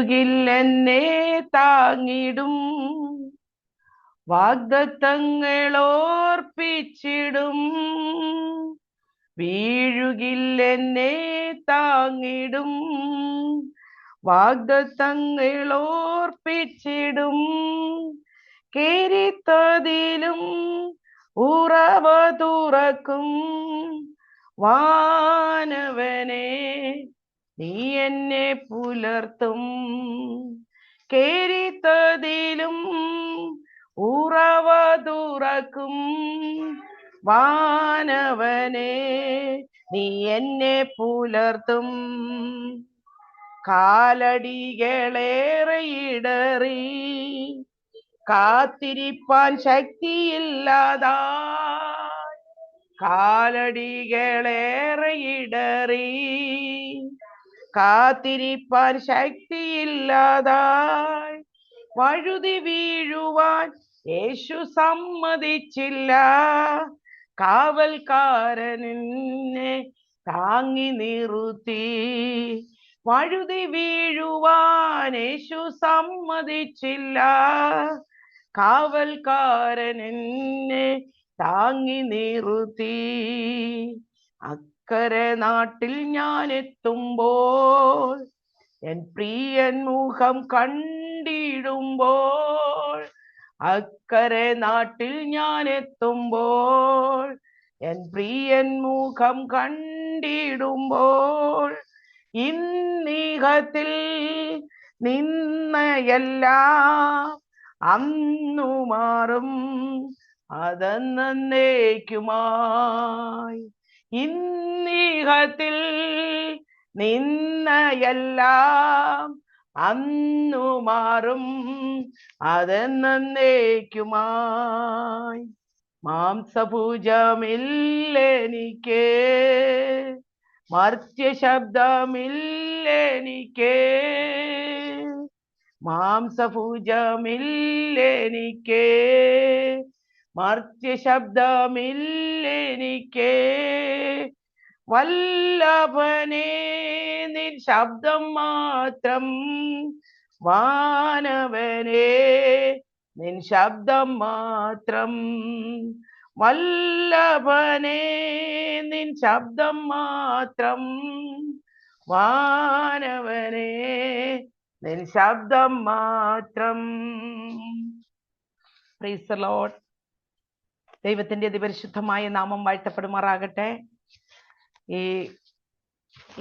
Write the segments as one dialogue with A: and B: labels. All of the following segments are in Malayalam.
A: വീഴുകില്ലെന്നെ താങ്ങിടും, വാഗ്ദത്തങ്ങൾ ഓർപ്പിച്ചിടും. വീഴുകില്ലെന്നെ താങ്ങിടും, വാഗ്ദത്തങ്ങൾ ഓർപ്പിച്ചിടും. കേരിത്തതിലും ഉറവ തുറക്കും വാനവനെ, നീ എന്നെ പുലർത്തും. കേരിത്തതിലും ഉറവ തുറക്കും വാനവനെ, നീ എന്നെ പുലർത്തും. കാലടികളേറെ ഇടറി കാത്തിരിപ്പാൻ ശക്തിയില്ലാതാ, കാലടികളേറെ ഇടറി കാത്തിരിപ്പാൻ ശക്തിയില്ലാതായി, വഴുതി വീഴുവാൻ യേശു സമ്മതിച്ചില്ല. കാവൽക്കാരനെ താങ്ങി നിർത്തി, വഴുതി വീഴുവാൻ യേശു സമ്മതിച്ചില്ല. കാവൽക്കാരനെ താങ്ങി നിർത്തി. അക്കരെ നാട്ടിൽ ഞാൻ എത്തുമ്പോൾ, എൻ പ്രിയൻ മുഖം കണ്ടിടുമ്പോൾ, അക്കരെ നാട്ടിൽ ഞാൻ എത്തുമ്പോൾ, എൻ പ്രിയൻ മുഖം കണ്ടിടുമ്പോൾ, ഇന്നീഹത്തിൽ നിന്നയെല്ലാം അന്നു മാറും അതെന്നേക്കുമായി. ഇന്നീഹത്തിൽ നിന്നയെല്ലാം അന്നു മാറും അതെന്നേക്കുമായി. മാംസഭുജമില്ലെനിക്ക്, മർത്യശബ്ദമില്ലെനിക്ക്, മാംസഭുജമില്ലെനിക്ക്, മർത്യശബ്ദമില്ലെനിക്ക്. വല്ലഭനേ നിൻ ശബ്ദം മാത്രം, വാനവനേ നിൻ ശബ്ദം മാത്രം, വല്ലഭനേ നിൻ ശബ്ദം മാത്രം, വാനവനേ നിൻ ശബ്ദം മാത്രം. Price the Lord. ദൈവത്തിന്റെ അതിപരിശുദ്ധമായ നാമം വാഴ്ത്തപ്പെടുമാറാകട്ടെ. ഈ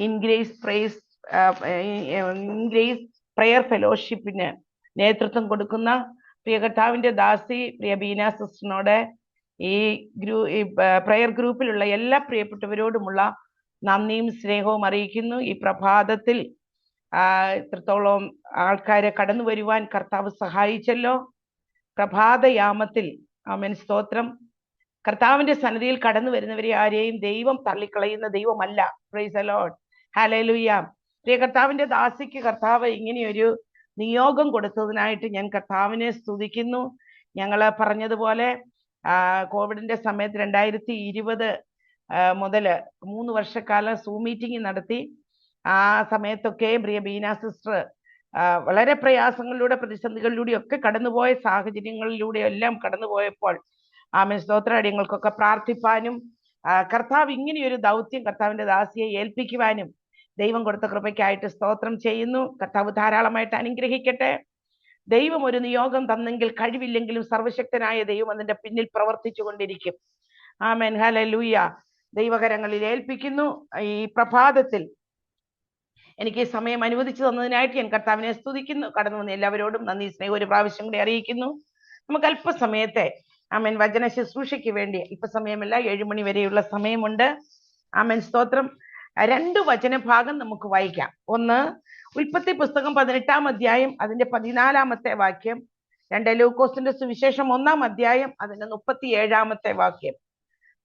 A: ഇൻഗ്രേസ് പ്രയർ ഫെലോഷിപ്പിന് നേതൃത്വം കൊടുക്കുന്ന പ്രിയ കർത്താവിന്റെ ദാസി പ്രിയ ബീന സിസ്റ്ററിനോട് ഈ പ്രയർ ഗ്രൂപ്പിലുള്ള എല്ലാ പ്രിയപ്പെട്ടവരോടുമുള്ള നന്ദിയും സ്നേഹവും അറിയിക്കുന്നു. ഈ പ്രഭാതത്തിൽ ഇത്രത്തോളം ആൾക്കാരെ കടന്നു വരുവാൻ കർത്താവ് സഹായിച്ചല്ലോ. പ്രഭാതയാമത്തിൽ ആമേൻ സ്തോത്രം. കർത്താവിന്റെ സന്നിധിയിൽ കടന്നു വരുന്നവരെ ആരെയും ദൈവം തള്ളിക്കളയുന്ന ദൈവമല്ല. Price the lord. ഹല്ലേലൂയ. പ്രിയ കർത്താവിന്റെ ദാസിക്ക് കർത്താവ് ഇങ്ങനെയൊരു നിയോഗം കൊടുത്തതിനായിട്ട് ഞാൻ കർത്താവിനെ സ്തുതിക്കുന്നു. ഞങ്ങൾ പറഞ്ഞതുപോലെ കോവിഡിന്റെ സമയത്ത് 2020 മുതൽ 3 വർഷക്കാലം സൂം മീറ്റിംഗ് നടത്തി. ആ സമയത്തൊക്കെ പ്രിയ ബീന സിസ്റ്റർ വളരെ പ്രയാസങ്ങളിലൂടെ പ്രതിസന്ധികളിലൂടെ ഒക്കെ കടന്നുപോയ സാഹചര്യങ്ങളിലൂടെ എല്ലാം കടന്നുപോയപ്പോൾ ആമേൻ സ്തോത്ര അടിയങ്ങൾക്കൊക്കെ പ്രാർത്ഥിപ്പാനും കർത്താവ് ഇങ്ങനെയൊരു ദൗത്യം കർത്താവിന്റെ ദാസിയെ ഏൽപ്പിക്കുവാനും ദൈവം കൊടുത്ത കൃപയ്ക്കായിട്ട് സ്തോത്രം ചെയ്യുന്നു. കർത്താവ് ധാരാളമായിട്ട് അനുഗ്രഹിക്കട്ടെ. ദൈവം ഒരു നിയോഗം തന്നെങ്കിൽ കഴിവില്ലെങ്കിലും സർവശക്തനായ ദൈവം അതിന്റെ പിന്നിൽ പ്രവർത്തിച്ചു കൊണ്ടിരിക്കും. ആമേൻ ഹല്ലേലൂയ. ദൈവകരങ്ങളിൽ ഏൽപ്പിക്കുന്നു. ഈ പ്രഭാതത്തിൽ എനിക്ക് സമയം അനുവദിച്ചു തന്നതിനായിട്ട് ഞാൻ കർത്താവിനെ സ്തുതിക്കുന്നു. കടന്നു വന്ന എല്ലാവരോടും നന്ദി സ്നേഹം ഒരു പ്രാവശ്യം കൂടി അറിയിക്കുന്നു. നമുക്ക് അല്പസമയത്തെ ആമേൻ വചന ശുശ്രൂഷയ്ക്ക് വേണ്ടി ഇപ്പസമയമല്ല 7 മണി വരെയുള്ള സമയമുണ്ട്. ആമേൻ സ്തോത്രം. 2 വചനഭാഗം നമുക്ക് വായിക്കാം. ഒന്ന് ഉൽപ്പത്തി പുസ്തകം 18-ാം അധ്യായം അതിന്റെ 14-ാമത്തെ വാക്യം. 2 ലൂക്കോസിന്റെ സുവിശേഷം 1-ാം അധ്യായം അതിന്റെ 37-ാമത്തെ വാക്യം.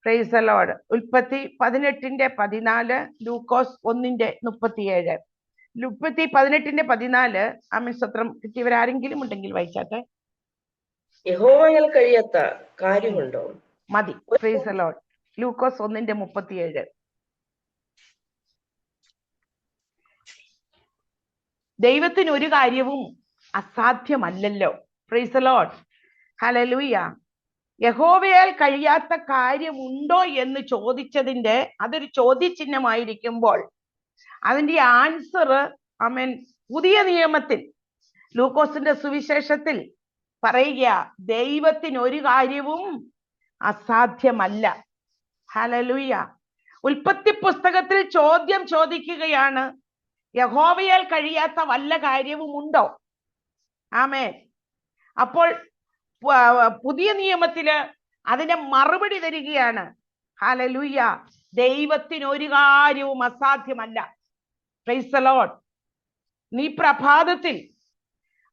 A: Price the Lord. ഉൽപ്പത്തി 18-ന്റെ 14, ലൂക്കോസ് 1-ന്റെ 37. ഉൽപ്പത്തി 18-ന്റെ 14 ആമേൻ സ്തോത്രം. കിട്ടിയവരാരെങ്കിലും ഉണ്ടെങ്കിൽ വായിച്ചാട്ടെ.
B: യഹോവയാൽ കഴിയാത്ത കാര്യമുണ്ടോ?
A: മതി. Praise the lord. ലൂക്കോസ് 1-ന്റെ 37. ദൈവത്തിന് ഒരു കാര്യവും അസാധ്യമല്ലല്ലോ. Praise the lord. ഹല്ലേലൂയ. യഹോവയാൽ കഴിയാത്ത കാര്യമുണ്ടോ എന്ന് ചോദിച്ചതിന്റെ അതൊരു ചോദ്യചിഹ്നമായിരിക്കുമ്പോൾ അതിന്റെ ആൻസർ ആമേൻ പുതിയ നിയമത്തിൽ ലൂക്കോസിന്റെ സുവിശേഷത്തിൽ പറയുക, ദൈവത്തിന് ഒരു കാര്യവും അസാധ്യമല്ല. ഹല്ലേലൂയ. ഉൽപ്പത്തി പുസ്തകത്തിൽ ചോദ്യം ചോദിക്കുകയാണ്, യഹോവയാൽ കഴിയാത്ത വല്ല കാര്യവും ഉണ്ടോ? ആമേൻ. അപ്പോൾ പുതിയ നിയമത്തില് അതിന്റെ മറുപടി തരികയാണ്. ഹല്ലേലൂയ. ദൈവത്തിന് ഒരു കാര്യവും അസാധ്യമല്ല. Praise the Lord. നീ പ്രഭാതത്തിൽ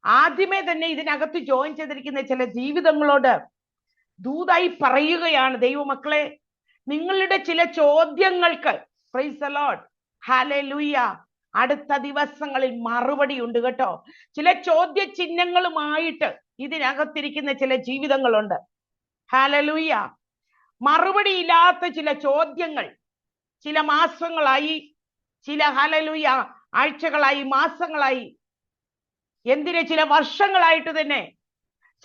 A: ആദ്യമേ തന്നെ ഇതിനകത്ത് ജോയിൻ ചെയ്തിരിക്കുന്ന ചില ജീവിതങ്ങളോട് ദൂതായി പറയുകയാണ്, ദൈവമക്കളെ, നിങ്ങളുടെ ചില ചോദ്യങ്ങൾക്ക് പ്രൈസ് ദി ലോർഡ് ഹല്ലേലൂയ അടുത്ത ദിവസങ്ങളിൽ മറുപടി ഉണ്ട് കേട്ടോ. ചില ചോദ്യ ചിഹ്നങ്ങളുമായിട്ട് ഇതിനകത്തിരിക്കുന്ന ചില ജീവിതങ്ങളുണ്ട്. ഹല്ലേലൂയ. മറുപടിയില്ലാത്ത ചില ചോദ്യങ്ങൾ ചില മാസങ്ങളായി, ചില ഹല്ലേലൂയ ആഴ്ചകളായി, മാസങ്ങളായി, എന്തിന് ചില വർഷങ്ങളായിട്ട് തന്നെ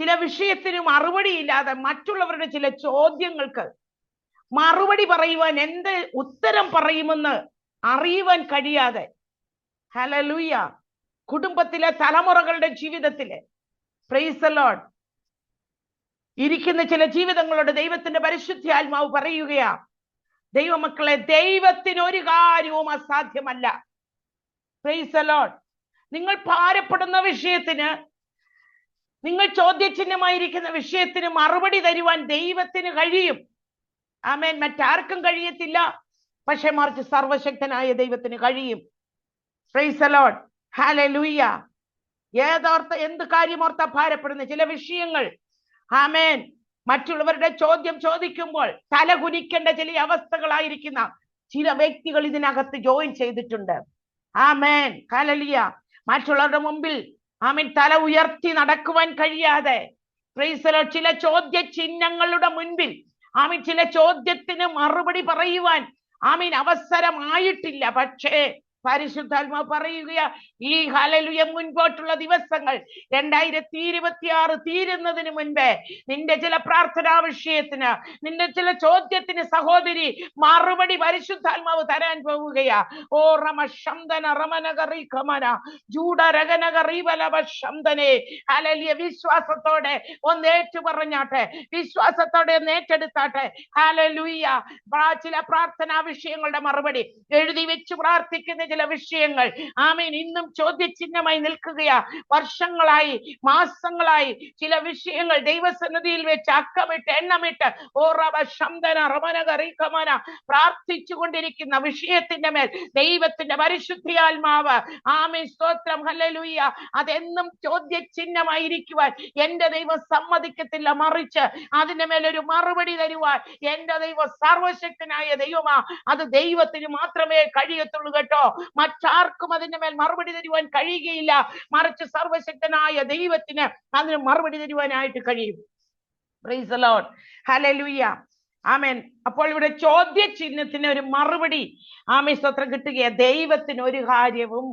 A: ചില വിഷയത്തിന് മറുപടിയില്ലാതെ മറ്റുള്ളവരുടെ ചില ചോദ്യങ്ങൾക്ക് മറുപടി പറയുവാൻ, എന്ത് ഉത്തരം പറയുമെന്ന് അറിയുവാൻ കഴിയാതെ ഹല്ലേലൂയ കുടുംബത്തിലെ തലമുറകളുടെ ജീവിതത്തിലെ പ്രൈസ് ദി ലോർഡ് ഇരിക്കുന്ന ചില ജീവിതങ്ങളോട് ദൈവത്തിന്റെ പരിശുദ്ധാത്മാവ് പറയുകയാ, ദൈവമക്കളെ, ദൈവത്തിന് ഒരു കാര്യവും അസാധ്യമല്ല. Praise the Lord. നിങ്ങൾ ഭാരപ്പെടുന്ന വിഷയത്തിന്, നിങ്ങൾ ചോദ്യചിഹ്നമായിരിക്കുന്ന വിഷയത്തിന് മറുപടി തരുവാൻ ദൈവത്തിന് കഴിയും. ആമേൻ. മറ്റാർക്കും കഴിയത്തില്ല, പക്ഷെ മറിച്ച് സർവശക്തനായ ദൈവത്തിന് കഴിയും. Price the lord. ഹല്ലേലൂയ. എന്ത് കാര്യമോർത്താ ഭാരപ്പെടുന്ന ചില വിഷയങ്ങൾ, ആമേൻ, മറ്റുള്ളവരുടെ ചോദ്യം ചോദിക്കുമ്പോൾ തല കുനിക്കേണ്ട ചില അവസ്ഥകളായിരിക്കുന്ന ചില വ്യക്തികൾ ഇതിനകത്ത് ജോയിൻ ചെയ്തിട്ടുണ്ട്. ആമേൻ. ഹല്ലേലൂയ. മറ്റുള്ളവരുടെ മുമ്പിൽ ആമേൻ തല ഉയർത്തി നടക്കുവാൻ കഴിയാതെ പ്രൈസ് ദി ലോർഡ് ചില ചോദ്യ ചിഹ്നങ്ങളുടെ മുൻപിൽ ആമേൻ ചില ചോദ്യത്തിന് മറുപടി പറയുവാൻ ആമേൻ അവസരമായിട്ടില്ല. പക്ഷേ പരിശുദ്ധാത്മാവ് പറയുക, ഈ ഹല്ലേലൂയ മുൻപോട്ടുള്ള ദിവസങ്ങൾ 2026 തീരുന്നതിന് മുൻപേ നിന്റെ ചില പ്രാർത്ഥനാ വിഷയത്തിന്, നിന്റെ ചില ചോദ്യത്തിന് സഹോദരി മറുപടി പരിശുദ്ധാത്മാവ് തരാൻ പോവുകയാ. ഓ റമശംദന റമനഗറികമന ജൂഡരഗനഗറിവലവശംദനെ. ഹല്ലേലൂയ. വിശ്വാസത്തോടെ ഒന്നേറ്റു പറഞ്ഞാട്ടെ, വിശ്വാസത്തോടെ ഒന്നേറ്റെടുത്താട്ടെ. ഹല്ലേലൂയ. ചില പ്രാർത്ഥനാ വിഷയങ്ങളുടെ മറുപടി എഴുതി വെച്ച് പ്രാർത്ഥിക്കുന്ന ചില വിഷയങ്ങൾ ആമേൻ ഇന്നും ചോദ്യചിഹ്നമായി നിൽക്കുകയാ. വർഷങ്ങളായി, മാസങ്ങളായി ചില വിഷയങ്ങൾ ദൈവസന്നിധിയിൽ വെച്ച് അക്കമിട്ട് എണ്ണമിട്ട് പ്രാർത്ഥിച്ചു കൊണ്ടിരിക്കുന്ന വിഷയത്തിന്റെ മേൽ ദൈവത്തിന്റെ പരിശുദ്ധാത്മാവ് ആമേൻ സ്തോത്രം ഹല്ലേലൂയ അതെന്നും ചോദ്യചിഹ്നമായിരിക്കുവാൻ എന്റെ ദൈവം സമ്മതിക്കത്തില്ല. മറിച്ച് അതിന്റെ മേലൊരു മറുപടി തരുവാൻ എന്റെ ദൈവം സർവശക്തനായ ദൈവമാ. അത് ദൈവത്തിന് മാത്രമേ കഴിയത്തുള്ളൂ കേട്ടോ. മറ്റാർക്കും അതിന്റെ മേൽ മറുപടി തരുവാൻ കഴിയുകയില്ല. മറിച്ച് സർവശക്തനായ ദൈവത്തിന് അതിന് മറുപടി തരുവാനായിട്ട് കഴിയും. Price the lord. ഹല്ലേലൂയ. ആമേൻ. അപ്പോൾ ഇവിടെ ചോദ്യ ചിഹ്നത്തിന് ഒരു മറുപടി ആമേൻ സ്തോത്രം കിട്ടുകയാ. ദൈവത്തിന് ഒരു കാര്യവും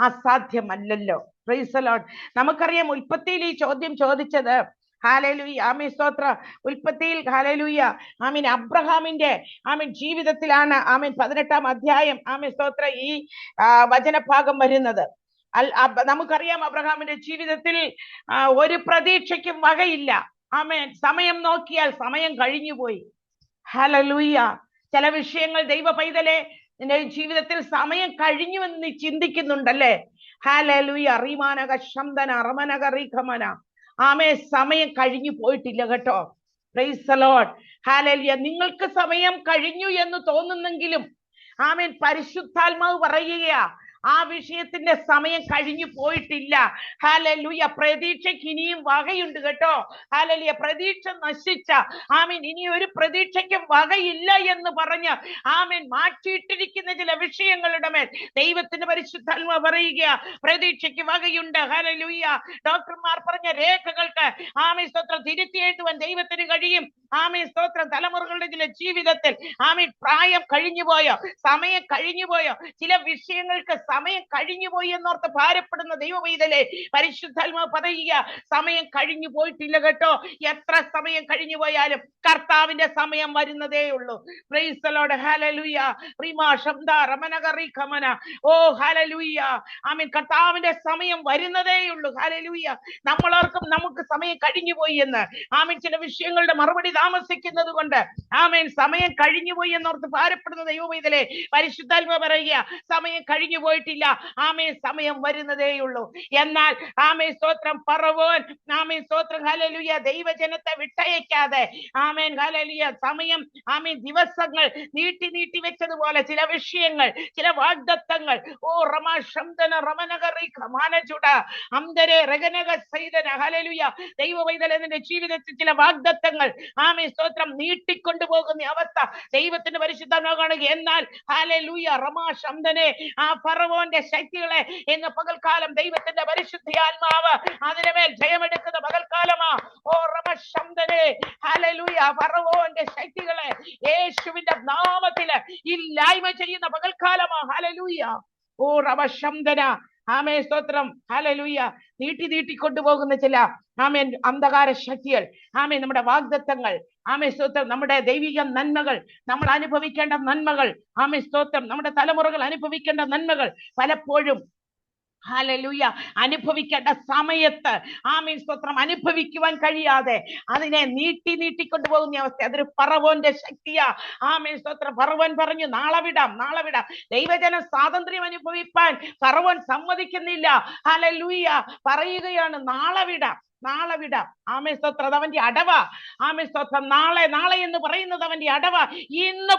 A: അസാധ്യമല്ലല്ലോ. Praise the lord. നമുക്കറിയാം ഉൽപ്പത്തിയിൽ ഈ ചോദ്യം ചോദിച്ചത് ഹല്ലേലൂയ ആമേൻ സ്തോത്ര ഉൽപ്പത്തിയിൽ ഹല്ലേലൂയ ആമേൻ അബ്രഹാമിന്റെ ആമേൻ ജീവിതത്തിലാണ് ആമേൻ 18-ാം അധ്യായം ആമേൻ സ്തോത്ര ഈ വചനഭാഗം വരുന്നത്. നമുക്കറിയാം അബ്രഹാമിന്റെ ജീവിതത്തിൽ ഒരു പ്രതീക്ഷയ്ക്കും വകയില്ല. ആമേൻ. സമയം നോക്കിയാൽ സമയം കഴിഞ്ഞുപോയി. ഹല്ലേലൂയ. ചില വിഷയങ്ങൾ ദൈവ പൈതലെ നിന്റെ ജീവിതത്തിൽ സമയം കഴിഞ്ഞുവെന്ന് നീ ചിന്തിക്കുന്നുണ്ടല്ലേ? ഹല്ലേലൂയ. റീമാനക ശംദന റമനക റീഖമന. ആമേ സമയം കഴിഞ്ഞു പോയിട്ടില്ല കേട്ടോ. Praise the lord. ഹല്ലേലൂയ. നിങ്ങൾക്ക് സമയം കഴിഞ്ഞു എന്ന് തോന്നുന്നെങ്കിലും ആമേൻ പരിശുദ്ധാത്മാവ് പറയുകയാ, ആ വിഷയത്തിന്റെ സമയം കഴിഞ്ഞു പോയിട്ടില്ല. ഹല്ലേലൂയ. പ്രതീക്ഷയ്ക്ക് ഇനിയും വകയുണ്ട് കേട്ടോ. ഹല്ലേലൂയ. പ്രതീക്ഷ നശിച്ച ആമേൻ ഇനി ഒരു പ്രതീക്ഷയ്ക്ക് വകയില്ല എന്ന് പറഞ്ഞ് ആമേൻ മാറ്റിയിട്ടിരിക്കുന്ന ചില വിഷയങ്ങളുടെ മേൽ ദൈവത്തിന്റെ പരിശുദ്ധാത്മാവ് പറയുക, പ്രതീക്ഷയ്ക്ക് വകയുണ്ട്. ഹല്ലേലൂയ. ഡോക്ടർമാർ പറഞ്ഞ രേഖകൾക്ക് ആമേൻ സ്തോത്രം തിരുത്തി എഴുതുവാൻ ദൈവത്തിന് കഴിയും. ആമേൻ സ്തോത്രം. തലമുറകളുടെ ചില ജീവിതത്തിൽ ആമേൻ പ്രായം കഴിഞ്ഞുപോയോ, സമയം കഴിഞ്ഞുപോയോ, ചില വിഷയങ്ങൾക്ക് സമയം കഴിഞ്ഞുപോയി എന്നോർത്ത് ഭാരപ്പെടുന്ന ദൈവവൈതലേ, പരിശുദ്ധാത്മാവ് പറയുക, സമയം കഴിഞ്ഞു പോയിട്ടില്ല കേട്ടോ. എത്ര സമയം കഴിഞ്ഞു പോയാലും കർത്താവിന്റെ സമയം വരുന്നതേ ഉള്ളൂ. Price the lord. Hallelujah. Rima ശബ്ദ റമനഗറി കമന. ഓ ഹല്ലേലൂയ. ആമേൻ. കർത്താവിന്റെ സമയം വരുന്നതേ ഉള്ളൂ. ഹല്ലേലൂയ. നമ്മളോർക്കും നമുക്ക് സമയം കഴിഞ്ഞു പോയി എന്ന്. ആമേൻ. ചില വിഷയങ്ങളുടെ മറുപടി താമസിക്കുന്നത് കൊണ്ട് ആമേൻ സമയം കഴിഞ്ഞുപോയി എന്നോർത്ത് ഭാരപ്പെടുന്ന ദൈവമൈതലേ, പരിശുദ്ധാത്മാവ് പറയുക, സമയം കഴിഞ്ഞു പോയിട്ടില്ല. ആമേൻ സമയം വരുന്നതേയുള്ളൂ. എന്നാൽ ആമേൻ സ്തോത്രം ഫറവോൻ ആമേൻ സ്തോത്രം ഹല്ലേലൂയ ദൈവജനത്തെ വിട്ടയക്കാതെ ആമേൻ ഹല്ലേലൂയ സമയം ആമേൻ ദിവസങ്ങൾ നീട്ടി നീട്ടി വെച്ചതുപോലെ ചില വിഷയങ്ങൾ, ചില വാഗ്ദത്തങ്ങൾ, ഓ റമ ശംദന റമനഗറി കമാനചുട അന്തരെ രഗനഗ സൈദന ഹല്ലേലൂയ ദൈവവൈതലേ, നിന്റെ ജീവിതത്തിൽ ചില വാഗ്ദത്തങ്ങൾ ആമേൻ സ്തോത്രം നീട്ടിക്കൊണ്ടുപോകുന്ന അവസ്ഥ ദൈവത്തിന്റെ പരിശുദ്ധാത്മാവ് കാണുക. എന്നാൽ ഹല്ലേലൂയ റമ ശംദനെ ആ ഫറവോന്റെ ശക്തികളെ ഇന്ന് പകൽക്കാലം ദൈവത്തിന്റെ പരിശുദ്ധാത്മാവ് അതിന്റെ മേൽ ജയമെടുക്കുന്ന പകൽക്കാലമാ. ഓ റമ ശംദനെ ഹല്ലേലൂയ ഫറവോന്റെ ശക്തികളെ യേശുവിന്റെ നാമത്തില് ഇല്ലായ്മ ചെയ്യുന്ന പകൽക്കാലമാ. ഹല്ലേലൂയ. ഓ റമ ശംദന ആമേ സ്തോത്രം ഹല്ലേലൂയ നീട്ടി നീട്ടി കൊണ്ടുപോകുന്ന ചില ആമേൻ അന്ധകാര ശക്തികൾ, ആമേൻ നമ്മുടെ വാഗ്ദത്തങ്ങൾ, ആമേ സ്തോത്രം നമ്മുടെ ദൈവിക നന്മകൾ, നമ്മൾ അനുഭവിക്കേണ്ട നന്മകൾ, ആമേ സ്തോത്രം നമ്മുടെ തലമുറകൾ അനുഭവിക്കേണ്ട നന്മകൾ പലപ്പോഴും ഹല്ലേലൂയ അനുഭവിക്കേണ്ട സമയത്ത് ആമേൻ സ്തോത്രം അനുഭവിക്കുവാൻ കഴിയാതെ അതിനെ നീട്ടി നീട്ടിക്കൊണ്ടുപോകുന്ന അവസ്ഥ. അതൊരു ഫറവോന്റെ ശക്തിയാ. ആമേൻ സ്തോത്രം. ഫറവോൻ പറഞ്ഞു, നാളെ വിടാം, നാളെ വിടാം. ദൈവജനം സ്വാതന്ത്ര്യം അനുഭവിപ്പാൻ ഫറവോൻ സമ്മതിക്കുന്നില്ല. ഹല്ലേലൂയ പറയുകയാണ്, നാളെ വിടാം, നാളെ വിടാം. ആമേ സ്തോത്രം. അവന്റെ അടവാ. ആമേ സ്തോത്രം. നാളെ നാളെ എന്ന് പറയുന്നത് അവന്റെ അടവാ. ഇന്ന്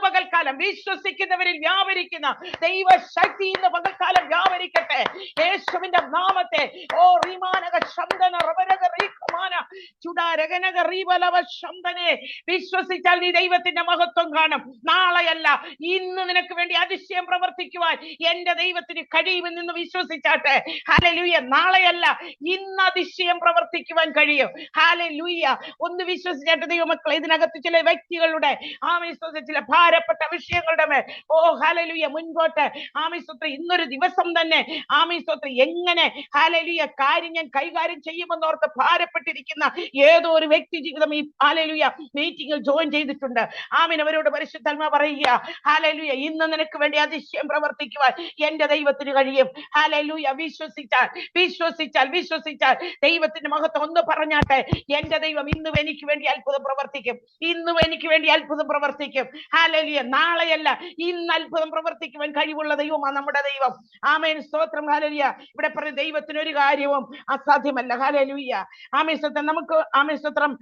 A: പകൽക്കാലം വിശ്വസിക്കുന്നവരിൽ വ്യാപരിക്കുന്ന ദൈവശക്തി ഇന്ന് പകൽക്കാലം വ്യാപരിക്കട്ടെ യേശുവിന്റെ നാമത്തെ. ഓ റീമാനക ശബ്ദന റബരക റീകമാന ചുടാരകനക റീബലവ ശബ്ദനെ. വിശ്വസിച്ചാൽ നീ ദൈവത്തിന്റെ മഹത്വം കാണും. നാളെയല്ല, ഇന്ന് നിനക്ക് വേണ്ടി അതിശയം പ്രവർത്തിക്കുവാൻ എന്റെ ദൈവത്തിന് കഴിയുമെന്ന് വിശ്വസിച്ചാട്ടെ. ഹല്ലേലൂയ. നാളെയല്ല, ഇന്ന് അതിശയം പ്രവർത്തിക്കുവാൻ കഴിയും. ഹല്ലേലൂയ. ഒന്ന് വിശ്വസിച്ചാട്ടെ ദൈവമക്കളെ. ഇതിനകത്ത് ചില വ്യക്തികളുടെ ആമേസ്തോത്രം ചില ഭാരപ്പെട്ട വിഷയങ്ങളുടെ മേൽ ഓ ഹല്ലേലൂയ മുൻപോട്ട് ആമേസ്തോത്രം ഇന്നൊരു ദിവസം തന്നെ ആമേസ്തോത്രം എങ്ങനെ ഹല്ലേലൂയ കാര്യം ഞാൻ കൈകാര്യം ചെയ്യുമെന്നോർത്ത് ഭാരപ്പെട്ടിരിക്കുന്ന ഏതോ ഒരു വ്യക്തി ജീവിതം ഈ ഹല്ലേലൂയ മീറ്റിംഗിൽ ജോയിൻ ചെയ്തിട്ടുണ്ട്. ആമേൻ. അവരോട് പരിശുദ്ധാത്മാവ് പറയുക, ഹല്ലേലൂയ ഇന്ന് നിനക്ക് വേണ്ടി അതിശയം പ്രവർത്തിക്കുവാൻ എന്റെ ദൈവത്തിന് കഴിയും. ഹല്ലേലൂയ. വിശ്വസിച്ചാൽ ദൈവത്തിന്റെ മഹത്വം ഒന്ന് പറഞ്ഞാട്ടെ. എന്റെ ദൈവം ഇന്നും എനിക്ക് വേണ്ടി അത്ഭുതം പ്രവർത്തിക്കും. ഹല്ലേലൂയ. നാളെയല്ല, ഇന്ന് അത്ഭുതം പ്രവർത്തിക്കുവാൻ കഴിവുള്ള ദൈവമാണ് നമ്മുടെ ദൈവം. ആമേൻ സ്തോത്രം. ഹല്ലേലൂയ. ഇവിടെ പറഞ്ഞ ദൈവത്തിന് ഒരു കാര്യവും അസാധ്യമല്ല. ഹല്ലേലൂയ. ആമേൻ സ്തോത്രം. നമുക്ക് ആമേൻ സ്തോത്രം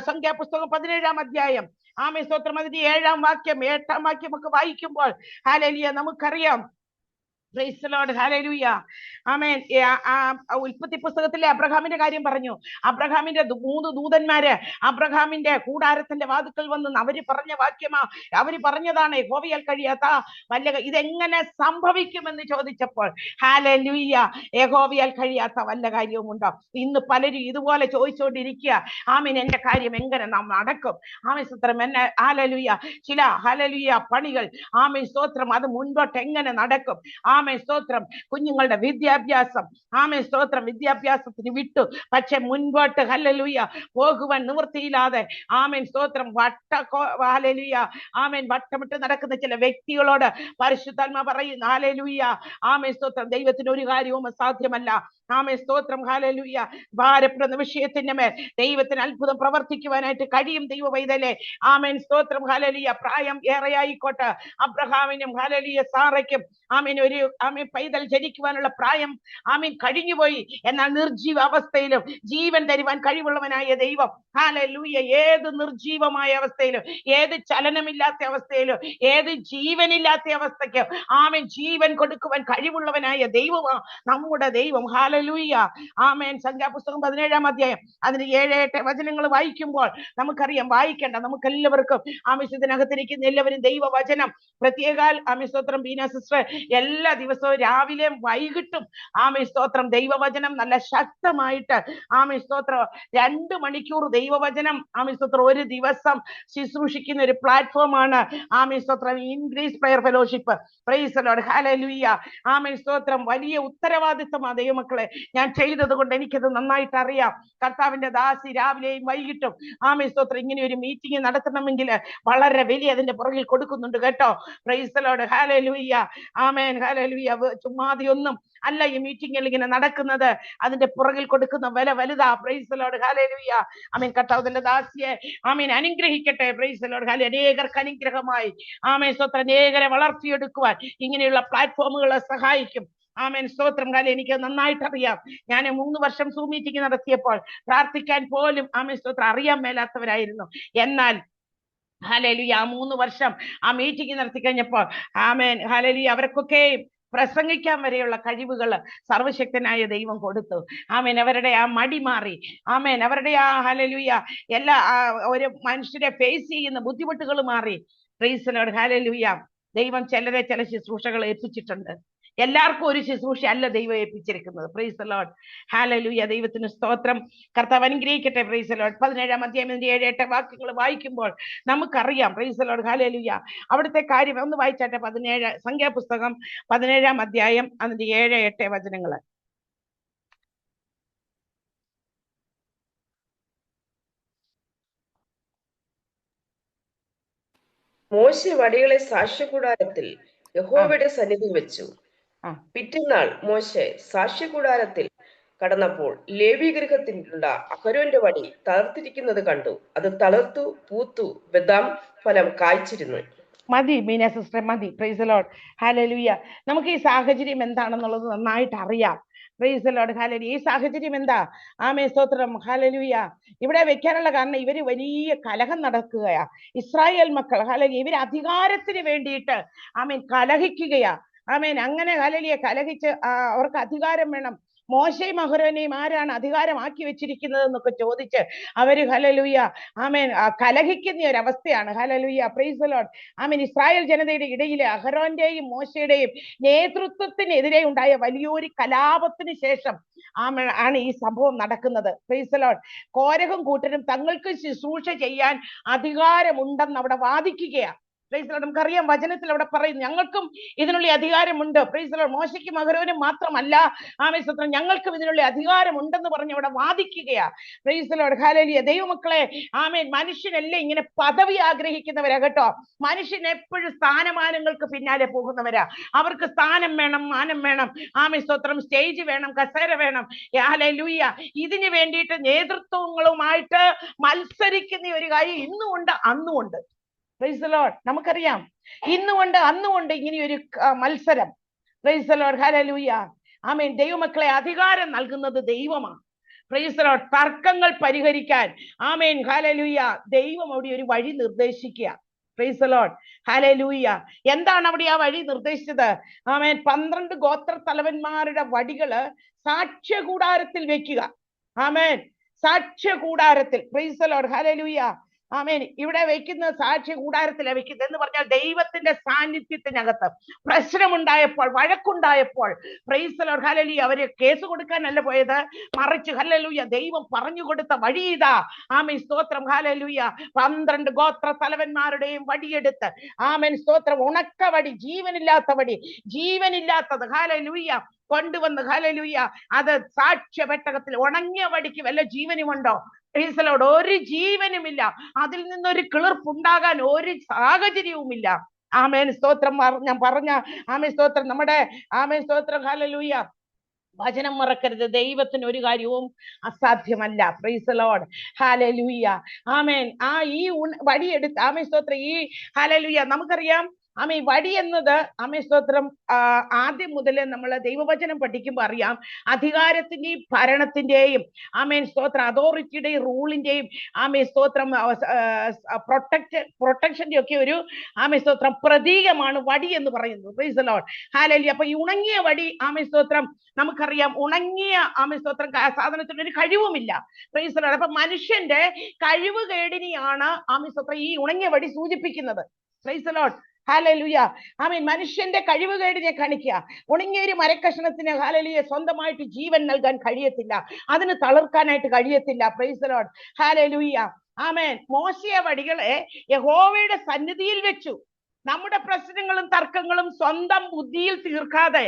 A: സംഖ്യാപുസ്തകം 17-ാം അധ്യായം ആമേൻ സ്തോത്രം അതിന്റെ 7-ാം വാക്യം 8-ാം വാക്യം ഒക്കെ വായിക്കുമ്പോൾ ഹല്ലേലൂയ നമുക്കറിയാം. Price the lord. ഹല്ലേലൂയ. ആമേൻ. ഉൽപ്പത്തി പുസ്തകത്തിലെ അബ്രഹാമിന്റെ കാര്യം പറഞ്ഞു. അബ്രഹാമിന്റെ 3 ദൂതന്മാര് അബ്രഹാമിന്റെ കൂടാരത്തിന്റെ വാതിക്കൽ വന്ന് അവര് പറഞ്ഞ വാക്യമാ. അവര് പറഞ്ഞതാണ്, യഹോവയാൽ കഴിയാത്ത വല്ല ഇതെങ്ങനെ സംഭവിക്കുമെന്ന് ചോദിച്ചപ്പോൾ ഹല്ലേലൂയ യഹോവയാൽ കഴിയാത്ത വല്ല കാര്യവും ഉണ്ടോ? ഇന്ന് പലരും ഇതുപോലെ ചോദിച്ചുകൊണ്ടിരിക്കുക. ആമേൻ. എന്റെ കാര്യം എങ്ങനെ നടക്കും? ആമേൻ സ്തോത്രം. എന്നെ ഹല്ലേലൂയ ചില ഹല്ലേലൂയ പണികൾ ആമേൻ സ്തോത്രം അത് മുൻപോട്ട് എങ്ങനെ നടക്കും? ആമേൻ സ്തോത്രം. കുഞ്ഞുങ്ങളുടെ വിദ്യാഭ്യാസം ആമേൻ സ്തോത്രം വിദ്യാഭ്യാസത്തിന് വിട്ടു, പക്ഷെ മുൻപോട്ട് ഹല്ലേലൂയ പോകുവാൻ നിവൃത്തിയില്ലാതെ ആമേൻ സ്തോത്രം ഹല്ലേലൂയ ആമേൻ വട്ടമിട്ട് നടക്കുന്ന ചില വ്യക്തികളോട് പരിശുദ്ധാത്മാവ് പറയുന്നു, ഹല്ലേലൂയ ആമേൻ സ്തോത്രം ദൈവത്തിന് ഒരു കാര്യവും അസാധ്യമല്ല. ആമേൻ സ്തോത്രം. ഹല്ലേലൂയ. ഭാരപ്പെടുന്ന വിഷയത്തിന്റെ മേൽ ദൈവത്തിന് അത്ഭുതം പ്രവർത്തിക്കുവാനായിട്ട് കഴിയും ദൈവവൈതലേ. ആമേൻ സ്തോത്രം. ഹല്ലേലൂയ. പ്രായം ഏറെയായിക്കോട്ടെ അബ്രഹാമിനും ഹല്ലേലൂയ സാറയ്ക്കും ആമേൻ ഒരു ആമേൻ പൈതൽ ജനിക്കുവാനുള്ള പ്രായം ആമേൻ കഴിഞ്ഞുപോയി. എന്നാൽ നിർജീവ അവസ്ഥയിലും ജീവൻ തരുവാൻ കഴിവുള്ളവനായ ദൈവം ഹല്ലേലൂയ ഏത് നിർജീവമായ അവസ്ഥയിലും ഏത് ചലനമില്ലാത്ത അവസ്ഥയിലും ഏത് ജീവനില്ലാത്ത അവസ്ഥയ്ക്കും ആമേൻ ജീവൻ കൊടുക്കുവാൻ കഴിവുള്ളവനായ ദൈവമാണ് നമ്മുടെ ദൈവം. ഹല്ലേലൂയ. ഹല്ലേലൂയ. ആമേൻ. സംഖ്യാപുസ്തകം 17-ാം അധ്യായം അതിന് 7-8 വചനങ്ങൾ വായിക്കുമ്പോൾ നമുക്കറിയാം, വായിക്കേണ്ട നമുക്കെല്ലാവർക്കും ആമിഷത്തിനകത്തിരിക്കുന്ന എല്ലാവരും ദൈവവചനം പ്രത്യേകാൽ ആമിസ്തോത്രം ബീന സിസ്റ്റർ എല്ലാ ദിവസവും രാവിലെയും വൈകിട്ടും ആമിസ്തോത്രം ദൈവവചനം നല്ല ശക്തമായിട്ട് ആമിസ്തോത്രം 2 മണിക്കൂർ ദൈവവചനം ആമിസ്തോത്രം ഒരു ദിവസം ശുശ്രൂഷിക്കുന്ന ഒരു പ്ലാറ്റ്ഫോമാണ് ആമിസ്തോത്രം increase prayer fellowship. Praise the lord. ഹല്ലേലൂയ. ആമിസ്തോത്രം വലിയ ഉത്തരവാദിത്തമാണ് ദൈവമക്കളെ. ഞാൻ ചെയ്തത് കൊണ്ട് എനിക്കത് നന്നായിട്ട് അറിയാം. കർത്താവിന്റെ ദാസി രാവിലെയും വൈകിട്ടും ആമിസ്തോത്രം ഇങ്ങനെ ഒരു മീറ്റിംഗ് നടത്തണമെങ്കിൽ വളരെ വലിയ അതിന്റെ പുറകിൽ കൊടുക്കുന്നുണ്ട് കേട്ടോ. Praise the lord. ഹല്ലേലൂയ. ആമേൻ. ഹല്ലേലൂയ. ചുമ്മാതെയൊന്നും അല്ല ഈ മീറ്റിംഗിൽ ഇങ്ങനെ നടക്കുന്നത്. അതിന്റെ പുറകിൽ കൊടുക്കുന്ന വില വലുതാ. Price the lord. ഹല്ലേലൂയ. ആമേൻ. കർത്താവിന്റെ ദാസിയെ ആമേൻ അനുഗ്രഹിക്കട്ടെ. Price the lord. ഹല്ലേലൂയ. അനേകർക്ക് അനുഗ്രഹമായി ആമേൻ സ്തോത്രം അനേകരെ വളർത്തിയെടുക്കുവാൻ ഇങ്ങനെയുള്ള പ്ലാറ്റ്ഫോമുകളെ സഹായിക്കും. ആമേൻ സ്തോത്രം. കാലം എനിക്ക് നന്നായിട്ട് അറിയാം. ഞാൻ 3 വർഷം സൂം മീറ്റിംഗ് നടത്തിയപ്പോൾ പ്രാർത്ഥിക്കാൻ പോലും ആമേൻ സ്തോത്രം അറിയാൻ മേലാത്തവരായിരുന്നു. എന്നാൽ ഹല്ലേലൂയ ആ 3 വർഷം ആ മീറ്റിംഗ് നടത്തി കഴിഞ്ഞപ്പോൾ ആമേൻ ഹല്ലേലൂയ അവർക്കൊക്കെ പ്രസംഗിക്കാൻ വരെയുള്ള കഴിവുകൾ സർവശക്തനായ ദൈവം കൊടുത്തു. ആമേൻ. അവരുടെ ആ മടി മാറി. ആമേൻ. അവരുടെ ആ ഹല്ലേലൂയ എല്ലാ ഒരു മനുഷ്യരെ ഫേസ് ചെയ്യുന്ന ബുദ്ധിമുട്ടുകൾ മാറി. Praise the lord. ഹല്ലേലൂയ. ദൈവം ചിലരെ ചില ശുശ്രൂഷകൾ ഏൽപ്പിച്ചിട്ടുണ്ട്. എല്ലാവർക്കും ഒരു ശുശ്രൂഷ അല്ല ദൈവം ഏൽപ്പിച്ചിരിക്കുന്നത്. Praise the lord. ഹല്ലേലൂയ. ദൈവത്തിന് സ്തോത്രം. കർത്താവ് അനുഗ്രഹിക്കട്ടെ. Price the Lord. 17-ാം അധ്യായം 7-8 വാക്യങ്ങൾ വായിക്കുമ്പോൾ നമുക്കറിയാം. Price the lord. ഹല്ലേലൂയ. അവിടുത്തെ കാര്യം ഒന്ന് വായിച്ചാട്ടെ. 17 സംഖ്യാപുസ്തകം 17-ാം അധ്യായം അതിന്റെ 7-8 വചനങ്ങൾ.
B: മോശെ വടികളെ സാക്ഷ്യകൂടാരത്തിൽ യഹോവയുടെ സന്നിധി വെച്ചു. പിറ്റന്നാൾ മോശെ സാക്ഷ്യകൂടാരത്തിൽ കടന്നപ്പോൾ ലേവ്യഗൃഹത്തിലുള്ള അഹരോന്റെ വടി തളർത്തിരിക്കുന്നത് കണ്ടു. അത് തളർത്തു പൂത്തു ബദാം ഫലം കായ്ച്ചിരുന്നു.
A: മതി മീന സിസ്റ്റർ, മതി. Praise the lord. ഹല്ലേലൂയ. നമുക്ക് ഈ സാഹചര്യം എന്താണെന്നുള്ളത് നന്നായിട്ട് അറിയാം. Praise the lord. ഹല്ലേലൂയ. ഈ സാഹചര്യം എന്താ? ആമേൻ സ്തോത്രം. ഹല്ലേലൂയ. ഇവിടെ വെക്കാനുള്ള കാരണം ഇവര് വലിയ കലഹം നടക്കുകയാ. ഇസ്രായേൽ മക്കൾ ഹല്ലേലൂയ ഇവര് അധികാരത്തിന് വേണ്ടിയിട്ട് ആമേൻ കലഹിക്കുകയാ. ആമേൻ. അങ്ങനെ ഹല്ലേലൂയ കലഹിച്ച് അവർക്ക് അധികാരം വേണം. മോശയും അഹരോനെയും ആരാണ് അധികാരമാക്കി വെച്ചിരിക്കുന്നത് എന്നൊക്കെ ചോദിച്ച് അവര് ഹല്ലേലൂയ ആമേൻ കലഹിക്കുന്ന ഒരു അവസ്ഥയാണ്. Hallelujah. Price the lord. Amen. Israel ജനതയുടെ ഇടയിൽ അഹരോന്റെയും മോശയുടെയും നേതൃത്വത്തിനെതിരെ ഉണ്ടായ വലിയൊരു കലാപത്തിന് ശേഷം ആണ് ഈ സംഭവം നടക്കുന്നത്. Price the Lord. കോരഹും കൂട്ടരും തങ്ങൾക്ക് ശുശ്രൂഷ ചെയ്യാൻ അധികാരമുണ്ടെന്ന് അവിടെ വാദിക്കുകയാണ്. Price the lord. നമുക്കറിയാം വചനത്തിൽ അവിടെ പറയുന്നു ഞങ്ങൾക്കും ഇതിനുള്ള അധികാരമുണ്ട്. Price the Lord. മോശയ്ക്കും അഹരോനും മാത്രമല്ല ആമേൻ സ്തോത്രം ഞങ്ങൾക്കും ഇതിനുള്ള അധികാരമുണ്ടെന്ന് പറഞ്ഞ് അവിടെ വാദിക്കുകയാ. Praise the lord. ഹല്ലേലൂയ. ദൈവമക്കളെ ആമേൻ. മനുഷ്യനല്ലേ ഇങ്ങനെ പദവി ആഗ്രഹിക്കുന്നവരാ കേട്ടോ. മനുഷ്യൻ എപ്പോഴും സ്ഥാനമാനങ്ങൾക്ക് പിന്നാലെ പോകുന്നവരാ. അവർക്ക് സ്ഥാനം വേണം, മാനം വേണം, ആമേൻ സ്തോത്രം സ്റ്റേജ് വേണം, കസേര വേണം. ഹല്ലേലൂയ. ഇതിനു വേണ്ടിയിട്ട് നേതൃത്വങ്ങളുമായിട്ട് മത്സരിക്കുന്ന ഒരു കാര്യം ഇന്നുമുണ്ട് അന്നുമുണ്ട്. Praise the lord. നമുക്കറിയാം ഇന്നുകൊണ്ട് അന്നുകൊണ്ട് ഇങ്ങനെ ഒരു മത്സരം. Praise the lord. ഹല്ലേലൂയ. ആമേൻ. ദൈവമക്കളെ അധികാരം നൽകുന്നത് ദൈവമാണ്. Praise the lord. തർക്കങ്ങൾ പരിഹരിക്കാൻ ആമേൻ ഹല്ലേലൂയ ദൈവം അവിടെ ഒരു വഴി നിർദ്ദേശിക്കുക. Praise the lord. ഹല്ലേലൂയ. എന്താണ് അവിടെ ആ വഴി നിർദ്ദേശിച്ചത്? ആമേൻ. 12 ഗോത്ര തലവന്മാരുടെ വടികള് സാക്ഷ്യകൂടാരത്തിൽ വെക്കുക. ആമേൻ. സാക്ഷ്യകൂടാരത്തിൽ. Praise the lord. ഹല്ലേലൂയ. ആമേൻ. ഇവിടെ വെക്കുന്ന സാക്ഷ്യ കൂടാരത്തിലാണ് വെക്കുന്നത് എന്ന് പറഞ്ഞാൽ ദൈവത്തിന്റെ സാന്നിധ്യത്തിനകത്ത് പ്രശ്നമുണ്ടായപ്പോൾ, വഴക്കുണ്ടായപ്പോൾ പ്രൈസ് ദി ലോർഡ് ഹല്ലേലൂയ അവര് കേസ് കൊടുക്കാനല്ല പോയത്, മറിച്ച് ഹല്ലേലൂയ ദൈവം പറഞ്ഞു കൊടുത്ത വഴി ഇതാ. ആമേൻ സ്തോത്രം. ഹല്ലേലൂയ. 12 ഗോത്ര തലവന്മാരുടെയും വടിയെടുത്ത് ആമേൻ സ്തോത്രം ഉണക്ക വടി, ജീവനില്ലാത്ത വടി, ജീവനില്ലാത്തത് ഹല്ലേലൂയ കൊണ്ടുവന്ന് ഹല്ലേലൂയ അത് സാക്ഷ്യപെട്ടകത്തിൽ ഉണങ്ങിയ വടിക്ക് വല്ല ജീവനുമുണ്ടോ? Price the Lord. ഒരു ജീവനുമില്ല. അതിൽ നിന്നൊരു കിളിർപ്പുണ്ടാകാൻ ഒരു സാഹചര്യവുമില്ല. ആമേൻ സ്തോത്രം. ഞാൻ പറഞ്ഞ ആമേൻ സ്തോത്രം നമ്മുടെ ആമേൻ സ്തോത്രം ഹല്ലേലൂയ വചനം മറക്കരുത്. ദൈവത്തിന് ഒരു കാര്യവും അസാധ്യമല്ല. Praise the lord. ഹല്ലേലൂയ. ആമേൻ. ഈ വടിയെടുത്ത് ആമേൻ സ്തോത്രം ഈ ഹല്ലേലൂയ നമുക്കറിയാം ആമേൻ. വടി എന്നത് ആമേൻ സ്തോത്രം ആദ്യം മുതലേ നമ്മൾ ദൈവവചനം പഠിക്കുമ്പോൾ അറിയാം, അധികാരത്തിന്റെയും ഭരണത്തിന്റെയും ആമേൻ സ്തോത്രം അതോറിറ്റിയുടെയും റൂളിന്റെയും ആമേൻ സ്തോത്രം പ്രൊട്ടക്ഷന്റെ ഒക്കെ ഒരു ആമേൻ സ്തോത്രം പ്രതീകമാണ് വടി എന്ന് പറയുന്നത്. Price the lord. ഹല്ലേലൂയ. അപ്പൊ ഈ ഉണങ്ങിയ വടി ആമേൻ സ്തോത്രം നമുക്കറിയാം, ഉണങ്ങിയ ആമേൻ സ്തോത്രം സാധനത്തിന് ഒരു കഴിവുമില്ല. Price the Lord. അപ്പൊ മനുഷ്യന്റെ കഴിവുകേടിനെയാണ് ആമേൻ സ്തോത്രം ഈ ഉണങ്ങിയ വടി സൂചിപ്പിക്കുന്നത്. Price the lord. ഹല്ലേലൂയ. ആമേൻ. മനുഷ്യന്റെ കഴിവുകേടിനെ കാണിക്കുക. ഉണങ്ങിയ ഒരു മരക്കഷണത്തിന് ഹല്ലേലൂയ സ്വന്തമായിട്ട് ജീവൻ നൽകാൻ കഴിയത്തില്ല, അതിന് തളർക്കാനായിട്ട് കഴിയത്തില്ല. Price the lord. ഹല്ലേലൂയ. ആമേൻ. മോശെയ വടികളെ യഹോവയുടെ സന്നിധിയിൽ വെച്ചു. നമ്മുടെ പ്രശ്നങ്ങളും തർക്കങ്ങളും സ്വന്തം ബുദ്ധിയിൽ തീർക്കാതെ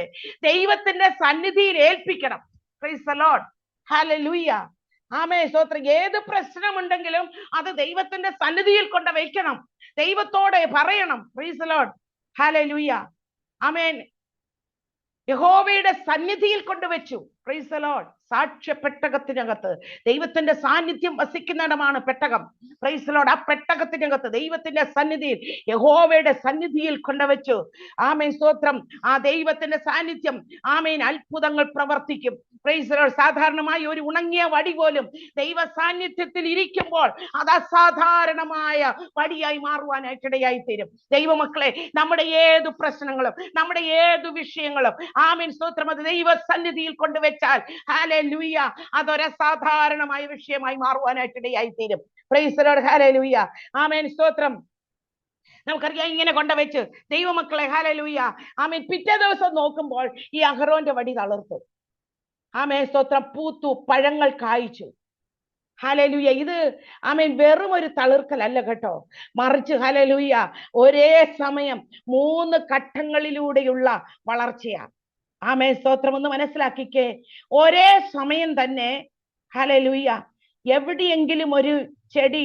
A: ദൈവത്തിന്റെ സന്നിധിയിൽ ഏൽപ്പിക്കണം. Praise the lord. ഹല്ലേലൂയ. ആമേൻ സ്തോത്രം. ഏത് പ്രശ്നമുണ്ടെങ്കിലും അത് ദൈവത്തിന്റെ സന്നിധിയിൽ കൊണ്ട് വയ്ക്കണം, ദൈവത്തോടെ പറയണം. Price the lord. ഹല്ലേലൂയ. ആമേൻ. യഹോവയുടെ സന്നിധിയിൽ കൊണ്ടുവച്ചു. Price the Lord. സാക്ഷ്യപ്പെട്ടകത്തിനകത്ത് ദൈവത്തിന്റെ സാന്നിധ്യം വസിക്കുന്നിടമാണ് പെട്ടകം. Price the Lord. ആ പെട്ടകത്തിനകത്ത് ദൈവത്തിന്റെ സന്നിധിയിൽ യഹോവയുടെ സന്നിധിയിൽ കൊണ്ടുവച്ചു. ആമേൻ സ്തോത്രം. ആ ദൈവത്തിന്റെ സാന്നിധ്യം ആമേൻ അത്ഭുതങ്ങൾ പ്രവർത്തിക്കും. Price the Lord. സാധാരണമായി ഒരു ഉണങ്ങിയ വടി പോലും ദൈവ സാന്നിധ്യത്തിൽ ഇരിക്കുമ്പോൾ അത് അസാധാരണമായ വടിയായി മാറുവാനായിട്ടിടയായി തീരും. ദൈവമക്കളെ, നമ്മുടെ ഏത് പ്രശ്നങ്ങളും നമ്മുടെ ഏത് വിഷയങ്ങളും ആമേൻ സ്തോത്രം അത് ദൈവ സന്നിധിയിൽ കൊണ്ടുവച്ചാൽ ഹല്ലേലൂയ അതൊരസാധാരണമായ വിഷയമായി മാറുവാനായിട്ടിടയായി തീരും. Praise the lord. ഹല്ലേലൂയ. ആമേൻ സ്തോത്രം. നമുക്കറിയാം, ഇങ്ങനെ കൊണ്ടുവച്ച് ദൈവമക്കളെ ഹല്ലേലൂയ ആമേൻ പിറ്റേ ദിവസം നോക്കുമ്പോൾ ഈ അഹരോന്റെ വടി തളർത്തു. ആമേൻ സ്തോത്രം. പൂത്തു, പഴങ്ങൾ കായ്ച്ചു. ഹല്ലേലൂയ. ഇത് ആമേൻ വെറും ഒരു തളിർക്കലല്ല കേട്ടോ, മറിച്ച് ഹല്ലേലൂയ ഒരേ സമയം 3 ഘട്ടങ്ങളിലൂടെയുള്ള വളർച്ചയാണ്. ആമേൻ സ്തോത്രം. ഒന്ന് മനസ്സിലാക്കിക്കേ, ഒരേ സമയം തന്നെ ഹല്ലേലൂയ എവിടെയെങ്കിലും ഒരു ചെടി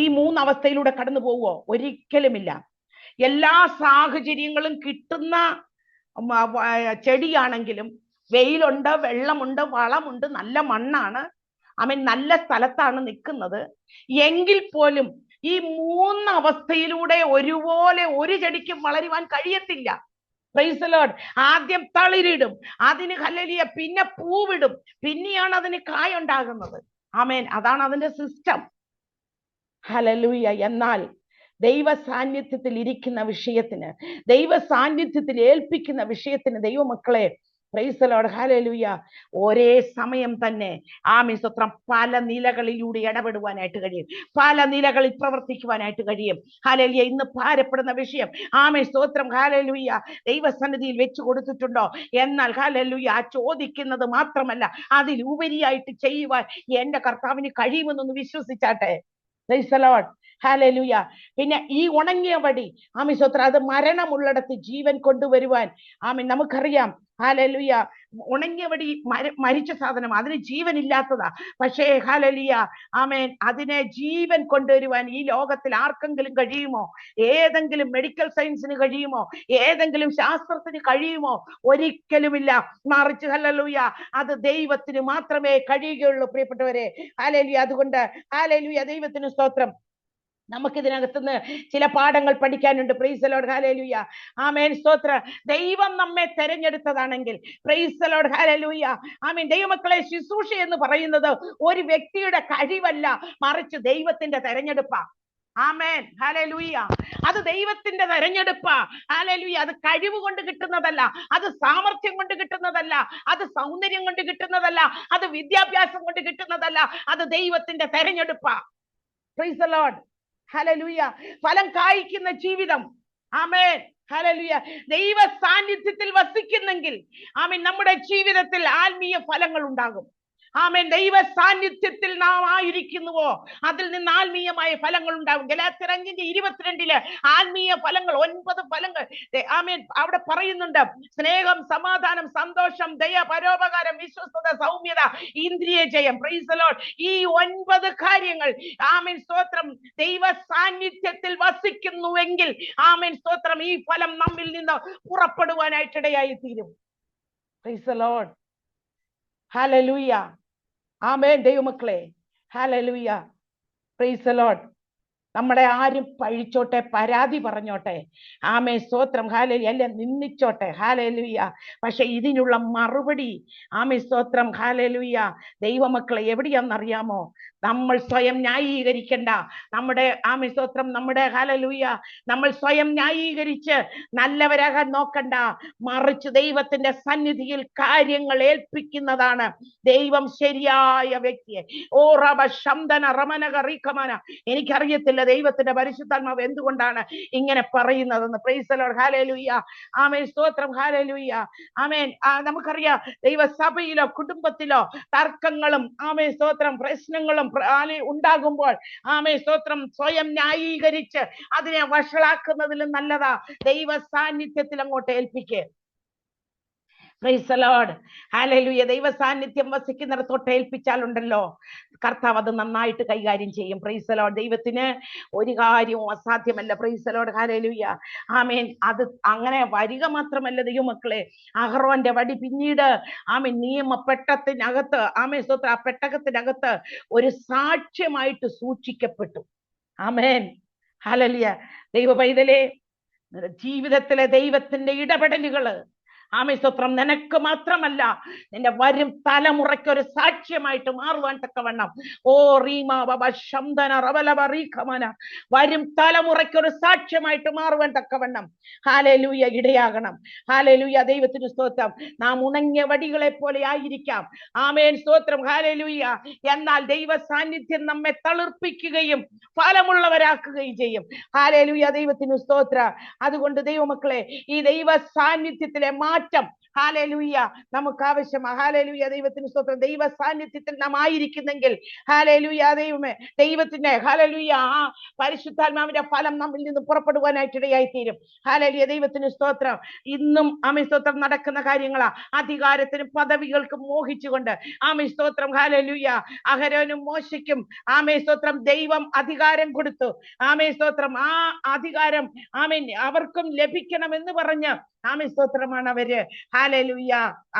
A: ഈ 3 അവസ്ഥയിലൂടെ കടന്നു പോവോ? ഒരിക്കലുമില്ല. എല്ലാ സാഹചര്യങ്ങളും കിട്ടുന്ന ചെടിയാണെങ്കിലും വെയിലുണ്ട്, വെള്ളമുണ്ട്, വളമുണ്ട്, നല്ല മണ്ണാണ്, ആമേൻ നല്ല സ്ഥലത്താണ് നിൽക്കുന്നത്, എങ്കിൽ പോലും ഈ 3 അവസ്ഥയിലൂടെ ഒരുപോലെ ഒരു ചെടിക്കും വളരുവാൻ കഴിയത്തില്ല. Price the Lord. ആദ്യം തളിരിടും, അതിന് ഹല്ലേലൂയ പിന്നെ പൂവിടും, പിന്നെയാണ് അതിന് കായുണ്ടാകുന്നത്. ആമേൻ. അതാണ് അതിന്റെ സിസ്റ്റം. ഹല്ലേലൂയ. എന്നാൽ ദൈവ സാന്നിധ്യത്തിൽ ഇരിക്കുന്ന വിഷയത്തിന്, ദൈവ സാന്നിധ്യത്തിൽ ഏൽപ്പിക്കുന്ന വിഷയത്തിന് ദൈവമക്കളെ പ്രൈസ് ദി ലോർഡ് ഹല്ലേലൂയ ഒരേ സമയം തന്നെ ആമേൻ സ്തോത്രം പല നിലകളിലൂടെ ഇടപെടുവാനായിട്ട് കഴിയും, പല നിലകളിൽ പ്രവർത്തിക്കുവാനായിട്ട് കഴിയും. ഹല്ലേലൂയ. ഇന്ന് ഭാരപ്പെടുന്ന വിഷയം ആമേൻ സ്തോത്രം ഹല്ലേലൂയ ദൈവസന്നിധിയിൽ വെച്ചു കൊടുത്തിട്ടുണ്ടോ? എന്നാൽ ഹല്ലേലൂയ ആ ചോദിക്കുന്നത് മാത്രമല്ല, അതിലുപരിയായിട്ട് ചെയ്യുവാൻ എന്റെ കർത്താവിന് കഴിയുമെന്നൊന്ന് വിശ്വസിച്ചാട്ടെ. പ്രൈസ് ദി ലോർഡ് ഹല്ലേലൂയ. പിന്നെ ഈ ഉണങ്ങിയ വടി ആമേൻ സ്തോത്രം അത് മരണമുള്ളിടത്ത് ജീവൻ കൊണ്ടുവരുവാൻ ആമേൻ നമുക്കറിയാം. ഹല്ലേലൂയ. ഉണങ്ങിയ വടി മരിച്ച സാധനം, അതിന് ജീവൻ ഇല്ലാത്തതാ. പക്ഷേ ഹല്ലേലൂയ ആമേൻ അതിനെ ജീവൻ കൊണ്ടുവരുവാൻ ഈ ലോകത്തിൽ ആർക്കെങ്കിലും കഴിയുമോ? ഏതെങ്കിലും മെഡിക്കൽ സയൻസിന് കഴിയുമോ? ഏതെങ്കിലും ശാസ്ത്രത്തിന് കഴിയുമോ? ഒരിക്കലുമില്ല. മറിച്ച് ഹല്ലേലൂയ അത് ദൈവത്തിന് മാത്രമേ കഴിയുകയുള്ളൂ പ്രിയപ്പെട്ടവരെ. ഹല്ലേലൂയ. അതുകൊണ്ട് ഹല്ലേലൂയ ദൈവത്തിന് സ്തോത്രം. നമുക്കിതിനകത്തുനിന്ന് ചില പാഠങ്ങൾ പഠിക്കാനുണ്ട്. പ്രൈസ് ദി ലോർഡ് ഹല്ലേലൂയ. ആമേൻ സ്തോത്രം. ദൈവം നമ്മെ തെരഞ്ഞെടുത്തതാണെങ്കിൽ പ്രൈസ് ദി ലോർഡ് ഹല്ലേലൂയ ആമേൻ ദൈവമക്കളെ, ശുശ്രൂഷ എന്ന് പറയുന്നത് ഒരു വ്യക്തിയുടെ കഴിവല്ല, മറിച്ച് ദൈവത്തിന്റെ തെരഞ്ഞെടുപ്പാ. Amen hallelujah. അത് ദൈവത്തിന്റെ തെരഞ്ഞെടുപ്പാ. ഹല്ലേലൂയ. അത് കഴിവ് കൊണ്ട് കിട്ടുന്നതല്ല, അത് സാമർഥ്യം കൊണ്ട് കിട്ടുന്നതല്ല, അത് സൗന്ദര്യം കൊണ്ട് കിട്ടുന്നതല്ല, അത് വിദ്യാഭ്യാസം കൊണ്ട് കിട്ടുന്നതല്ല, അത് ദൈവത്തിന്റെ തെരഞ്ഞെടുപ്പാ. പ്രൈസ് ദി ലോർഡ് ഹല്ലേലൂയ. ഫലം കായ്ക്കുന്ന ജീവിതം. ആമേൻ ഹല്ലേലൂയ. ദൈവ സാന്നിധ്യത്തിൽ വസിക്കുന്നെങ്കിൽ ആമേൻ നമ്മുടെ ജീവിതത്തിൽ ആത്മീയ ഫലങ്ങൾ ഉണ്ടാകും. ആമേൻ. ദൈവ സാന്നിധ്യത്തിൽ നാം ആയിരിക്കുന്നുവോ അതിൽ നിന്ന് ആത്മീയമായ ഫലങ്ങൾ ഉണ്ടാകും. ഗലാത്യർ 5:22 ആത്മീയ ഫലങ്ങൾ 9 ഫലങ്ങൾ ആമേൻ അവിടെ പറയുന്നുണ്ട്. സ്നേഹം, സമാധാനം, സന്തോഷം, ദയ, പരോപകാരം, വിശ്വസ്തത, സൗമ്യത, ഇന്ദ്രിയ ജയം. Price the Lord. ഈ 9 കാര്യങ്ങൾ ആമേൻ സ്തോത്രം ദൈവ സാന്നിധ്യത്തിൽ വസിക്കുന്നുവെങ്കിൽ ആമേൻ സ്തോത്രം ഈ ഫലം നമ്മിൽ നിന്ന് പുറപ്പെടുവാനായിട്ടിടയായി തീരും. പ്രൈസ് ദി ലോർഡ് ഹല്ലേലൂയ. ആമേൻ ദൈവമക്കളെ ഹല്ലേലൂയ. Price the Lord. നമ്മളെ ആരും പഴിച്ചോട്ടെ, പരാതി പറഞ്ഞോട്ടെ, ആമേ സ്തോത്രം, ഹാലേലൂയ, എല്ലാം നിന്ദിച്ചോട്ടെ, ഹാലേലൂയ, പക്ഷെ ഇതിനുള്ള മറുപടി, ആമേ സ്തോത്രം, ഹാലേലൂയ, ദൈവമക്കളെ എവിടെയാണെന്നറിയാമോ? നമ്മൾ സ്വയം ന്യായീകരിക്കണ്ട. ആമേ സ്തോത്രം, ഹാലേലൂയ, നമ്മൾ സ്വയം ന്യായീകരിച്ച് നല്ലവരാകാൻ നോക്കണ്ട. മറിച്ച് ദൈവത്തിന്റെ സന്നിധിയിൽ കാര്യങ്ങൾ ഏൽപ്പിക്കുന്നതാണ് ദൈവം ശരിയായ വ്യക്തിയെ. ഓ റബ ശംദന റമനക റീഖമന. എനിക്കറിയത്തില്ല ദൈവത്തിന്റെ പരിശുദ്ധാത്മാവ് എന്തുകൊണ്ടാണ് ഇങ്ങനെ പറയുന്നതെന്ന്. പ്രൈസ് ദി ലോർഡ്, ഹല്ലേലൂയ, ആമേൻ സ്തോത്രം, ഹല്ലേലൂയ, ആമേൻ. നമുക്കറിയാം ദൈവസഭയിലോ കുടുംബത്തിലോ തർക്കങ്ങളും ആമേൻ സ്തോത്രം പ്രശ്നങ്ങളും ഉണ്ടാകുമ്പോൾ ആമേൻ സ്തോത്രം സ്വയം ന്യായീകരിച്ച് അതിനെ വഷളാക്കുന്നതിലും നല്ലതാ ദൈവ സാന്നിധ്യത്തിൽ അങ്ങോട്ട് ഏൽപ്പിക്കുക. പ്രൈസ് ദി ലോർഡ്, ഹല്ലേലൂയ. ദൈവ സാന്നിധ്യം വസിക്കുന്നിടത്തോട്ട് ഏൽപ്പിച്ചാലുണ്ടല്ലോ കർത്താവ് അത് നന്നായിട്ട് കൈകാര്യം ചെയ്യും. Praise the lord. ദൈവത്തിന് ഒരു കാര്യവും അസാധ്യമല്ല. പ്രൈസ് ദി ലോർഡ്, ഹല്ലേലൂയ, ആമേൻ. അത് അങ്ങനെ വരിക മാത്രമല്ല ദൈവമക്കളെ, അഹറോന്റെ വടി പിന്നീട് ആമേൻ നിയമപ്പെട്ടത്തിനകത്ത്, ആമേൻ സ്തോത്രം, ആ പെട്ടകത്തിനകത്ത് ഒരു സാക്ഷ്യമായിട്ട് സൂക്ഷിക്കപ്പെട്ടു. ആമേൻ, ഹല്ലേലൂയ. ദൈവ പൈതലേ, ജീവിതത്തിലെ ദൈവത്തിന്റെ ഇടപെടലുകള് ആമേൻ സ്തോത്രം നിനക്ക് മാത്രമല്ല നിന്റെ വരും തലമുറയ്ക്ക് ഒരു സാക്ഷ്യമായിട്ട് മാറുവാൻ തക്കവണ്ണം, ഓ റീമാ ബബ ശംദന റബലബ റീഖമന, വരും തലമുറയ്ക്ക് ഒരു സാക്ഷ്യമായിട്ട് മാറുവാൻ തക്കവണ്ണം ഹല്ലേലൂയ ഇടയാകണം. ഹല്ലേലൂയ, ദൈവത്തിന് സ്തോത്രം. നാം ഉണങ്ങിയ വടികളെ പോലെ ആയിരിക്കാം, ആമേൻ സ്തോത്രം, ഹല്ലേലൂയ. എന്നാൽ ദൈവ സാന്നിധ്യം നമ്മെ തളിർപ്പിക്കുകയും ഫലമുള്ളവരാക്കുകയും ചെയ്യും. ഹല്ലേലൂയ, ദൈവത്തിന് സ്തോത്രം. അതുകൊണ്ട് ദൈവമക്കളെ, ഈ ദൈവ സാന്നിധ്യത്തിലെ മാറ്റം ഹല്ലേലൂയ നമുക്ക് ആവശ്യമാണ്. ഹല്ലേലൂയ, ദൈവത്തിന് സ്തോത്രം. ദൈവ സാന്നിധ്യത്തിൽ നാം ആയിരിക്കുന്നെങ്കിൽ ഹല്ലേലൂയ ദൈവമേ, ദൈവത്തിന്റെ ഹല്ലേലൂയ ആ പരിശുദ്ധാത്മാവിന്റെ ഫലം നമ്മിൽ നിന്ന് പുറപ്പെടുവാനായിട്ട് ഇടയായി തീരും. ഹല്ലേലൂയ, ദൈവത്തിന് സ്തോത്രം. ഇന്നും ആമേൻ സ്തോത്രം നടക്കുന്ന കാര്യങ്ങളാ. അധികാരത്തിനും പദവികൾക്കും മോഹിച്ചുകൊണ്ട് ആമേൻ സ്തോത്രം, ഹല്ലേലൂയ, അഹരോനും മോശയ്ക്കും ആമേൻ സ്തോത്രം ദൈവം അധികാരം കൊടുത്തു. ആമേൻ സ്തോത്രം. ആ അധികാരം ആമേൻ അവർക്കും ലഭിക്കണമെന്ന് പറഞ്ഞ് ആമേൻ സ്തോത്രമാണ് അവര് ഹല്ലേലൂയ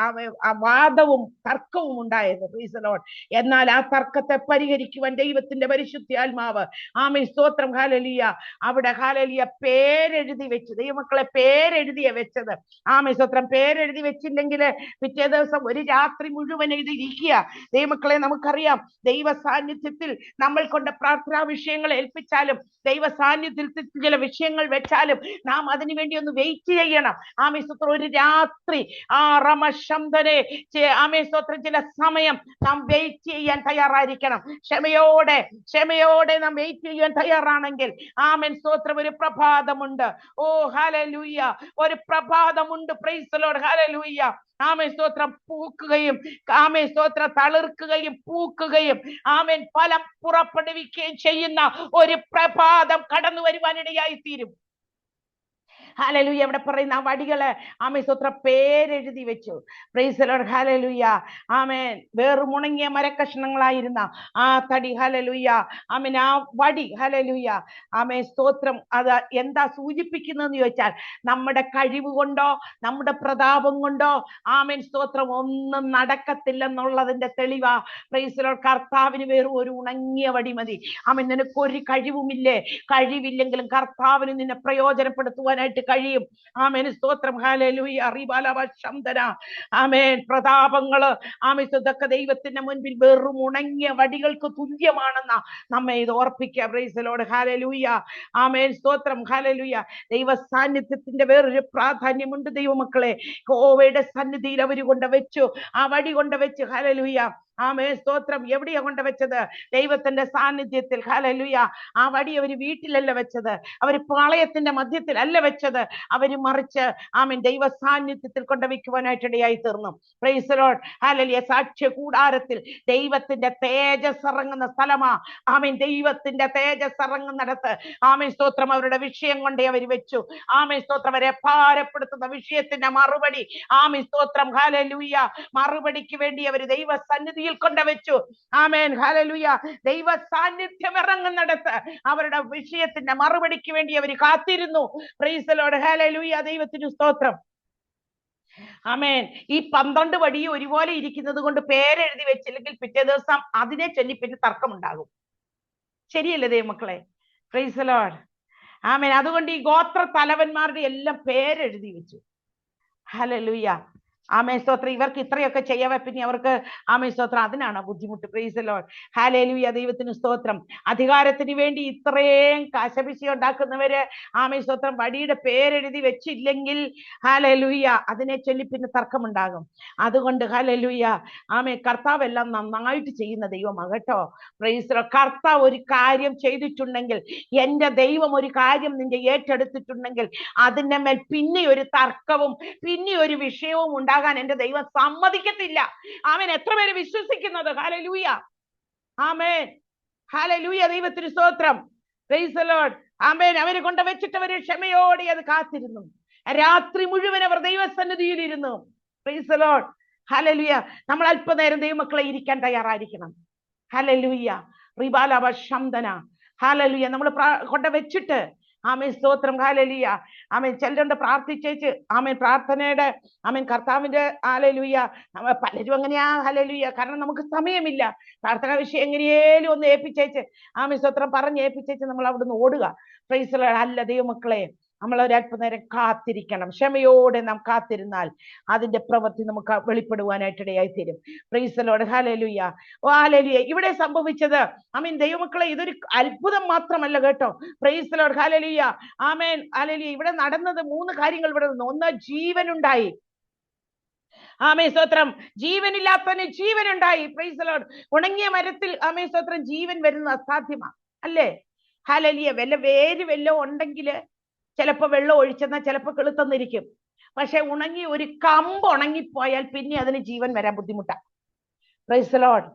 A: ആ വാദവും തർക്കവും ഉണ്ടായത്. Price the Lord. എന്നാൽ ആ തർക്കത്തെ പരിഹരിക്കുവാൻ ദൈവത്തിന്റെ പരിശുദ്ധാത്മാവ് ആമേൻ സ്തോത്രം, ഹല്ലേലൂയ, അവിടെ ഹല്ലേലൂയ പേരെഴുതി വെച്ചു. ദൈവമക്കളെ പേരെഴുതിയ വെച്ചത്. ആമേൻ സ്തോത്രം. പേരെഴുതി വെച്ചില്ലെങ്കിൽ പിറ്റേ ദിവസം ഒരു രാത്രി മുഴുവൻ എഴുതിയിരിക്കുക. ദൈവമക്കളെ, നമുക്കറിയാം ദൈവ സാന്നിധ്യത്തിൽ നമ്മൾ കൊണ്ട് പ്രാർത്ഥനാ വിഷയങ്ങൾ ഏൽപ്പിച്ചാലും ദൈവ സാന്നിധ്യത്തിൽ ചില വിഷയങ്ങൾ വെച്ചാലും നാം അതിനു വേണ്ടി ഒന്ന് വെയിറ്റ് ചെയ്യണം. ആമേൻ സ്തോത്രം. ഒരു രാത്രി ആ റമശംദനെ ആമേൻ സ്തോത്രം ചില സമയം നാം വെയിറ്റ് ചെയ്യാൻ തയ്യാറായിരിക്കണം. ക്ഷമയോടെ നാം വെയിറ്റ് ചെയ്യാൻ തയ്യാറാണെങ്കിൽ ആമേൻ സ്തോത്രം ഒരു പ്രഭാതമുണ്ട്. ഓ ഹല്ലേലൂയ, ഒരു പ്രഭാതമുണ്ട്. പ്രൈസ് ദി ലോർഡ്, ഹല്ലേലൂയ. ആമേൻ സ്തോത്രം. പൂക്കുകയും ആമേൻ സ്തോത്രം തളിർക്കുകയും പൂക്കുകയും ആമേൻ ഫലം പുറപ്പെടുവിക്കുകയും ചെയ്യുന്ന ഒരു പ്രഭാതം കടന്നു വരുവാനിടയായി തീരും. ഹല്ലേലൂയ. ഇവിടെ പറയുന്ന ആ വടികള് ആമേൻ സ്തോത്രം പേരെഴുതി വെച്ചു. പ്രൈസ് ദി ലോർഡ്, ഹല്ലേലൂയ, ആമേൻ. വേറും ഉണങ്ങിയ മരക്കഷ്ണങ്ങളായിരുന്ന ആ തടി, ഹല്ലേലൂയ, ആമേൻ, ആ വടി, ഹല്ലേലൂയ, ആമേൻ സ്തോത്രം. അത് എന്താ സൂചിപ്പിക്കുന്നതെന്ന് ചോദിച്ചാൽ നമ്മുടെ കഴിവ് കൊണ്ടോ നമ്മുടെ പ്രതാപം കൊണ്ടോ ആമേൻ സ്തോത്രം ഒന്നും നടക്കത്തില്ലെന്നുള്ളതിന്റെ തെളിവാ. Praise the lord. കർത്താവിന് വേറും ഒരു ഉണങ്ങിയ വടി മതി. ആമേൻ. നിനക്കൊരു കഴിവുമില്ലേ? കഴിവില്ലെങ്കിലും കർത്താവിന് നിന്നെ പ്രയോജനപ്പെടുത്തുവാനായിട്ട് കഴിയും. ആമേൻ സ്തോത്രം, ഹല്ലേലൂയ. അറിബാലവ ശംദന, ആമേൻ. പ്രതാപങ്ങള് ആമേൻ ഇതൊക്കെ ദൈവത്തിന്റെ മുൻപിൽ വെറും ഉണങ്ങിയ വടികൾക്ക് തുല്യമാണെന്ന നമ്മെ ഇത് ഓർപ്പിക്കുക. പ്രൈസ് ദി ലോർഡ്, ഹല്ലേലൂയ, ആമേൻ സ്തോത്രം, ഹല്ലേലൂയ. ദൈവ സാന്നിധ്യത്തിന്റെ വേറൊരു പ്രാധാന്യമുണ്ട് ദൈവമക്കളെ. യഹോവയുടെ സന്നിധിയിൽ അവര് കൊണ്ടുവച്ചു, ആ വടി കൊണ്ടുവച്ച്, ഹല്ലേലൂയ, ആമേൻ സ്തോത്രം. എവിടെയാ കൊണ്ടുവച്ചത്? ദൈവത്തിന്റെ സാന്നിധ്യത്തിൽ. ഹല്ലേലൂയ. ആ വടി അവര് വീട്ടിലല്ല വെച്ചത്, അവര് പാളയത്തിന്റെ മധ്യത്തിൽ അല്ല വെച്ചത്, അവര് മറിച്ച് ആമേൻ ദൈവ സാന്നിധ്യത്തിൽ കൊണ്ടുവയ്ക്കുവാനായിട്ട് ഇടയായി തീർന്നു. പ്രൈസ് ദി ലോർഡ്, ഹല്ലേലൂയ. സാക്ഷ്യ കൂടാരത്തിൽ ദൈവത്തിന്റെ തേജസ് ഇറങ്ങുന്ന സ്ഥലമാ. ആമേൻ. ദൈവത്തിന്റെ തേജസ് ഇറങ്ങുന്നിടത്ത് ആമേൻ സ്തോത്രം അവരുടെ വിഷയം കൊണ്ടേ അവര് വെച്ചു. ആമേൻ സ്തോത്രം. അവരെ ഭാരപ്പെടുത്തുന്ന വിഷയത്തിന്റെ മറുപടി ആമേൻ സ്തോത്രം, ഹല്ലേലൂയ, മറുപടിക്ക് വേണ്ടി അവര് ദൈവ സന്നിധി കൊണ്ടുവച്ചു. ആമേൻ, ഹല്ലേലൂയ. ദൈവ സാന്നിധ്യം ഇറങ്ങുന്നിടത്ത് അവരുടെ വിഷയത്തിന്റെ മറുപടിക്ക് വേണ്ടി അവർ കാത്തിരുന്നു. പ്രൈസ് ദി ലോർഡ്, ഹല്ലേലൂയ. ദൈവത്തിന് സ്തോത്രം. ആമേൻ. ഈ 12 വടി ഒരുപോലെ ഇരിക്കുന്നത് കൊണ്ട് പേരെഴുതി വെച്ചില്ലെങ്കിൽ പിറ്റേ ദിവസം അതിനെ ചൊല്ലി പിന്നെ തർക്കമുണ്ടാകും. ശരിയല്ലേ ദൈവമക്കളെ? Praise the lord. ആമേൻ. അതുകൊണ്ട് ഈ ഗോത്ര തലവന്മാരുടെ എല്ലാം പേരെഴുതി വെച്ചു. ഹല്ലേലൂയ. ആമേ സ്തോത്രം. ഇവർക്ക് ഇത്രയൊക്കെ ചെയ്യാവേ, പിന്നെ അവർക്ക് ആമേ സ്തോത്രം അതിനാണ് ബുദ്ധിമുട്ട്. Price the lord. ഹല്ലേലൂയ. ദൈവത്തിന് സ്തോത്രം. അധികാരത്തിന് വേണ്ടി ഇത്രയും കശപിശി ഉണ്ടാക്കുന്നവര് ആമേ സ്തോത്രം വടിയുടെ പേരെഴുതി വെച്ചില്ലെങ്കിൽ ഹല്ലേലൂയ അതിനെ ചൊല്ലി പിന്നെ തർക്കമുണ്ടാകും. അതുകൊണ്ട് ഹല്ലേലൂയ ആമേ കർത്താവ് എല്ലാം നന്നായിട്ട് ചെയ്യുന്ന ദൈവമാണ് കേട്ടോ. Praise the Lord. കർത്താവ് ഒരു കാര്യം ചെയ്തിട്ടുണ്ടെങ്കിൽ, എന്റെ ദൈവം ഒരു കാര്യം നിന്റെ ഏറ്റെടുത്തിട്ടുണ്ടെങ്കിൽ അതിന്റെ മേൽ പിന്നെ ഒരു തർക്കവും പിന്നെ ഒരു വിഷയവും ഉണ്ടാകാൻ എന്റെ ദൈവം സമ്മതിക്കത്തില്ല. ആമേൻ. എത്ര പേര് വിശ്വസിക്കുന്നത്? ഹല്ലേലൂയ. ആമേൻ. ഹല്ലേലൂയ. ദൈവത്തിന് സ്തോത്രം. Praise the lord. ആമേൻ. അവരെ കൊണ്ട് വെച്ചിട്ടവര് ക്ഷമയോടെ അത് കാത്തിരുന്നു. രാത്രി മുഴുവൻ അവർ ദൈവസന്നിധിയിൽ ഇരുന്നു. Price the lord. ഹല്ലേലൂയ. നമ്മൾ അല്പനേരം ദൈവമക്കളെ ഇരിക്കാൻ തയ്യാറായിരിക്കണം. ഹല്ലേലൂയ. റിബാലബ ശംദന. ഹല്ലേലൂയ. നമ്മൾ കൊണ്ട് വെച്ചിട്ട് ആമേൻ സ്തോത്രം. ഹല്ലേലൂയ. ആമേൻ. ചിലരുണ്ട് പ്രാർത്ഥിച്ചേച്ച് ആമേൻ പ്രാർത്ഥനയുടെ ആമേൻ കർത്താവിന്റെ ഹല്ലേലൂയ. പലരും അങ്ങനെയാ. ഹല്ലേലൂയ. കാരണം നമുക്ക് സമയമില്ല. പ്രാർത്ഥന വിഷയം എങ്ങനെയേലും ഒന്ന് ഏൽപ്പിച്ചേച്ച് ആമേൻ സ്തോത്രം പറഞ്ഞ് ഏൽപ്പിച്ചേച്ച് നമ്മൾ അവിടുന്ന് ഓടുക. Price the Lord. അല്ല ദൈവമക്കളെ, നമ്മൾ ഒരല്പനേരം കാത്തിരിക്കണം. ക്ഷമയോടെ നാം കാത്തിരുന്നാൽ അതിന്റെ പ്രവൃത്തി നമുക്ക് വെളിപ്പെടുവാനായിട്ടിടയായി തീരും. Praise the lord. ഹല്ലേലൂയ. ഓ ഹല്ലേലൂയ. ഇവിടെ സംഭവിച്ചത് ആമേൻ ദൈവമക്കളെ ഇതൊരു അത്ഭുതം മാത്രമല്ല കേട്ടോ. Praise the lord. ഹല്ലേലൂയ. ആമേൻ. ഹല്ലേലൂയ. ഇവിടെ നടന്നത് 3 കാര്യങ്ങൾ ഇവിടെ നിന്ന്. ഒന്ന്, ജീവനുണ്ടായി. ആമേൻ സ്തോത്രം. ജീവനില്ലാത്തവന് ജീവനുണ്ടായി. Praise the lord. ഉണങ്ങിയ മരത്തിൽ ആമേൻ സ്തോത്രം ജീവൻ വരുന്നത് അസാധ്യമാണ് അല്ലേ? ഹല്ലേലൂയ. വേര് വല്ലതും ഉണ്ടെങ്കിൽ ചിലപ്പോ വെള്ളം ഒഴിച്ചെന്നാൽ ചിലപ്പോ കിളുത്തന്നിരിക്കും. പക്ഷെ ഉണങ്ങി ഒരു കമ്പ് ഉണങ്ങിപ്പോയാൽ പിന്നെ അതിന് ജീവൻ വരാൻ ബുദ്ധിമുട്ടാണ്. Praise the lord.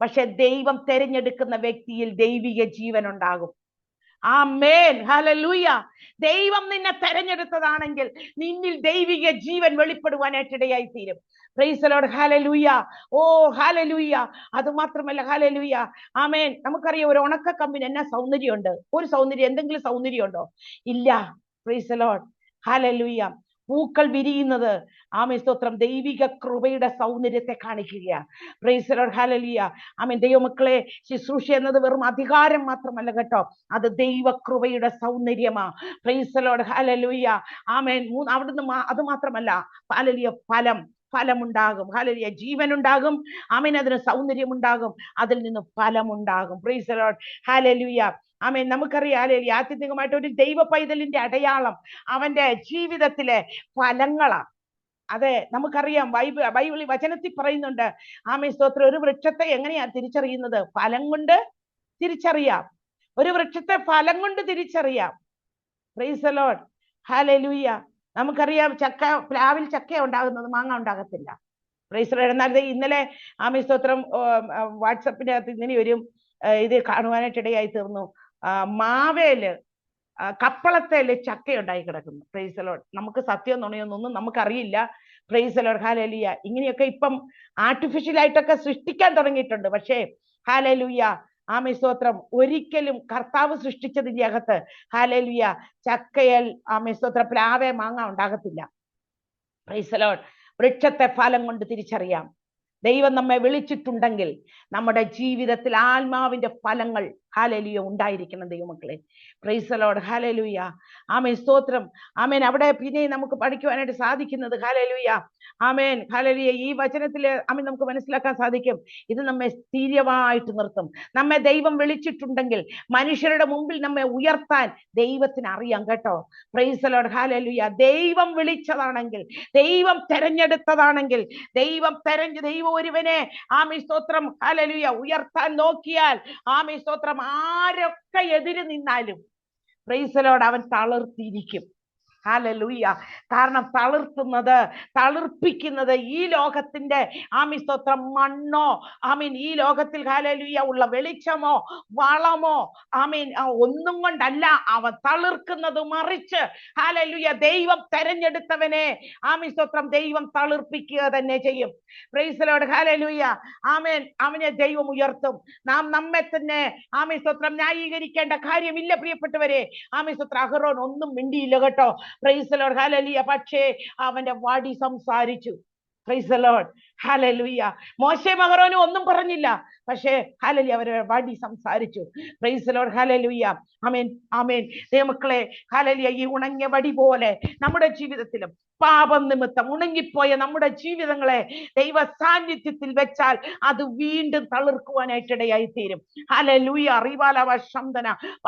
A: പക്ഷെ ദൈവം തെരഞ്ഞെടുക്കുന്ന വ്യക്തിയിൽ ദൈവിക ജീവൻ ഉണ്ടാകും. ആമേൻ. ഹല്ലേലൂയ. ദൈവം നിന്നെ തെരഞ്ഞെടുത്തതാണെങ്കിൽ നിന്നിൽ ദൈവിക ജീവൻ വെളിപ്പെടുവാനായിട്ടിടയായി തീരും. Praise the lord. ഹല്ലേലൂയ. ഓ ഹല്ലേലൂയ. അത് മാത്രമല്ല ഹല്ലേലൂയ. ആമേൻ. നമുക്കറിയാം ഒരു ഉണക്ക കമ്പിന് എന്നാ സൗന്ദര്യമുണ്ട്? ഒരു സൗന്ദര്യം, എന്തെങ്കിലും സൗന്ദര്യം ഉണ്ടോ? ഇല്ല. Price the lord. ഹല്ലേലൂയ. പൂക്കൾ വിരിയുന്നത് ആമേൻ സ്തോത്രം ദൈവിക കൃപയുടെ സൗന്ദര്യത്തെ കാണിക്കുകയാണ്. Price the lord. ഹല്ലേലൂയ. ആമേൻ. ദൈവമക്കളെ, ശുശ്രൂഷ എന്നത് വെറും അധികാരം മാത്രമല്ല കേട്ടോ, അത് ദൈവ കൃപയുടെ സൗന്ദര്യമാ. Praise the lord. ഹല്ലേലൂയ. ആമേൻ. അവിടുന്ന് അത് മാത്രമല്ല ഹല്ലേലൂയ ഫലമുണ്ടാകും. ഹല്ലേലൂയ. ജീവനുണ്ടാകും. ആമേൻ. അതിന് സൗന്ദര്യമുണ്ടാകും. അതിൽ നിന്ന് ഫലമുണ്ടാകും. Praise the lord. ഹല്ലേലൂയ. ആമേൻ. നമുക്കറിയാം ഹല്ലേലൂയ. ആത്യന്തികമായിട്ട് ഒരു ദൈവ പൈതലിന്റെ അടയാളം അവന്റെ ജീവിതത്തിലെ ഫലങ്ങളാ. അതെ, നമുക്കറിയാം. ബൈബിളിൽ വചനത്തിൽ പറയുന്നുണ്ട് ആമേൻ സ്തോത്രം. ഒരു വൃക്ഷത്തെ എങ്ങനെയാ തിരിച്ചറിയുന്നത്? ഫലം കൊണ്ട് തിരിച്ചറിയാം. ഒരു വൃക്ഷത്തെ ഫലം കൊണ്ട് തിരിച്ചറിയാം. Price the lord. ഹല്ലേലൂയ. നമുക്കറിയാം പ്ലാവിൽ ചക്ക ഉണ്ടാകുന്നത് മാങ്ങ ഉണ്ടാകത്തില്ല. Price the Lord. എന്നാൽ ഇന്നലെ ആമേൻ സ്തോത്രം വാട്സപ്പിന്റെ അകത്ത് ഇങ്ങനെ ഒരു ഇത് കാണുവാനായിട്ടിടയായി തീർന്നു. മാവേല് കപ്പളത്തേല് ചക്ക ഉണ്ടായി കിടക്കുന്നു. Price the Lord. നമുക്ക് സത്യം നുണയൊന്നും നമുക്കറിയില്ല. Price the lord. ഹല്ലേലൂയ. ഇങ്ങനെയൊക്കെ ഇപ്പം ആർട്ടിഫിഷ്യൽ ആയിട്ടൊക്കെ സൃഷ്ടിക്കാൻ തുടങ്ങിയിട്ടുണ്ട്. പക്ഷേ ഹല്ലേലൂയ ആമേൻ സ്തോത്രം ഒരിക്കലും കർത്താവ് സൃഷ്ടിച്ചതിന്റെ അകത്ത് ഹല്ലേലൂയ ചക്കയൽ ആമേൻ സ്തോത്രം പ്ലാവേ മാങ്ങ ഉണ്ടാകത്തില്ല. Price the Lord. വൃക്ഷത്തെ ഫലം കൊണ്ട് തിരിച്ചറിയാം. ദൈവം നമ്മെ വിളിച്ചിട്ടുണ്ടെങ്കിൽ നമ്മുടെ ജീവിതത്തിൽ ആത്മാവിന്റെ ഫലങ്ങൾ ഹല്ലേലൂയ ഉണ്ടായിരിക്കണം ദൈവമക്കളെ. Praise the lord. ഹല്ലേലൂയ. ആമേൻ സ്തോത്രം. ആമേൻ. അവിടെ പിന്നെ നമുക്ക് പഠിക്കുവാനായിട്ട് സാധിക്കുന്നത് ഹല്ലേലൂയ. ആമേൻ. ഹല്ലേലൂയ. ഈ വചനത്തില് ആമേൻ നമുക്ക് മനസ്സിലാക്കാൻ സാധിക്കും, ഇത് നമ്മെ സ്ഥിരമായിട്ട് നിർത്തും. നമ്മെ ദൈവം വിളിച്ചിട്ടുണ്ടെങ്കിൽ മനുഷ്യരുടെ മുമ്പിൽ നമ്മെ ഉയർത്താൻ ദൈവത്തിന് അറിയാം കേട്ടോ. Praise the lord. ഹല്ലേലൂയ. ദൈവം വിളിച്ചതാണെങ്കിൽ, ദൈവം തെരഞ്ഞെടുത്തതാണെങ്കിൽ, ദൈവം ഒരുവനെ ആമേൻ സ്തോത്രം ഹല്ലേലൂയ ഉയർത്താൻ നോക്കിയാൽ ആമേൻ സ്തോത്രം ആരൊക്കെ എതിര് നിന്നാലും പ്രൈസ് ദി ലോർഡ് അവൻ തളർത്തിയിരിക്കും. ഹല്ലേലൂയ. കാരണം തളിർപ്പിക്കുന്നത് ഈ ലോകത്തിന്റെ ആമേൻ സ്തോത്രം മണ്ണോ ആമീൻ ഈ ലോകത്തിൽ ഹല്ലേലൂയ ഉള്ള വെളിച്ചമോ വളമോ ആമീൻ ഒന്നും കൊണ്ടല്ല അവൻ തളിർക്കുന്നത്. മറിച്ച് ഹല്ലേലൂയ ദൈവം തെരഞ്ഞെടുത്തവനെ ആമേൻ സ്തോത്രം ദൈവം തളിർപ്പിക്കുക തന്നെ ചെയ്യും. Praise the lord. ഹല്ലേലൂയ. ആമേൻ. അവനെ ദൈവം ഉയർത്തും. നാം നമ്മെ തന്നെ ആമേൻ സ്തോത്രം ന്യായീകരിക്കേണ്ട കാര്യമില്ല പ്രിയപ്പെട്ടവരെ. ആമേൻ സ്തോത്രം അഹറോൻ ഒന്നും മിണ്ടിയില്ല കേട്ടോ. Praise the lord. ഹല്ലേലൂയ. പക്ഷേ അവന്റെ വടി സംസാരിച്ചു. Price the lord. ഹല്ലേലൂയ. മോശെ മഹറോനും ഒന്നും പറഞ്ഞില്ല, പക്ഷേ ഹല്ലേലൂയ അവരെ വടി സംസാരിച്ചു. Price the lord. ഹല്ലേലൂയ. ആമേൻ, ആമേൻ. ദൈവമക്കളെ, ഹല്ലേലൂയ, ഈ ഉണങ്ങിയ വടി പോലെ നമ്മുടെ ജീവിതത്തിലും പാപം നിമിത്തം ഉണങ്ങിപ്പോയ നമ്മുടെ ജീവിതങ്ങളെ ദൈവ സാന്നിധ്യത്തിൽ വെച്ചാൽ അത് വീണ്ടും തളിർക്കുവാനായിട്ടിടയായി തീരും. ഹല്ലേലൂയ. റിവാലവ ശംദന.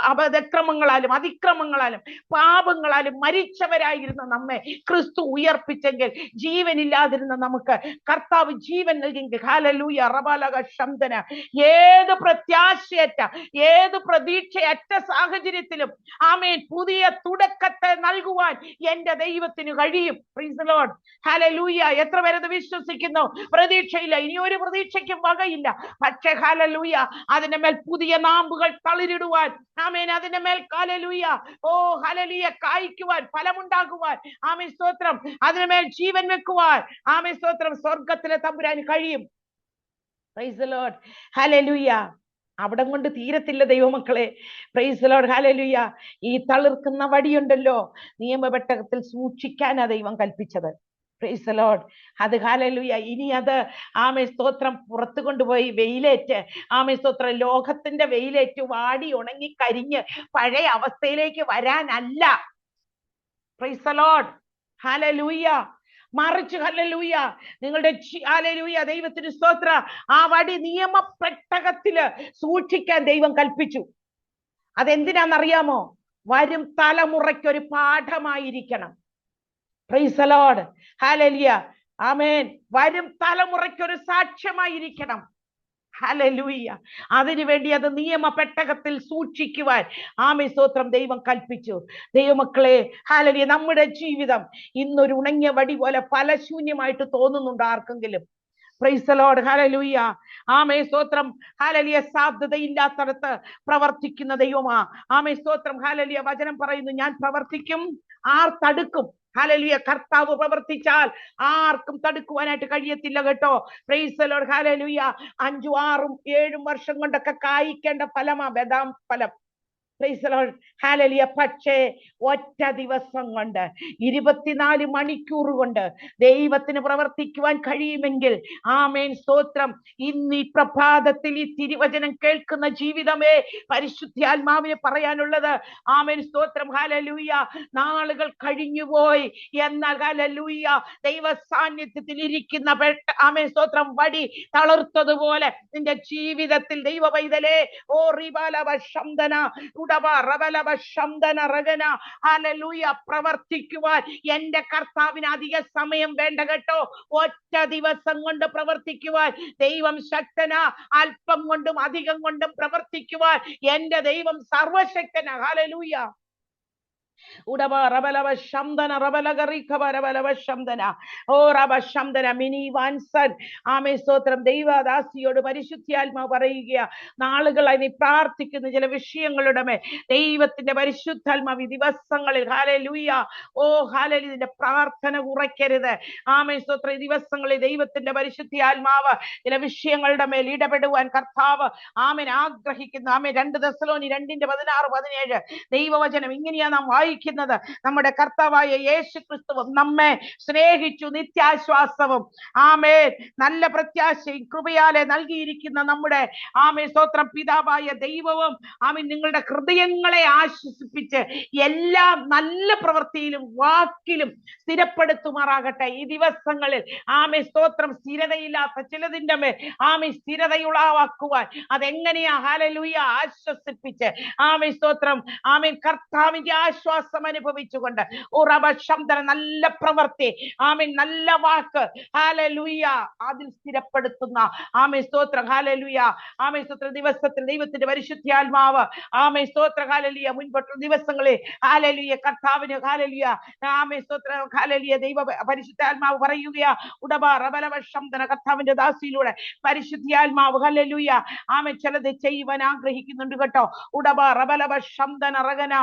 A: അപക്രമങ്ങളാലും അതിക്രമങ്ങളാലും പാപങ്ങളാലും മരിച്ചവരായിരുന്ന നമ്മെ ക്രിസ്തു ഉയർപ്പിച്ചെങ്കിൽ, ജീവനില്ലാതിരുന്ന നമുക്ക് കർത്താവ് ജീവൻ നൽകിയെങ്കിൽ, ഹല്ലേലൂയ റബലക ശംദന, ഏത് പ്രത്യാശയറ്റ, ഏത് പ്രതീക്ഷയറ്റ സാഹചര്യത്തിലും ആമേൻ പുതിയ തുടക്കത്തെ നൽകുവാൻ എന്റെ ദൈവത്തിന് കഴിയും. Price the lord. ഹല്ലേലൂയ. എത്ര പേരത് വിശ്വസിക്കുന്നു? പ്രതീക്ഷയില്ല, ഇനി ഒരു പ്രതീക്ഷയ്ക്കും വകയില്ല, പക്ഷേ ഹല്ലേലൂയ അതിന്റെ മേൽ പുതിയ നാമ്പുകൾ തളിരിടുവാൻ, ആമേൻ, അതിന്റെ മേൽ ഹല്ലേലൂയ, ഓ ഹല്ലേലൂയ, കായ്ക്കുവാൻ, ഫലമുണ്ടാകുവാൻ, ആമേൻ സ്തോത്രം, അതിന്റെ മേൽ ജീവൻ വെക്കുവാൻ, ആമേൻ സ്തോത്രം, സ്വർഗത്തിലെ തമ്പുരാന് കഴിയും. Price the lord. ഹല്ലേലൂയ. അവിടം കൊണ്ട് തീരത്തില്ല ദൈവമക്കളെ. Praise the lord. ഹല്ലേലൂയ. ഈ തളിർക്കുന്ന വടിയുണ്ടല്ലോ, നിയമപെട്ടകത്തിൽ സൂക്ഷിക്കാനാ ദൈവം കൽപ്പിച്ചത്. Price the Lord. അത് ഹല്ലേലൂയ. ഇനി അത് ആമേൻ സ്തോത്രം പുറത്തു കൊണ്ടുപോയി വെയിലേറ്റ്, ആമേൻ സ്തോത്രം, ലോകത്തിന്റെ വെയിലേറ്റ് വാടി ഉണങ്ങി കരിഞ്ഞ് പഴയ അവസ്ഥയിലേക്ക് വരാനല്ല. Praise the lord. ഹല്ലേലൂയ. മറിച്ച് ഹല്ലേലൂയ നിങ്ങളുടെ ഹല്ലേലൂയ ദൈവത്തിന് സ്തോത്ര, ആ വടി നിയമപ്പെട്ടകത്തില് സൂക്ഷിക്കാൻ ദൈവം കൽപ്പിച്ചു. അതെന്തിനാന്നറിയാമോ? വരും തലമുറയ്ക്കൊരു പാഠമായിരിക്കണം. Praise the lord. ഹല്ലേലൂയ. ആമേൻ. വരും തലമുറയ്ക്കൊരു സാക്ഷ്യമായിരിക്കണം. ഹല്ലേലൂയ. അതിനുവേണ്ടി അത് നിയമപ്പെട്ടകത്തിൽ സൂക്ഷിക്കുവാൻ ആമേൻ സ്തോത്രം ദൈവം കൽപ്പിച്ചു. ദൈവമക്കളെ, ഹല്ലേലൂയ, നമ്മുടെ ജീവിതം ഇന്നൊരു ഉണങ്ങിയ വടി പോലെ ഫലശൂന്യമായിട്ട് തോന്നുന്നുണ്ടോ ആർക്കെങ്കിലും? Price the lord. ഹല്ലേലൂയ. ആമേൻ സ്തോത്രം. ഹല്ലേലൂയ. സാധ്യതയില്ലാത്തടത്ത് പ്രവർത്തിക്കുന്ന ദൈവമാ. ആമേൻ സ്തോത്രം. ഹല്ലേലൂയ. വചനം പറയുന്നു, ഞാൻ പ്രവർത്തിക്കും, ആർ തടുക്കും? ഹല്ലേലൂയ. കർത്താവ് പ്രവർത്തിച്ചാൽ ആർക്കും തടുക്കുവാനായിട്ട് കഴിയത്തില്ല കേട്ടോ. Praise the lord. ഹല്ലേലൂയ. 5, 6, 7 വർഷം കൊണ്ടൊക്കെ കായ്ക്കേണ്ട ഫലമാ ബദാം ഫലം. Price the lord. ഹല്ലേലൂയ. പക്ഷേ ഒറ്റ ദിവസം കൊണ്ട്, 24 മണിക്കൂർ കൊണ്ട് ദൈവത്തിന് പ്രവർത്തിക്കുവാൻ കഴിയുമെങ്കിൽ, ആമേൻ സ്തോത്രം, ഇന്ന് ഈ പ്രഭാതത്തിൽ ഈ തിരുവചനം കേൾക്കുന്ന ജീവിതമേ, പരിശുദ്ധാത്മാവിന് പറയാനുള്ളത്, ആമേൻ സ്തോത്രം, ഹല്ലേലൂയ, നാളുകൾ കഴിഞ്ഞുപോയി, എന്നാൽ ഹല്ലേലൂയ ദൈവ സാന്നിധ്യത്തിൽ ഇരിക്കുന്ന ആമേൻ സ്തോത്രം വടി തളർത്തതുപോലെ നിന്റെ ജീവിതത്തിൽ ദൈവ പൈതലേ, ഓ റിബാലവ ശംദന ഉടവ റബലവ ശംദന റഗന, ഹല്ലേലൂയ, പ്രവർത്തിക്കുവാൻ എന്റെ കർത്താവിന് അധിക സമയം വേണ്ട കേട്ടോ. ഒറ്റ ദിവസം കൊണ്ട് പ്രവർത്തിക്കുവാൻ ദൈവം ശക്തനാ. അല്പം കൊണ്ടും അധികം കൊണ്ടും പ്രവർത്തിക്കുവാൻ എന്റെ ദൈവം സർവശക്തനാ. ഹല്ലേലൂയ. ഉടവ റബലവ ശംദന റബലഗറിഖവ റബലവ ശംദന, ഓ റബ ശംദന. മിനി വാൻസൺ, ആമേൻ സ്തോത്രം, ദൈവദാസിയോട് പരിശുദ്ധാത്മാവ് പറയുക, നാളുകളായി നീ പ്രാർത്ഥിക്കുന്ന ചില വിഷയങ്ങളുടെ മേൽ ദൈവത്തിന്റെ പരിശുദ്ധാത്മാവ് ഈ ദിവസങ്ങളിൽ, ഹല്ലേലൂയ, ഓ ഹല്ലേലൂയ, നിന്റെ പ്രാർത്ഥന കുറയ്ക്കരുത്. ആമേൻ സ്തോത്രം. ഈ ദിവസങ്ങളിൽ ദൈവത്തിന്റെ പരിശുദ്ധാത്മാവ് ചില വിഷയങ്ങളുടെ മേൽ ഇടപെടുവാൻ കർത്താവ് ആമേൻ ആഗ്രഹിക്കുന്നു. ആമേൻ. 2 തെസ്സലോനി 2:16-17 ദൈവവചനം ഇങ്ങനെയാ നാം വായിക്കുന്നത്, നമ്മുടെ കർത്താവായ യേശു ക്രിസ്തുവും നമ്മെ സ്നേഹിച്ചു നിത്യാശ്വാസവും ആമേൻ നല്ല പ്രത്യാശയും കൃപയാലെ നൽകിയിരിക്കുന്ന നമ്മുടെ ആമേൻ സ്തോത്രം പിതാവായ ദൈവവും ആമേൻ നിങ്ങളുടെ ഹൃദയങ്ങളെ ആശ്വസിപ്പിച്ച് എല്ലാ നല്ല പ്രവൃത്തിയിലും വാക്കിലും സ്ഥിരപ്പെടുത്തുമാറാകട്ടെ. ഈ ദിവസങ്ങളിൽ ആമേൻ സ്തോത്രം സ്ഥിരതയില്ലാത്ത ചിലതിന്റെ മേൽ ആമേൻ സ്ഥിരതയുളവാക്കുവാൻ അതെങ്ങനെയാ? ഹല്ലേലൂയ. ആശ്വസിപ്പിച്ച് ആമേൻ സ്തോത്രം, ആമേൻ കർത്താവിന്റെ ആശ്വാസം അനുഭവിച്ചുകൊണ്ട് ഉറവ ശബ്ദം, നല്ല പ്രവൃത്തി, ആമേൻ നല്ല വാക്ക്, ഹല്ലേലൂയ, അതിൽ സ്ഥിരപ്പെടുത്തുന്ന ആമേൻ സ്തോത്രം, ഹല്ലേലൂയ, ആമേൻ സ്തോത്രം. ദിവസത്തിൽ ദൈവത്തിന്റെ പരിശുദ്ധാത്മാവ് ആമേൻ സ്തോത്രം, ഹല്ലേലൂയ, മുൻപോട്ടുള്ള ദിവസങ്ങളിൽ ഹല്ലേലൂയ കർത്താവിന് ഹല്ലേലൂയ ആമേൻ സ്തോത്രം, ഹല്ലേലൂയ, ദൈവ പരിശുദ്ധാത്മാവ് പറയുകയാ, ഉടബ റബലവ ശംദന, കർത്താവിന്റെ ദാസിയിലൂടെ പരിശുദ്ധാത്മാവ് ഹല്ലേലൂയ ആമേൻ ചിലത് ചെയ്യുവാൻ ആഗ്രഹിക്കുന്നുണ്ട് കേട്ടോ. ഉടബ റബലവ ശംദന റഗന,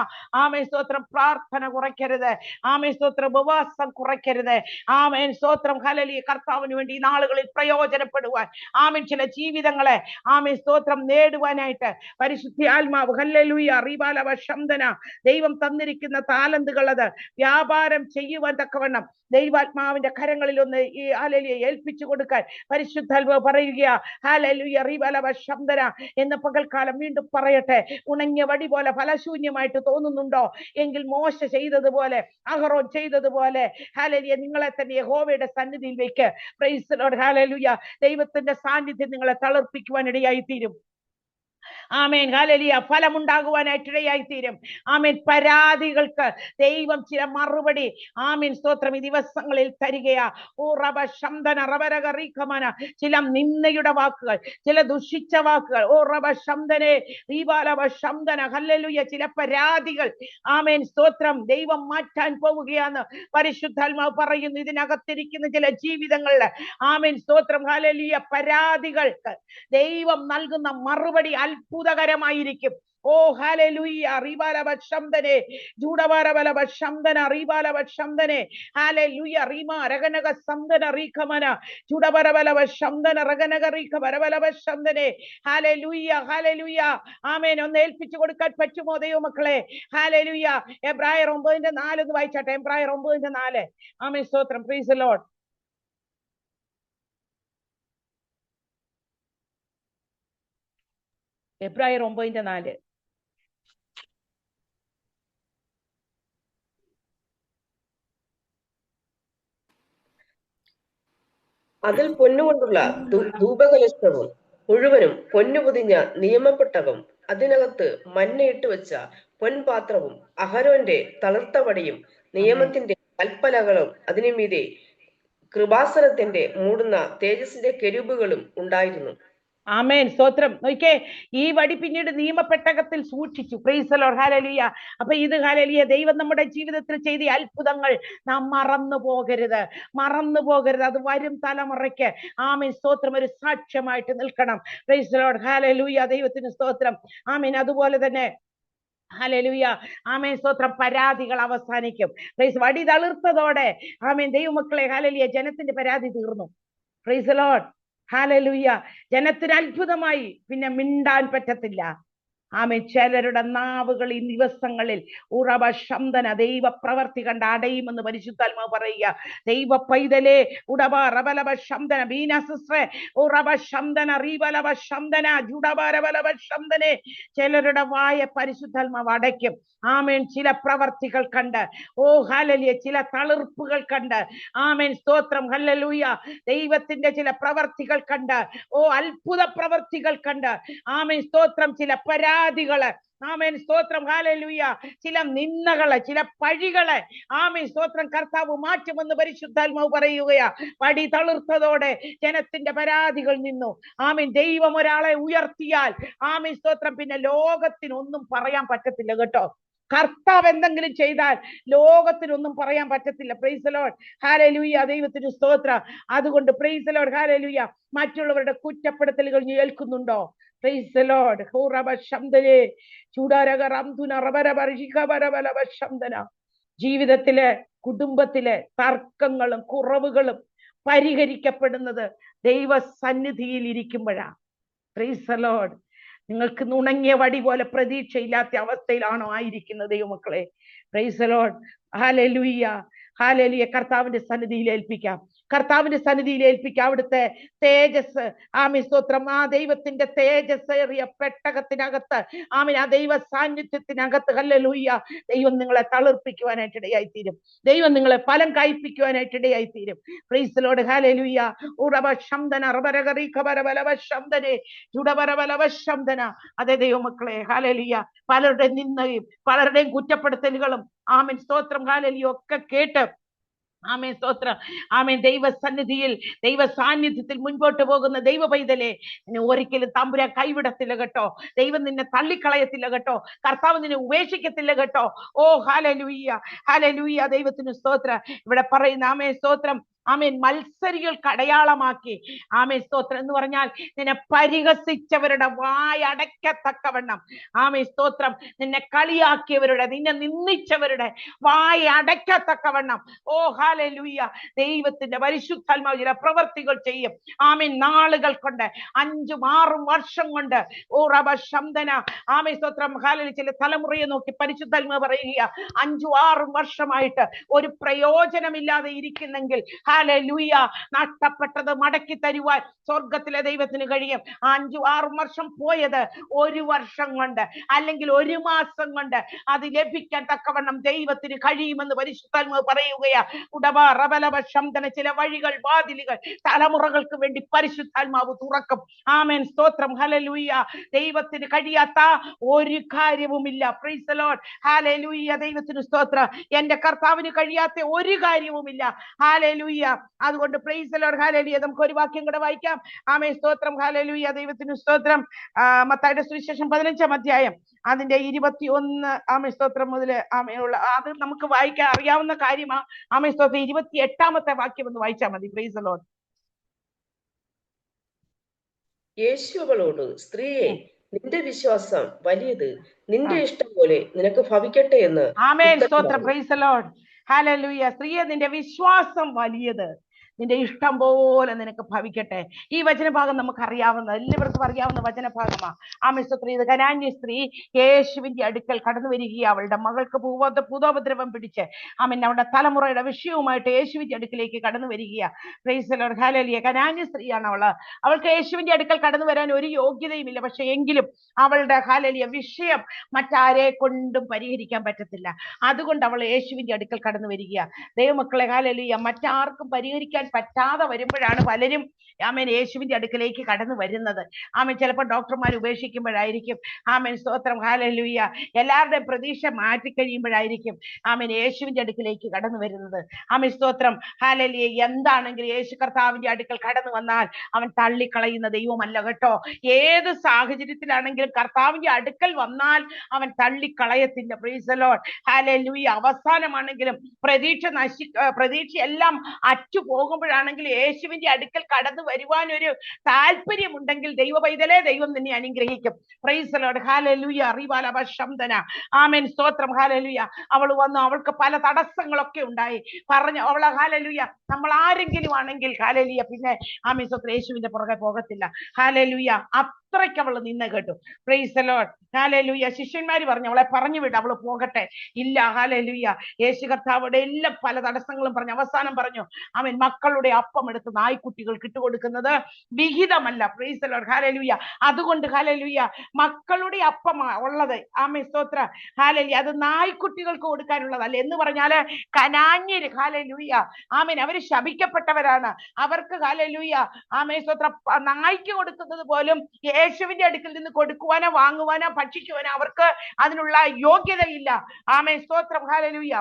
A: ആമേൻ സ്തോത്രം. പ്രാർത്ഥന കുറയ്ക്കരുത്, ആമേൻ സ്തോത്രം. ഉപവാസം കുറയ്ക്കരുത്, ആമേൻ സ്തോത്രം. ഹല്ലേലൂയ. കർത്താവിന് വേണ്ടി ഈ നാളുകളിൽ പ്രയോജനപ്പെടുവാൻ ആമേൻ ചില ജീവിതങ്ങളെ ആമേൻ സ്തോത്രം നേടുവാനായിട്ട് പരിശുദ്ധാത്മാവ് ഹല്ലേലൂയ റീബാലവ ശംദന ദൈവം തന്നിരിക്കുന്ന താലന്തുകൾ അത് വ്യാപാരം ചെയ്യുവാൻ തക്കവണ്ണം ദൈവാത്മാവിന്റെ കരങ്ങളിൽ ഒന്ന് ഈ ഹല്ലേലൂയ ഏൽപ്പിച്ചു കൊടുക്കാൻ പരിശുദ്ധാത്മാവ് പറയുക. ഹല്ലേലൂയ റീബലവ ശബ്ദന എന്ന് പകൽക്കാലം വീണ്ടും പറയട്ടെ. ഉണങ്ങിയ വടി പോലെ ഫലശൂന്യമായിട്ട് തോന്നുന്നുണ്ടോ? എങ്കിൽ മോശ ചെയ്തതുപോലെ, അഹറോൻ ചെയ്തതുപോലെ ഹല്ലേലൂയ നിങ്ങളെ തന്നെ യഹോവയുടെ സന്നിധിയിൽ വെക്ക്. Price the lord. ഹല്ലേലൂയ ദൈവത്തിന്റെ സാന്നിധ്യം നിങ്ങളെ തളർപ്പിക്കുവാൻ ഇടയായി തീരും. ആമേൻ. ഹല്ലേലൂയ ഫലമുണ്ടാകുവാനായിട്ട് ഇടയായി തീരും. ആമേൻ. പരാതികൾക്ക് ദൈവം ചില മറുപടി ആമേൻ സ്തോത്രം ഈ ദിവസങ്ങളിൽ തരികയാ. ഓ റബ ശംദന റബരഗ റീഖമന ചില നിന്ദയുടെ വാക്കുകൾ, ചില ദുഷിച്ച വാക്കുകൾ, ഓ റബ ശംദനെ റീബാലവ ശംദന ഹല്ലേലൂയ ചില പരാതികൾ ആമേൻ സ്തോത്രം ദൈവം മാറ്റാൻ പോവുകയാന്ന് പരിശുദ്ധാത്മാവ് പറയുന്നു. ഇതിനകത്തിരിക്കുന്ന ചില ജീവിതങ്ങളിൽ ആമേൻ സ്തോത്രം ഹല്ലേലൂയ പരാതികൾക്ക് ദൈവം നൽകുന്ന മറുപടി അത്ഭുതകരമായിരിക്കും. ഓ ഹല്ലേലൂയ റീബാലവ ശംദനെ ജൂഡബാരബലവ ശംദന റീബാലവ ശംദനെ ഹല്ലേലൂയ റീമാ രഗനഗ ശംദന റീഖമന ജൂഡബാരബലവ ശംദന രഗനഗ റീഖബരബലവ ശംദനെ ഹല്ലേലൂയ ഹല്ലേലൂയ ആമേൻ. ഒന്ന് ഏൽപ്പിച്ചു കൊടുക്കാൻ പറ്റുമോ ദൈവമക്കളെ? ഹല്ലേലൂയ. എബ്രായർ 9:4 എന്ന് വായിച്ചാട്ടെ. എബ്രായർ 9:4. ആമേൻ സ്തോത്രം. Praise the Lord. എബ്രായർ 9:4.
B: അതിൽ പൊന്നുകൊണ്ടുള്ള ധൂപകലശവും മുഴുവനും പൊന്നു പൊതിഞ്ഞ നിയമപ്പെട്ടകം, അതിനകത്ത് മഞ്ഞയിട്ട് വെച്ച പൊൻപാത്രവും അഹരോന്റെ തളർത്തവടിയും നിയമത്തിന്റെ കൽപ്പലകളും അതിനു മീതെ കൃപാസനത്തിന്റെ മൂടുന്ന തേജസ്സിന്റെ കെരൂബുകളും ഉണ്ടായിരുന്നു.
A: ആമേൻ സ്തോത്രം. നോക്കിക്കേ, ഈ വടി പിന്നീട് നിയമപ്പെട്ടകത്തിൽ സൂക്ഷിച്ചു. Price the lord. ഹല്ലേലൂയ. അപ്പൊ ഇത് ഹല്ലേലൂയ ദൈവം നമ്മുടെ ജീവിതത്തിൽ ചെയ്ത അത്ഭുതങ്ങൾ നാം മറന്നു പോകരുത്. അത് വരും തലമുറയ്ക്ക് ആമേൻ സ്തോത്രം ഒരു സാക്ഷ്യമായിട്ട് നിൽക്കണം. Price the lord. ഹല്ലേലൂയ. ദൈവത്തിന് സ്തോത്രം. ആമേൻ. അതുപോലെ തന്നെ ഹല്ലേലൂയ ആമേൻ സ്തോത്രം പരാതികൾ അവസാനിക്കും. പ്രൈസ് വടി തളിർത്തതോടെ ആമേൻ ദൈവമക്കളെ ഹല്ലേലൂയ ജനത്തിന്റെ പരാതി തീർന്നു. Praise the lord. ഹല്ലേലൂയ. ജനത്തിന് അത്ഭുതമായി പിന്നെ മിണ്ടാൻ പറ്റത്തില്ല. ആമേൻ. ചിലരുടെ നാവുകൾ ഈ ദിവസങ്ങളിൽ ഉറവ ശംദന ദൈവ പ്രവർത്തി കണ്ട് അടയുമെന്ന് പരിശുദ്ധാത്മാവ് പറയുക. ദൈവ പൈതലേ ഉടബ റബലവ ശംദന ബീന സിസ്റ്ററെ ഉറവ ശംദന റീബലവ ശംദന ജുഡബ റബലവ ശംദനെ ചിലരുടെ വായ പരിശുദ്ധാത്മാവ് അടയ്ക്കും. ആമേൻ. ചില പ്രവർത്തികൾ കണ്ട്, ഓ ഹല്ലേലൂയ ചില തളിർപ്പുകൾ കണ്ട്, ആമേൻ സ്തോത്രം ഹല്ലേലൂയ ദൈവത്തിന്റെ ചില പ്രവർത്തികൾ കണ്ട്, ഓ അത്ഭുത പ്രവർത്തികൾ കണ്ട്, ആമേൻ സ്തോത്രം ചില പരാതികള്, ആമേൻ സ്തോത്രം ഹല്ലേലൂയ ചില നിന്ദകള്, ചില പഴികള് ആമേൻ സ്തോത്രം കർത്താവ് മാറ്റുമെന്ന് പരിശുദ്ധാത്മാവ് പറയുകയാ. പടി തളിർത്തതോടെ ജനത്തിന്റെ പരാതികൾ നിന്നു. ആമേൻ. ദൈവം ഒരാളെ ഉയർത്തിയാൽ ആമേൻ സ്തോത്രം പിന്നെ ലോകത്തിനൊന്നും പറയാൻ പറ്റത്തില്ല കേട്ടോ. കർത്താവ് എന്തെങ്കിലും ചെയ്താൽ ലോകത്തിനൊന്നും പറയാൻ പറ്റത്തില്ല. Praise the lord. ഹല്ലേലൂയ. ദൈവത്തിന് സ്തോത്രം. അതുകൊണ്ട് പ്രൈസ് ദി ലോർഡ്. ഹല്ലേലൂയ മറ്റുള്ളവരുടെ കുറ്റപ്പെടുത്തലുകൾ കേൾക്കുന്നുണ്ടോ? Praise the lord. ഹോറബ ശംദനെ ചൂടാരക റംദുന റബരബ രിഖബരബലബ ശംദന ജീവിതത്തിലെ കുടുംബത്തിലെ തർക്കങ്ങളും കുറവുകളും പരിഹരിക്കപ്പെടുന്നത് ദൈവ സന്നിധിയിൽ ഇരിക്കുമ്പോഴാണ്. Praise the lord. നിങ്ങൾക്ക് ഉണങ്ങിയ വടി പോലെ പ്രതീക്ഷയില്ലാത്ത അവസ്ഥയിലാണോ ആയിരിക്കുന്നത് ദൈവമക്കളെ? Praise the lord. ഹല്ലേലൂയ. ഹല്ലേലൂയ. കർത്താവിന്റെ സന്നിധിയിൽ ഏൽപ്പിക്കാം. അവിടുത്തെ തേജസ് ആമേൻ സ്തോത്രം ആ ദൈവത്തിന്റെ തേജസ് ഏറിയ പെട്ടകത്തിനകത്ത് ആമേൻ ആ ദൈവ സാന്നിധ്യത്തിനകത്ത് ഹല്ലേലൂയ ദൈവം നിങ്ങളെ തളിർപ്പിക്കുവാനായിട്ട് ഇടയായി തീരും. ദൈവം നിങ്ങളെ ഫലം കായ്പിക്കുവാനായിട്ട് ഇടയായി തീരും. Praise the lord. ഹല്ലേലൂയ. ഉറവ ശംദന റബരഗറി ഖബരബലവ ശംദനെ ജുഡബരബലവ ശംദന. അതേ ദൈവമക്കളെ ഹല്ലേലൂയ പലരുടെ നിന്ദയും പലരുടെയും കുറ്റപ്പെടുത്തലുകളും ആമേൻ സ്തോത്രം ഹല്ലേലൂയ ഒക്കെ കേട്ട് ആമേൻ സ്തോത്രം ആമേൻ ദൈവ സന്നിധിയിൽ ദൈവ സാന്നിധ്യത്തിൽ മുൻപോട്ട് പോകുന്ന ദൈവ പൈതലേ, നിന്നെ ഒരിക്കലും തമ്പുരാൻ കൈവിടത്തില്ല കേട്ടോ. ദൈവം നിന്നെ തള്ളിക്കളയത്തില്ല കേട്ടോ. കർത്താവ് നിന്നെ ഉപേക്ഷിക്കത്തില്ല കേട്ടോ. ഓ ഹല്ലേലൂയ. ഹല്ലേലൂയ. ദൈവത്തിന് സ്തോത്രം. ഇവിടെ പറയുന്ന ആമേൻ സ്തോത്രം ആമേൻ മത്സരികൾക്ക് അടയാളമാക്കി. ആമേൻ സ്തോത്രം എന്ന് പറഞ്ഞാൽ നിന്നെ പരിഹസിച്ചവരുടെ വായടക്കത്തക്കവണ്ണം, ആമേൻ സ്തോത്രം, നിന്നെ കളിയാക്കിയവരുടെ, നിന്നെ നിന്ദിച്ചവരുടെ വായടക്കത്തക്കവണ്ണം, ഓ ഹല്ലേലൂയ, ദൈവത്തിന്റെ പരിശുദ്ധാത്മാവ് ചില പ്രവർത്തികൾ ചെയ്യും. ആമേൻ നാളുകൾ കൊണ്ട്, 5-6 വർഷം കൊണ്ട്, ഓ റബ ശംദന, ആമേൻ സ്തോത്രം, ഹല്ലേലൂയ. ചില തലമുറയെ നോക്കി പരിശുദ്ധാത്മാവ് പറയുക, 5-6 വർഷമായിട്ട് ഒരു പ്രയോജനമില്ലാതെ ഇരിക്കുന്നെങ്കിൽ, ഹല്ലേലൂയ, നഷ്ടപ്പെട്ടത് മടക്കി തരുവാൻ സ്വർഗത്തിലെ ദൈവത്തിന് കഴിയും. 5-6 വർഷം പോയത് 1 വർഷം കൊണ്ട് അല്ലെങ്കിൽ 1 മാസം കൊണ്ട് അത് ലഭിക്കാൻ തക്കവണ്ണം ദൈവത്തിന് കഴിയുമെന്ന് പരിശുദ്ധാത്മാവ് പറയുകയാ. ഉടവ റബലവ ശംദന, ചില വഴികൾ, വാതിലുകൾ തലമുറകൾക്ക് വേണ്ടി പരിശുദ്ധാത്മാവ് തുറക്കും. ആമേൻ സ്തോത്രം, ഹല്ലേലൂയ. ദൈവത്തിന് കഴിയാത്ത ഒരു കാര്യവുമില്ല. പ്രൈസ് ദി ലോർഡ്, ഹല്ലേലൂയ. ദൈവത്തിന് സ്തോത്രം. എന്റെ കർത്താവിന് കഴിയാത്ത ഒരു കാര്യവുമില്ല. ഹല്ലേലൂയ. അതുകൊണ്ട് പ്രൈസ് ദി ലോർഡ്, ഹല്ലേലൂയ. നമുക്ക് ഒരു വാക്യം കൂടെ വായിക്കാം. ആമേൻ സ്തോത്രം, ഹല്ലേലൂയ. ദൈവത്തിന് സ്തോത്രം. മത്തായിയുടെ സുവിശേഷം 15-ാം അധ്യായം അതിന്റെ 21 ആമേൻ സ്തോത്രം മുതൽ ആമേനുള്ള, അത് നമുക്ക് വായിക്കാൻ അറിയാവുന്ന കാര്യമാ. ആമേൻ സ്തോത്രം 28-ാമത്തെ വാക്യം ഒന്ന് വായിച്ചാൽ മതി. Praise the Lord.
B: യേശു അവളോട്, സ്ത്രീയെ, നിന്റെ വിശ്വാസം വലിയത്, നിന്റെ ഇഷ്ടം പോലെ നിനക്ക് ഭവിക്കട്ടെ എന്ന്.
A: ആമേൻ സ്തോത്രം. Praise the lord, hallelujah. സ്ത്രീയെ, നിന്റെ വിശ്വാസം വലിയത്, നിന്റെ ഇഷ്ടം പോലെ നിനക്ക് ഭവിക്കട്ടെ. ഈ വചനഭാഗം നമുക്ക് അറിയാവുന്ന, എല്ലാവർക്കും അറിയാവുന്ന വചനഭാഗമാ. ആമേൻ സ്തോത്രം. ഇത് കനാന്യ സ്ത്രീ യേശുവിന്റെ അടുക്കൽ കടന്നു വരികയാണ്. അവളുടെ മകൾക്ക് ഭൂതോപദ്രവം പിടിച്ച്, ആമേൻ, അവളുടെ തലമുറയുടെ വിഷയവുമായിട്ട് യേശുവിന്റെ അടുക്കിലേക്ക് കടന്നു വരികയാ. പ്രൈസ് ദി ലോർഡ്, ഹല്ലേലൂയ. കനാന്യ സ്ത്രീയാണ് അവള്. അവൾക്ക് യേശുവിന്റെ അടുക്കൽ കടന്നു വരാൻ ഒരു യോഗ്യതയുമില്ല. പക്ഷെ എങ്കിലും അവളുടെ, ഹല്ലേലൂയ, വിഷയം മറ്റാരെ കൊണ്ടും പരിഹരിക്കാൻ പറ്റത്തില്ല. അതുകൊണ്ട് അവൾ യേശുവിന്റെ അടുക്കൽ കടന്നു വരികയാ. ദൈവമക്കളെ, ഹല്ലേലൂയ, മറ്റാർക്കും പരിഹരിക്കാൻ പറ്റാതെ വരുമ്പോഴാണ് പലരും, ആമേൻ, യേശുവിന്റെ അടുക്കലേക്ക് കടന്നു വരുന്നത്. ആമേൻ, ചിലപ്പോൾ ഡോക്ടർമാർ ഉപേക്ഷിക്കുമ്പോഴായിരിക്കും. ആമേൻ സ്തോത്രം, ഹല്ലേലൂയ. എല്ലാവരുടെയും പ്രതീക്ഷ മാറ്റിക്കഴിയുമ്പോഴായിരിക്കും ആമേൻ യേശുവിന്റെ അടുക്കലേക്ക് കടന്നു വരുന്നത്. ആമേൻ സ്തോത്രം, ഹല്ലേലൂയ. എന്താണെങ്കിലും യേശു കർത്താവിന്റെ അടുക്കൽ കടന്നു വന്നാൽ അവൻ തള്ളിക്കളയുന്ന ദൈവമല്ല കേട്ടോ. ഏത് സാഹചര്യത്തിലാണെങ്കിലും കർത്താവിന്റെ അടുക്കൽ വന്നാൽ അവൻ തള്ളിക്കളയത്തില്ല. പ്രൈസ് ദി ലോർഡ്, ഹല്ലേലൂയ. അവസാനമാണെങ്കിലും പ്രതീക്ഷയെല്ലാം അറ്റുപോകുമ്പോഴാണെങ്കിൽ യേശുവിന്റെ അടുക്കൽ കടന്നു വരുവാൻ ഒരു താല്പര്യമുണ്ടെങ്കിൽ ദൈവ പൈതലേ, ദൈവം നിന്നെ അനുഗ്രഹിക്കും. പ്രൈസ് ദി ലോർഡ്, ഹല്ലേലൂയ. അറിവാലവ ശംദന, ആമേൻ സ്തോത്രം, ഹല്ലേലൂയ. അവൾ വന്നു, അവൾക്ക് പല തടസ്സങ്ങളൊക്കെ ഉണ്ടായി. പറഞ്ഞു അവളെ, ഹല്ലേലൂയ, നമ്മൾ ആരെങ്കിലും ആണെങ്കിൽ, ഹല്ലേലൂയ, പിന്നെ ആമേൻ സ്തോത്രം, യേശുവിന്റെ പുറകെ പോകത്തില്ല. ഹല്ലേലൂയ. അത്രയ്ക്ക് അവൾ നിന്ന് കേട്ടു. പ്രൈസ് ദി ലോർഡ്, ഹല്ലേലൂയ. ശിഷ്യന്മാര് പറഞ്ഞു അവളെ പറഞ്ഞു വിട്, അവള് പോകട്ടെ. ഇല്ല, ഹല്ലേലൂയ. യേശു കർത്താവിടെ എല്ലാം പല തടസ്സങ്ങളും പറഞ്ഞു. അവസാനം പറഞ്ഞു, അവൻ മക്കളുടെ അപ്പം എടുത്ത് നായ്ക്കുട്ടികൾക്ക് ഇട്ടുകൊടുക്കുന്നത് വിഹിതമല്ല. പ്രൈസ് ദി ലോർഡ്, ഹല്ലേലൂയ. അതുകൊണ്ട്, ഹല്ലേലൂയ, മക്കളുടെ അപ്പം ഉള്ളത്, ആമേൻ സ്തോത്രം, ഹല്ലേലൂയ, അത് നായ്ക്കുട്ടികൾക്ക് കൊടുക്കാനുള്ളതല്ല. എന്ന് പറഞ്ഞാല് കനാന്യര്, ഹല്ലേലൂയ, ആമേൻ, അവര് ശപിക്കപ്പെട്ടവരാണ്. അവർക്ക്, ഹല്ലേലൂയ, ആമേൻ സ്തോത്രം, നായ്ക്ക് കൊടുക്കുന്നത് പോലും യേശുവിന്റെ അടുക്കൽ നിന്ന് കൊടുക്കുവാനോ വാങ്ങുവാനോ ഭക്ഷിക്കുവാനോ അവർക്ക് അതിനുള്ള യോഗ്യതയില്ല. ആമേൻ സ്തോത്രം, ഹല്ലേലൂയ.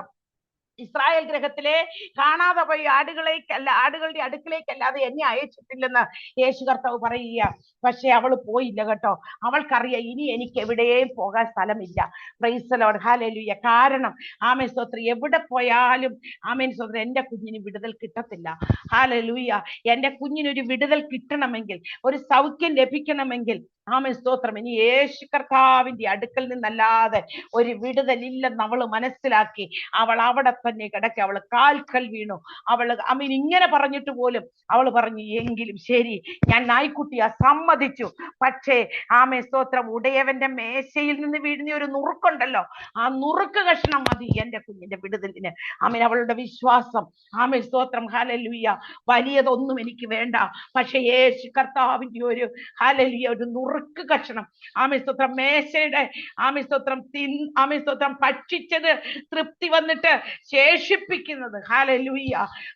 A: ഇസ്രായേൽ ഗ്രഹത്തിലെ കാണാതെ പോയി ആടുകളുടെ അടുക്കിലേക്കല്ലാതെ എന്നെ അയച്ചിട്ടില്ലെന്ന് യേശു കർത്താവ് പറയുക. പക്ഷെ അവള് പോയില്ല കേട്ടോ. അവൾക്കറിയാം ഇനി എനിക്ക് എവിടെയും പോകാൻ സ്ഥലമില്ല. Price the lord, hallelujah. കാരണം ആമേൻ സ്തോത്രം, എവിടെ പോയാലും ആമേൻ സ്തോത്രം, എന്റെ കുഞ്ഞിന് വിടുതൽ കിട്ടത്തില്ല. ഹല്ലേലൂയ. എന്റെ കുഞ്ഞിനൊരു വിടുതൽ കിട്ടണമെങ്കിൽ, ഒരു സൗഖ്യം ലഭിക്കണമെങ്കിൽ, ആമേൻ സ്തോത്രം, ഇനി യേശു കർത്താവിന്റെ അടുക്കൽ നിന്നല്ലാതെ ഒരു വിടുതലില്ലെന്ന് അവള് മനസ്സിലാക്കി. അവൾ അവിടെ തന്നെ കിടക്കി. അവള് കാൽക്കൽ വീണു. അവള് അമീൻ ഇങ്ങനെ പറഞ്ഞിട്ട് പോലും അവള് പറഞ്ഞു, എങ്കിലും ശരി, ഞാൻ നായ്ക്കുട്ടിയാ, സമ്മതിച്ചു. പക്ഷേ ആമേൻ സ്തോത്രം, ഉടയവന്റെ മേശയിൽ നിന്ന് വീഴുന്ന ഒരു നുറുക്കുണ്ടല്ലോ, ആ നുറുക്ക് കഷ്ണം മതി എന്റെ കുഞ്ഞിന്റെ വിടുതലിന്. ആമേൻ. അവളുടെ വിശ്വാസം, ആമേൻ സ്തോത്രം, ഹല്ലേലൂയ, വലിയതൊന്നും എനിക്ക് വേണ്ട, പക്ഷെ യേശു കർത്താവിന്റെ ഒരു, ഹല്ലേലൂയ, ഒരു നുറുക്ക് കഷ്ണം, ആമേൻ സ്തോത്രം, മേശയുടെ, ആമേൻ സ്തോത്രം, ആമേൻ സ്തോത്രം, ഭക്ഷിച്ചത് തൃപ്തി വന്നിട്ട് ശേഷിപ്പിക്കുന്നത്, ഹല്ലേലൂയ,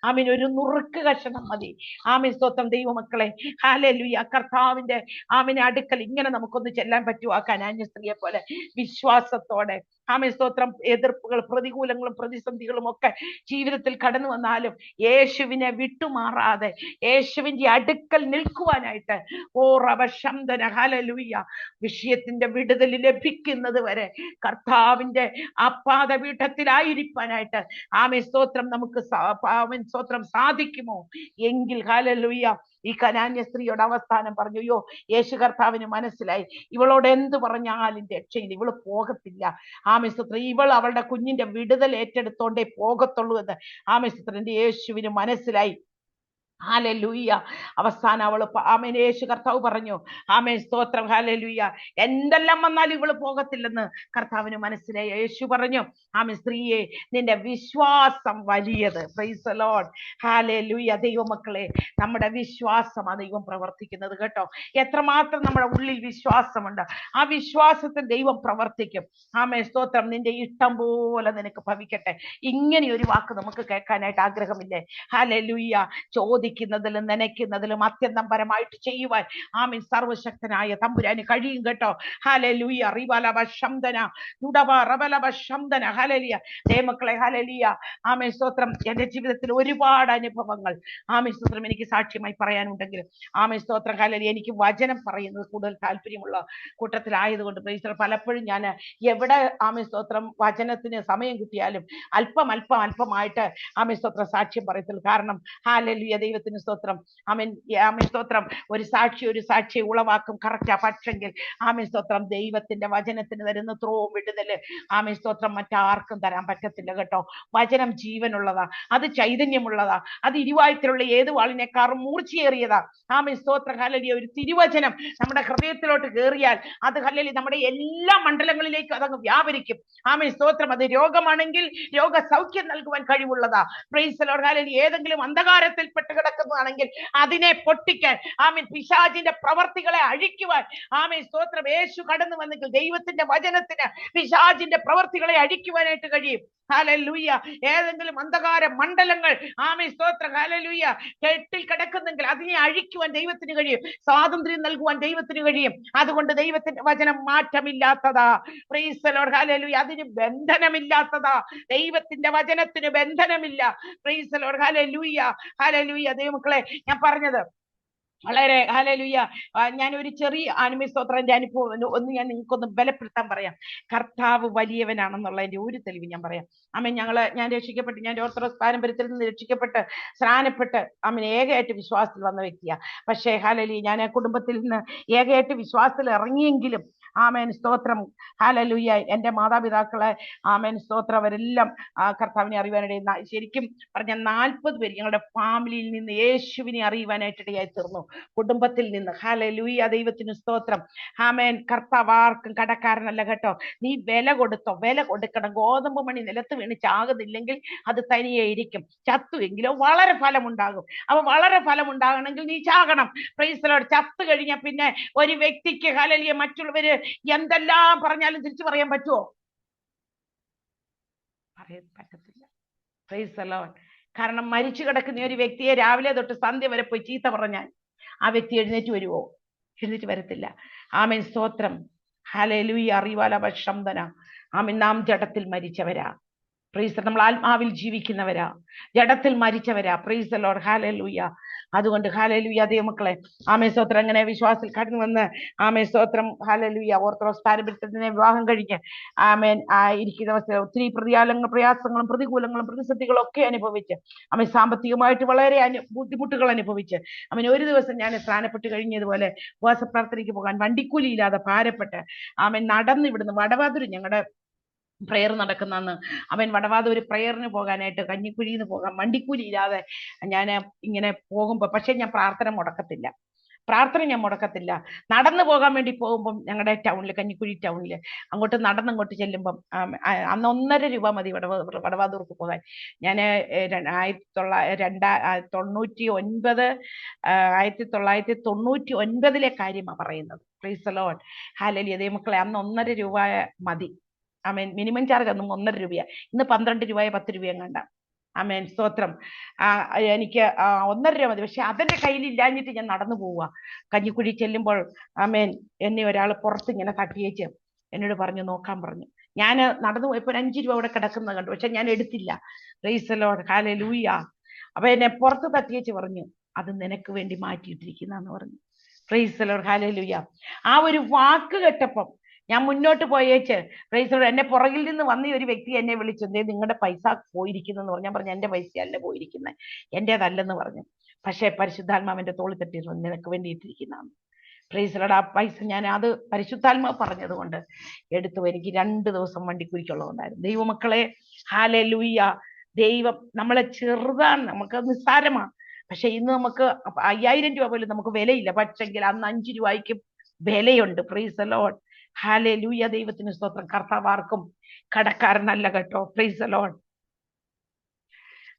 A: ആമേൻ, ഒരു നുറുക്ക് കഷണം മതി. ആമേൻ സ്തോത്രം. ദൈവമക്കളെ, ഹല്ലേലൂയ, കർത്താവിന്റെ ആമേൻ അടുക്കൽ ഇങ്ങനെ നമുക്കൊന്ന് ചെല്ലാൻ പറ്റുമോ? ആ കനാന്യ സ്ത്രീയെ പോലെ വിശ്വാസത്തോടെ, ആമേൻ സ്തോത്രം, എതിർപ്പുകൾ, പ്രതികൂലങ്ങളും പ്രതിസന്ധികളും ഒക്കെ ജീവിതത്തിൽ കടന്നു വന്നാലും യേശുവിനെ വിട്ടുമാറാതെ യേശുവിന്റെ അടുക്കൽ നിൽക്കുവാനായിട്ട്, ഓ റബ ശംദന, ഹല്ലേലൂയ വിഷയത്തിന്റെ വിടുതൽ ലഭിക്കുന്നത് വരെ കർത്താവിന്റെ ആ പാദപീഠത്തിലായിരിക്കാനായിട്ട് ആമേൻ സ്തോത്രം നമുക്ക് ആമേൻ സ്തോത്രം സാധിക്കുമോ എങ്കിൽ ഹല്ലേലൂയ ഈ കനാന്യ സ്ത്രീയോട് അവസാനം പറഞ്ഞു, അയ്യോ യേശു കർത്താവിന് മനസ്സിലായി ഇവളോട് എന്ത് പറഞ്ഞാലും രക്ഷയില്ല, ഇവള് പോകത്തില്ല. ആമേൻ സ്തോത്രം ഇവൾ അവളുടെ കുഞ്ഞിന്റെ വിടുതൽ ഏറ്റെടുത്തോണ്ടേ പോകത്തുള്ളൂ എന്ന് ആമേൻ സ്തോത്രം യേശുവിന് മനസ്സിലായി. ഹല്ലേലൂയ അവസാനം അവള് ആമേൻ യേശു കർത്താവ് പറഞ്ഞു, ആമേൻ സ്തോത്രം ഹല്ലേലൂയ എന്തെല്ലാം വന്നാലും ഇവള് പോകത്തില്ലെന്ന് കർത്താവിന് മനസ്സിലായി. യേശു പറഞ്ഞു, ആമേൻ സ്ത്രീയെ നിന്റെ വിശ്വാസം വലിയത്. Price the lord. ഹല്ലേലൂയ ദൈവമക്കളെ നമ്മുടെ വിശ്വാസമാണ് ദൈവം പ്രവർത്തിക്കുന്നത് കേട്ടോ. എത്രമാത്രം നമ്മുടെ ഉള്ളിൽ വിശ്വാസമുണ്ട് ആ വിശ്വാസത്തിൽ ദൈവം പ്രവർത്തിക്കും. ആമേൻ സ്തോത്രം നിന്റെ ഇഷ്ടം പോലെ നിനക്ക് ഭവിക്കട്ടെ. ഇങ്ങനെ ഒരു വാക്ക് നമുക്ക് കേൾക്കാനായിട്ട് ആഗ്രഹമില്ലേ? ഹല്ലേലൂയ ചോദിക്കുന്നതിലും നനയ്ക്കുന്നതിലും അത്യന്തം പരമായിട്ട് ചെയ്യുവാൻ ആമേൻ സർവശക്തനായ തമ്പുരാന് കഴിയും കേട്ടോ. ഹല്ലേലൂയ റിവലബ ശംദന നുഡബ റബലബ ശംദന ഹല്ലേലൂയ ദൈവമക്കളെ ഹല്ലേലൂയ ആമേൻ സ്തോത്രം എന്റെ ജീവിതത്തിൽ ഒരുപാട് അനുഭവങ്ങൾ ആമേൻ സ്തോത്രം എനിക്ക് സാക്ഷ്യമായി പറയാനുണ്ടെങ്കിൽ ആമേൻ സ്തോത്രം ഹല്ലേലൂയ എനിക്ക് വചനം പറയുന്നത് കൂടുതൽ താല്പര്യമുള്ള കൂട്ടത്തിലായതുകൊണ്ട് പ്രൈസ് പലപ്പോഴും ഞാൻ എവിടെ ആമേൻ സ്തോത്രം വചനത്തിന് സമയം കിട്ടിയാലും അല്പമായിട്ട് ആമേൻ സ്തോത്രം സാക്ഷ്യം പറയത്തുള്ളൂ. കാരണം ഹല്ലേലൂയ ദൈവത്തിന് സ്തോത്രം. ആമേൻ ആമേൻ സ്തോത്രം ഒരു സാക്ഷി ഉളവാക്കും കറക്റ്റാ. പക്ഷെങ്കിൽ ആമേൻ സ്തോത്രം ദൈവത്തിന്റെ വചനത്തിന് തരുന്ന വിടുതല് ആമേൻ സ്തോത്രം മറ്റാർക്കും തരാൻ പറ്റത്തില്ല കേട്ടോ. വചനം ജീവനുള്ളതാ, അത് ചൈതന്യമുള്ളതാ, അത് ഇരുവായത്തിലുള്ള ഏത് വാളിനേക്കാളും മൂർച്ചയേറിയതാ. ആമേൻ സ്തോത്രം ഹല്ലേലൂയ ഒരു തിരുവചനം നമ്മുടെ ഹൃദയത്തിലോട്ട് കയറിയാൽ അത് ഹല്ലേലൂയ നമ്മുടെ എല്ലാ മണ്ഡലങ്ങളിലേക്കും അതങ്ങ് വ്യാപരിക്കും. ആമേൻ സ്തോത്രം അത് രോഗമാണെങ്കിൽ രോഗസൗഖ്യം നൽകുവാൻ കഴിവുള്ളതാ. പ്രൈസ് ദി ലോർഡ് ഹല്ലേലൂയ ഏതെങ്കിലും അന്ധകാരത്തിൽ പെട്ട് കിടക്കുന്നതാണെങ്കിൽ അതിനെ പൊട്ടിക്കാൻ ആമേൻ പിശാചിന്റെ പ്രവർത്തികളെ അഴിക്കുവാൻ ആമേൻ സ്തോത്രം യേശു കടന്നു വന്നെങ്കിൽ ദൈവത്തിന്റെ വചനത്തിന് പിശാചിന്റെ പ്രവർത്തികളെ അഴിക്കുവാനായിട്ട് കഴിയും. ഹല്ലേലൂയ ഏതെങ്കിലും അന്ധകാര മണ്ഡലങ്ങൾ ആമേൻ സ്തോത്രം ഹല്ലേലൂയ കെട്ടിൽ കിടക്കുന്നെങ്കിൽ അതിനെ അഴിക്കുവാൻ ദൈവത്തിന് കഴിയും. സ്വാതന്ത്ര്യം നൽകുവാൻ ദൈവത്തിന് കഴിയും. അതുകൊണ്ട് ദൈവത്തിന്റെ വചനം മാറ്റമില്ലാത്തതാ. പ്രൈസ് ദി ലോർഡ് ഹല്ലേലൂയ അതിന് ബന്ധനമില്ലാത്തതാ. ദൈവത്തിന്റെ വചനത്തിന് ബന്ധനമില്ല. പ്രൈസ് ദി ലോർഡ് ഹല്ലേലൂയ ഹല്ലേലൂയ ദൈവമക്കളെ ഞാൻ പറഞ്ഞത് വളരെ ഹല്ലേലൂയ ഞാൻ ഒരു ചെറിയ ആത്മീയ സ്തോത്രത്തിന്റെ അനുഭവം ഒന്ന് ഞാൻ നിങ്ങൾക്കൊന്ന് ബലപ്പെടുത്താൻ പറയാം. കർത്താവ് വലിയവനാണെന്നുള്ളതിന്റെ ഒരു തെളിവ് ഞാൻ പറയാം. ആമേൻ ഞാൻ രക്ഷിക്കപ്പെട്ട് ഞാൻ ഓർത്തഡോക്സ് പാരമ്പര്യത്തിൽ നിന്ന് രക്ഷിക്കപ്പെട്ട് സ്നാനപ്പെട്ട് ആമേൻ ഏകയായിട്ട് വിശ്വാസത്തിൽ വന്ന വ്യക്തിയാ. പക്ഷേ ഹല്ലേലൂയ ഞാൻ കുടുംബത്തിൽ നിന്ന് ഏകയായിട്ട് വിശ്വാസത്തിൽ ഇറങ്ങിയെങ്കിലും ആമേൻ സ്തോത്രം ഹല്ലേലൂയ എന്റെ മാതാപിതാക്കളെ ആമേൻ സ്തോത്രം അവരെല്ലാം കർത്താവിനെ അറിയുവാനിടയിൽ ശരിക്കും പറഞ്ഞ 40 പേര് ഞങ്ങളുടെ ഫാമിലിയിൽ നിന്ന് യേശുവിനെ അറിയുവാനായിട്ടിടയായി തീർന്നു. കുടുംബത്തിൽ നിന്ന്. ഹല്ലേലൂയ ദൈവത്തിന് സ്തോത്രം. ആമേൻ കർത്താവ് ആർക്കും കടക്കാരനല്ല കേട്ടോ. നീ വില കൊടുക്കണം. ഗോതമ്പ് മണി നിലത്ത് വീണ് ചാകുന്നില്ലെങ്കിൽ അത് തനിയെ ഇരിക്കും. ചത്തുവെങ്കിലോ വളരെ ഫലമുണ്ടാകും. അപ്പൊ വളരെ ഫലമുണ്ടാകണമെങ്കിൽ നീ ചാകണം. Price the Lord. ചത്തു കഴിഞ്ഞാൽ പിന്നെ ഒരു വ്യക്തിക്ക് ഹല്ലേലൂയ മറ്റുള്ളവര് എന്തെല്ലാം പറഞ്ഞാലും തിരിച്ചു പറയാൻ പറ്റുമോ? പറയാൻ പറ്റത്തില്ല. Praise the Lord. കാരണം മരിച്ചു കിടക്കുന്ന ഒരു വ്യക്തിയെ രാവിലെ തൊട്ട് സന്ധ്യ വരെ പോയി ചീത്ത പറഞ്ഞാൽ ആ വ്യക്തി എഴുന്നേറ്റ് വരുവോ? എഴുന്നേറ്റ് വരത്തില്ല. ആമേൻ സ്തോത്രം. ഹല്ലേലൂയ അറിവാല ശംദന. ആമേൻ നാം ജഡത്തിൽ മരിച്ചവരാ. പ്രൈസ് നമ്മൾ ആത്മാവിൽ ജീവിക്കുന്നവരാ, ജഡത്തിൽ മരിച്ചവരാ. പ്രൈസ് ദി ലോർഡ് ഹല്ലേലൂയ. അതുകൊണ്ട് ഹല്ലേലൂയ ദൈവമക്കളെ ആമേൻ സ്തോത്രം അങ്ങനെ വിശ്വാസത്തിൽ കടന്നു വന്ന് ആമേൻ സ്തോത്രം ഹല്ലേലൂയ ഓർത്തഡോക്സ് പാരമ്പര്യത്തിന് വിവാഹം കഴിഞ്ഞ് ആമേൻ ഇരിക്കുന്ന ഒത്തിരി പ്രയാസങ്ങളും പ്രതികൂലങ്ങളും പ്രതിസന്ധികളും ഒക്കെ അനുഭവിച്ച് ആമേൻ സാമ്പത്തികമായിട്ട് വളരെ ബുദ്ധിമുട്ടുകൾ അനുഭവിച്ച് ആമേൻ ഒരു ദിവസം ഞാൻ സ്നാനപ്പെട്ട് കഴിഞ്ഞതുപോലെ ഉപവാസ പ്രാർത്ഥനയ്ക്ക് പോകാൻ വണ്ടിക്കൂലിയില്ലാതെ ഭാരപ്പെട്ട് ആമേൻ നടന്ന് ഇവിടുന്ന് വടവാതൂർ ഞങ്ങളുടെ പ്രയർ നടക്കുന്നന്ന് അവൻ വടവാതൂര് പ്രയറിന് പോകാനായിട്ട് കഞ്ഞിക്കുഴിന്ന് പോകാൻ വണ്ടിക്കൂലി ഇല്ലാതെ ഞാൻ ഇങ്ങനെ പോകുമ്പോ പക്ഷെ ഞാൻ പ്രാർത്ഥന മുടക്കത്തില്ല. നടന്നു പോകാൻ വേണ്ടി പോകുമ്പം ഞങ്ങളുടെ ടൗണിൽ കഞ്ഞിക്കുഴി ടൗണിൽ അങ്ങോട്ട് നടന്നങ്ങോട്ട് ചെല്ലുമ്പം അന്ന് 1.5 രൂപ മതി വടവാതൂർക്ക് പോകാൻ. ഞാൻ 1999 കാര്യമാണ് പറയുന്നത്. പ്രൈസ് ദി ലോർഡ് ഹല്ലേലൂയ ദൈവമക്കളെ അന്ന് 1.5 രൂപ മതി. ആമേൻ മിനിമം ചാർജ് അന്നും 1.5 രൂപയാ. ഇന്ന് 12 രൂപയോ 10 രൂപയും കണ്ട. ആമേൻ സ്തോത്രം. എനിക്ക് 1.5 രൂപ മതി. പക്ഷെ അതെന്റെ കയ്യിൽ ഇല്ലാഞ്ഞിട്ട് ഞാൻ നടന്നു പോവുക. കഞ്ഞിക്കുഴി ചെല്ലുമ്പോൾ ആമേൻ എന്നെ ഒരാൾ പുറത്ത് ഇങ്ങനെ തട്ടിയേച്ച് എന്നോട് പറഞ്ഞു നോക്കാൻ പറഞ്ഞു. ഞാൻ നടന്നു പോയപ്പോൾ 5 രൂപ അവിടെ കിടക്കുന്നത് കണ്ടു. പക്ഷെ ഞാൻ എടുത്തില്ല. Price the lord hallelujah. അപ്പൊ എന്നെ പുറത്ത് തട്ടിയേച്ച് പറഞ്ഞു അത് നിനക്ക് വേണ്ടി മാറ്റിയിട്ടിരിക്കുന്നെന്ന് പറഞ്ഞു. Price the lord, hallelujah. ആ ഒരു വാക്ക് കേട്ടപ്പം ഞാൻ മുന്നോട്ട് പോയേച്ച്, പ്രൈസ് ദി ലോർഡ്, എന്നെ പുറകിൽ നിന്ന് വന്ന ഒരു വ്യക്തി എന്നെ വിളിച്ചു, എന്തേ നിങ്ങളുടെ പൈസ പോയിരിക്കുന്നു എന്ന് പറഞ്ഞു. ഞാൻ പറഞ്ഞു എന്റെ പൈസ അല്ല പോയിരിക്കുന്നത്, എന്റേതല്ലെന്ന് പറഞ്ഞു. പക്ഷേ പരിശുദ്ധാത്മാവിന്റെ തോളിൽ തട്ടിയിരുന്നു, നിനക്ക് വേണ്ടി ഇട്ടിരിക്കുന്നതാണ്. Price the Lord. ആ പൈസ ഞാൻ അത് പരിശുദ്ധാത്മാവ് പറഞ്ഞത് കൊണ്ട് എടുത്തു. എനിക്ക് 2 ദിവസം വണ്ടിക്കുരിക്കുള്ളതുണ്ടായിരുന്നു. ദൈവമക്കളെ, ഹല്ലേലൂയ. ദൈവം നമ്മളെ ചെറുതാണ്, നമുക്ക് നിസ്സാരമാണ്. പക്ഷെ ഇന്ന് നമുക്ക് 5000 രൂപ പോലും നമുക്ക് വിലയില്ല. പക്ഷെങ്കിൽ അന്ന് 5 രൂപയ്ക്കും വിലയുണ്ട്. പ്രൈസ് ദി ലോർഡ്, ഹല്ലേലൂയ. ദൈവത്തിന് സ്തോത്രം. കർത്താവ് ആർക്കും കടക്കാരനല്ല കേട്ടോ. Praise the Lord.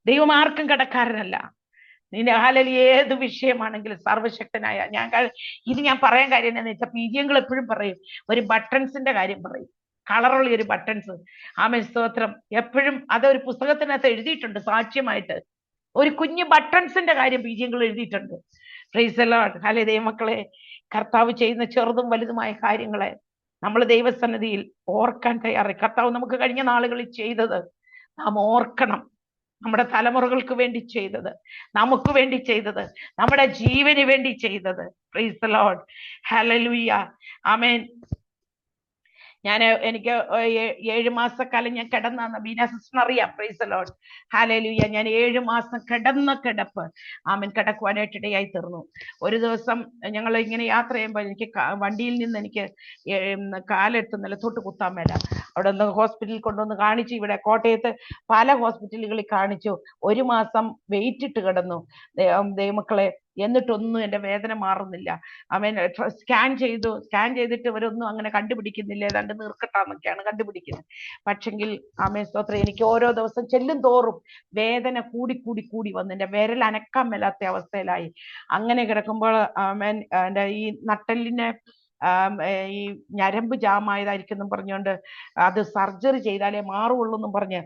A: ദൈവം ആർക്കും കടക്കാരനല്ല. നിന്റെ ഹല്ലേലൂയ. ഏത് വിഷയമാണെങ്കിലും സർവശക്തനായ ഇത് ഞാൻ പറയാൻ കാര്യം എന്താണെന്ന് വെച്ചാൽ, പീജിയങ്ങൾ എപ്പോഴും പറയും, ഒരു ബട്ടൺസിന്റെ കാര്യം പറയും, കളറുള്ള ഒരു ബട്ടൺസ്. ആമേൻ, സ്തോത്രം. എപ്പോഴും അതൊരു പുസ്തകത്തിനകത്ത് എഴുതിയിട്ടുണ്ട് സാക്ഷ്യമായിട്ട്. ഒരു കുഞ്ഞു ബട്ടൺസിന്റെ കാര്യം പീജിയങ്ങൾ എഴുതിയിട്ടുണ്ട്. പ്രൈസ് ദി ലോർഡ്, ഹല്ലേലൂയ. ദൈവമക്കളെ, കർത്താവ് ചെയ്യുന്ന ചെറുതും വലുതുമായ കാര്യങ്ങളെ നമ്മൾ ദൈവസന്നിധിയിൽ ഓർക്കാൻ തയ്യാറായി. കർത്താവ് നമുക്ക് കഴിഞ്ഞ നാളുകളിൽ ചെയ്തത് നാം ഓർക്കണം. നമ്മുടെ തലമുറകൾക്ക് വേണ്ടി ചെയ്തത്, നമുക്ക് വേണ്ടി ചെയ്തത്, നമ്മുടെ ജീവന് വേണ്ടി ചെയ്തത്. പ്രൈസ് ദി ലോർഡ്, ഹല്ലേലൂയ. ആമേൻ. എനിക്ക് 7 മാസക്കാലം ഞാൻ കിടന്ന ബീന സിസ്റ്റർ അറിയാം. പ്രൈസ് ദി ലോർഡ്, ഹല്ലേലൂയ. ഞാൻ 7 മാസം കിടപ്പ് ആമേൻ കിടക്കുവാനായിട്ട് ഇടയായി തീർന്നു. ഒരു ദിവസം ഞങ്ങൾ ഇങ്ങനെ യാത്ര ചെയ്യുമ്പോൾ എനിക്ക് വണ്ടിയിൽ നിന്ന് എനിക്ക് കാലെടുത്ത് നിലത്തോട്ട് കുത്താൻ മേല. അവിടെ നിന്ന് ഹോസ്പിറ്റലിൽ കൊണ്ടുവന്ന് കാണിച്ചു. ഇവിടെ കോട്ടയത്ത് പല ഹോസ്പിറ്റലുകളിൽ കാണിച്ചു. 1 മാസം വെയിറ്റ് ഇട്ട് കിടന്നു ദൈവമക്കളെ. എന്നിട്ടൊന്നും എൻ്റെ വേദന മാറുന്നില്ല. ആമേൻ. സ്കാൻ ചെയ്തിട്ട് ഇവരൊന്നും അങ്ങനെ കണ്ടുപിടിക്കുന്നില്ല. ഏതാണ്ട് നീർക്കെട്ടാന്നൊക്കെയാണ് കണ്ടുപിടിക്കുന്നത്. പക്ഷെങ്കിൽ ആമേൻ, സ്തോത്രം, എനിക്ക് ഓരോ ദിവസം ചെല്ലും തോറും വേദന കൂടി വന്നു. എൻ്റെ വിരൽ അനക്കാൻ മേലാത്ത അവസ്ഥയിലായി. അങ്ങനെ കിടക്കുമ്പോൾ ആമേൻ, എൻ്റെ ഈ നട്ടെല്ലിനെ ഈ ഞരമ്പ് ജാമായതായിരിക്കും പറഞ്ഞുകൊണ്ട് അത് സർജറി ചെയ്താലേ മാറുള്ളൂ എന്നും പറഞ്ഞ്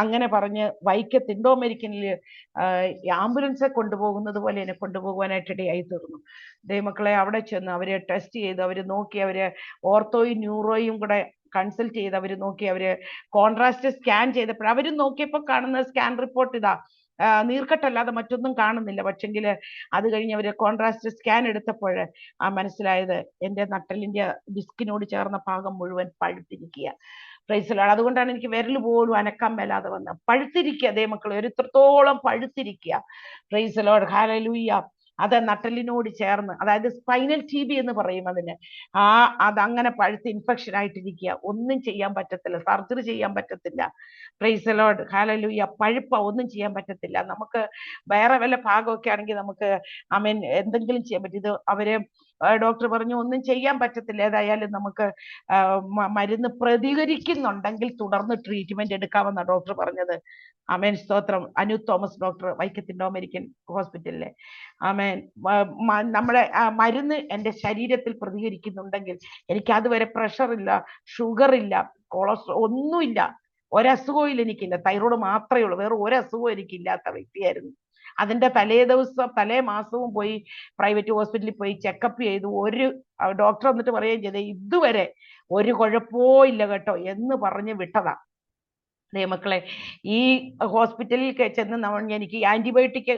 A: അങ്ങനെ പറഞ്ഞ് വൈക്കത്ത് ഇൻഡോഅമേരിക്കനിൽ ആംബുലൻസെ കൊണ്ടുപോകുന്നത് പോലെ എന്നെ കൊണ്ടുപോകുവാനായിട്ട് ഇടയായി തീർന്നു. ദൈവമക്കളെ, അവിടെ ചെന്ന് അവര് ടെസ്റ്റ് ചെയ്ത്, അവര് നോക്കി, അവര് ഓർത്തോയും ന്യൂറോയും കൂടെ കൺസൾട്ട് ചെയ്ത് അവര് നോക്കി, അവര് കോൺട്രാസ്റ്റ് സ്കാൻ ചെയ്തപ്പോൾ അവരും നോക്കിയപ്പോൾ കാണുന്ന സ്കാൻ റിപ്പോർട്ട് ഇതാ, നീർക്കെട്ടല്ലാതെ മറ്റൊന്നും കാണുന്നില്ല. പക്ഷെങ്കിൽ അത് കഴിഞ്ഞ് അവര് കോൺട്രാസ്റ്റ് സ്കാൻ എടുത്തപ്പോൾ മനസ്സിലായത് എൻ്റെ നട്ടലിന്റെ ഡിസ്കിനോട് ചേർന്ന ഭാഗം മുഴുവൻ പഴുത്തിരിക്കുക. Praise the Lord. അതുകൊണ്ടാണ് എനിക്ക് വിരൽ പോലും അനക്കാൻ മേലാതെ വന്നത്. പഴുത്തിരിക്കുക ദൈവമക്കളെ, ഒരു ഇത്രത്തോളം പഴുത്തിരിക്കുക. പ്രൈസ് ദി ലോർഡ്, ഹല്ലേലൂയ. അത് നട്ടലിനോട് ചേർന്ന്, അതായത് സ്പൈനൽ TB എന്ന് പറയും അതിന്. അതങ്ങനെ പഴുത്ത് ഇൻഫെക്ഷൻ ആയിട്ടിരിക്കുക. ഒന്നും ചെയ്യാൻ പറ്റത്തില്ല, സർജറി ചെയ്യാൻ പറ്റത്തില്ല. പ്രൈസ് ദി ലോർഡ്, ഹല്ലേലൂയ. പഴുപ്പ, ഒന്നും ചെയ്യാൻ പറ്റത്തില്ല. നമുക്ക് വേറെ വല്ല ഭാഗമൊക്കെ ആണെങ്കിൽ നമുക്ക് ആമേൻ എന്തെങ്കിലും ചെയ്യാൻ പറ്റും. ഇത് അവര് ഡോക്ടർ പറഞ്ഞു ഒന്നും ചെയ്യാൻ പറ്റത്തില്ല. ഏതായാലും നമുക്ക് മരുന്ന് പ്രതികരിക്കുന്നുണ്ടെങ്കിൽ തുടർന്ന് ട്രീറ്റ്മെന്റ് എടുക്കാമെന്ന ഡോക്ടർ പറഞ്ഞത്. ആമേൻ, സ്തോത്രം. അനു തോമസ് ഡോക്ടർ, വൈക്കത്ത് ഇൻഡോഅമേരിക്കൻ ഹോസ്പിറ്റലിലെ. ആമേൻ. നമ്മുടെ മരുന്ന് എൻ്റെ ശരീരത്തിൽ പ്രതികരിക്കുന്നുണ്ടെങ്കിൽ, എനിക്ക് അതുവരെ പ്രഷർ ഇല്ല, ഷുഗർ ഇല്ല, കൊളസ്ട്രോൾ ഒന്നുമില്ല, ഒരസുഖവും എനിക്കില്ല. തൈറോയ്ഡ് മാത്രമേ ഉള്ളൂ, വേറെ ഒരസുഖവും എനിക്കില്ലാത്ത വ്യക്തിയായിരുന്നു. അതിന്റെ തലേ മാസവും പോയി പ്രൈവറ്റ് ഹോസ്പിറ്റലിൽ പോയി ചെക്കപ്പ് ചെയ്തു. ഒരു ഡോക്ടർ വന്നിട്ട് പറയുകയും ചെയ്തത്, ഇതുവരെ ഒരു കുഴപ്പമോ ഇല്ല കേട്ടോ എന്ന് പറഞ്ഞ് വിട്ടതാ. ദൈവമക്കളെ, ഈ ഹോസ്പിറ്റലിൽ ചെന്ന് എനിക്ക് ആന്റിബയോട്ടിക്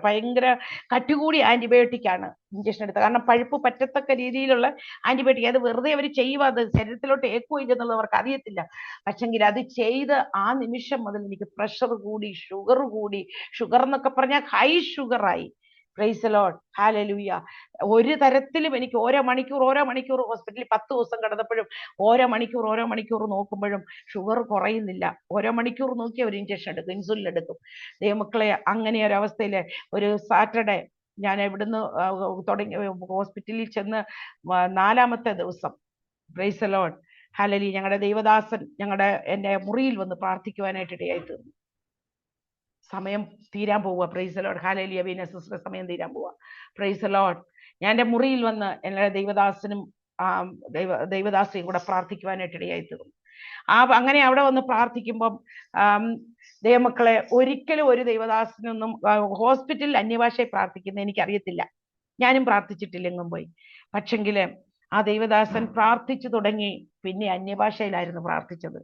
A: ഭയങ്കര കട്ടികൂടി ആന്റിബയോട്ടിക് ആണ് ഇഞ്ചക്ഷൻ എടുത്തത്. കാരണം പഴുപ്പ് പറ്റത്തക്ക രീതിയിലുള്ള ആന്റിബയോട്ടിക്. അത് വെറുതെ അവർ ചെയ്യുക, അത് ശരീരത്തിലോട്ട് ഏക്കുകയില്ല എന്നുള്ളത് അവർക്ക് അറിയത്തില്ല. പക്ഷെങ്കിൽ അത് ചെയ്ത് ആ നിമിഷം മുതൽ എനിക്ക് പ്രഷർ കൂടി, ഷുഗർ എന്നൊക്കെ പറഞ്ഞാൽ ഹൈ ഷുഗറായി. പ്രൈസ് ദി ലോർഡ്, ഹല്ലേലൂയ. ഒരു തരത്തിലും എനിക്ക് ഓരോ മണിക്കൂർ ഹോസ്പിറ്റലിൽ 10 ദിവസം കിടന്നപ്പോഴും ഓരോ മണിക്കൂർ നോക്കുമ്പോഴും ഷുഗർ കുറയുന്നില്ല. ഓരോ മണിക്കൂർ നോക്കി ഒരു ഇഞ്ചക്ഷൻ എടുക്കും, ഇൻസുലിൻ എടുക്കും. ദൈവമക്കളെ, അങ്ങനെ ഒരവസ്ഥയില് ഒരു സാറ്റർഡേ ഞാൻ ഇവിടുന്ന് തുടങ്ങി ഹോസ്പിറ്റലിൽ ചെന്ന് 4ാമത്തെ ദിവസം, പ്രൈസ് ദി ലോർഡ്, ഹല്ലേലൂയ, ഞങ്ങളുടെ ദൈവദാസൻ എൻ്റെ മുറിയിൽ വന്ന് പ്രാർത്ഥിക്കുവാനായിട്ട് ഇടയായി തീർന്നു. സമയം തീരാൻ പോവുക. Price the lord, hallelujah. Beena sister സമയം തീരാൻ പോവുക. Price the Lord. ഞാൻ എൻ്റെ മുറിയിൽ വന്ന് എൻ്റെ ദൈവദാസനും ദൈവദാസിയും കൂടെ പ്രാർത്ഥിക്കുവാനായിട്ട് ഇടയായി തീർന്നു. അങ്ങനെ അവിടെ വന്ന് പ്രാർത്ഥിക്കുമ്പം ദൈവമക്കളെ, ഒരിക്കലും ഒരു ദൈവദാസനൊന്നും ഹോസ്പിറ്റലിൽ അന്യഭാഷയിൽ പ്രാർത്ഥിക്കുന്ന എനിക്കറിയത്തില്ല. ഞാനും പ്രാർത്ഥിച്ചിട്ടില്ലെങ്കും പോയി. പക്ഷെങ്കില് ആ ദൈവദാസൻ പ്രാർത്ഥിച്ചു തുടങ്ങി. പിന്നെ അന്യഭാഷയിലായിരുന്നു പ്രാർത്ഥിച്ചത്.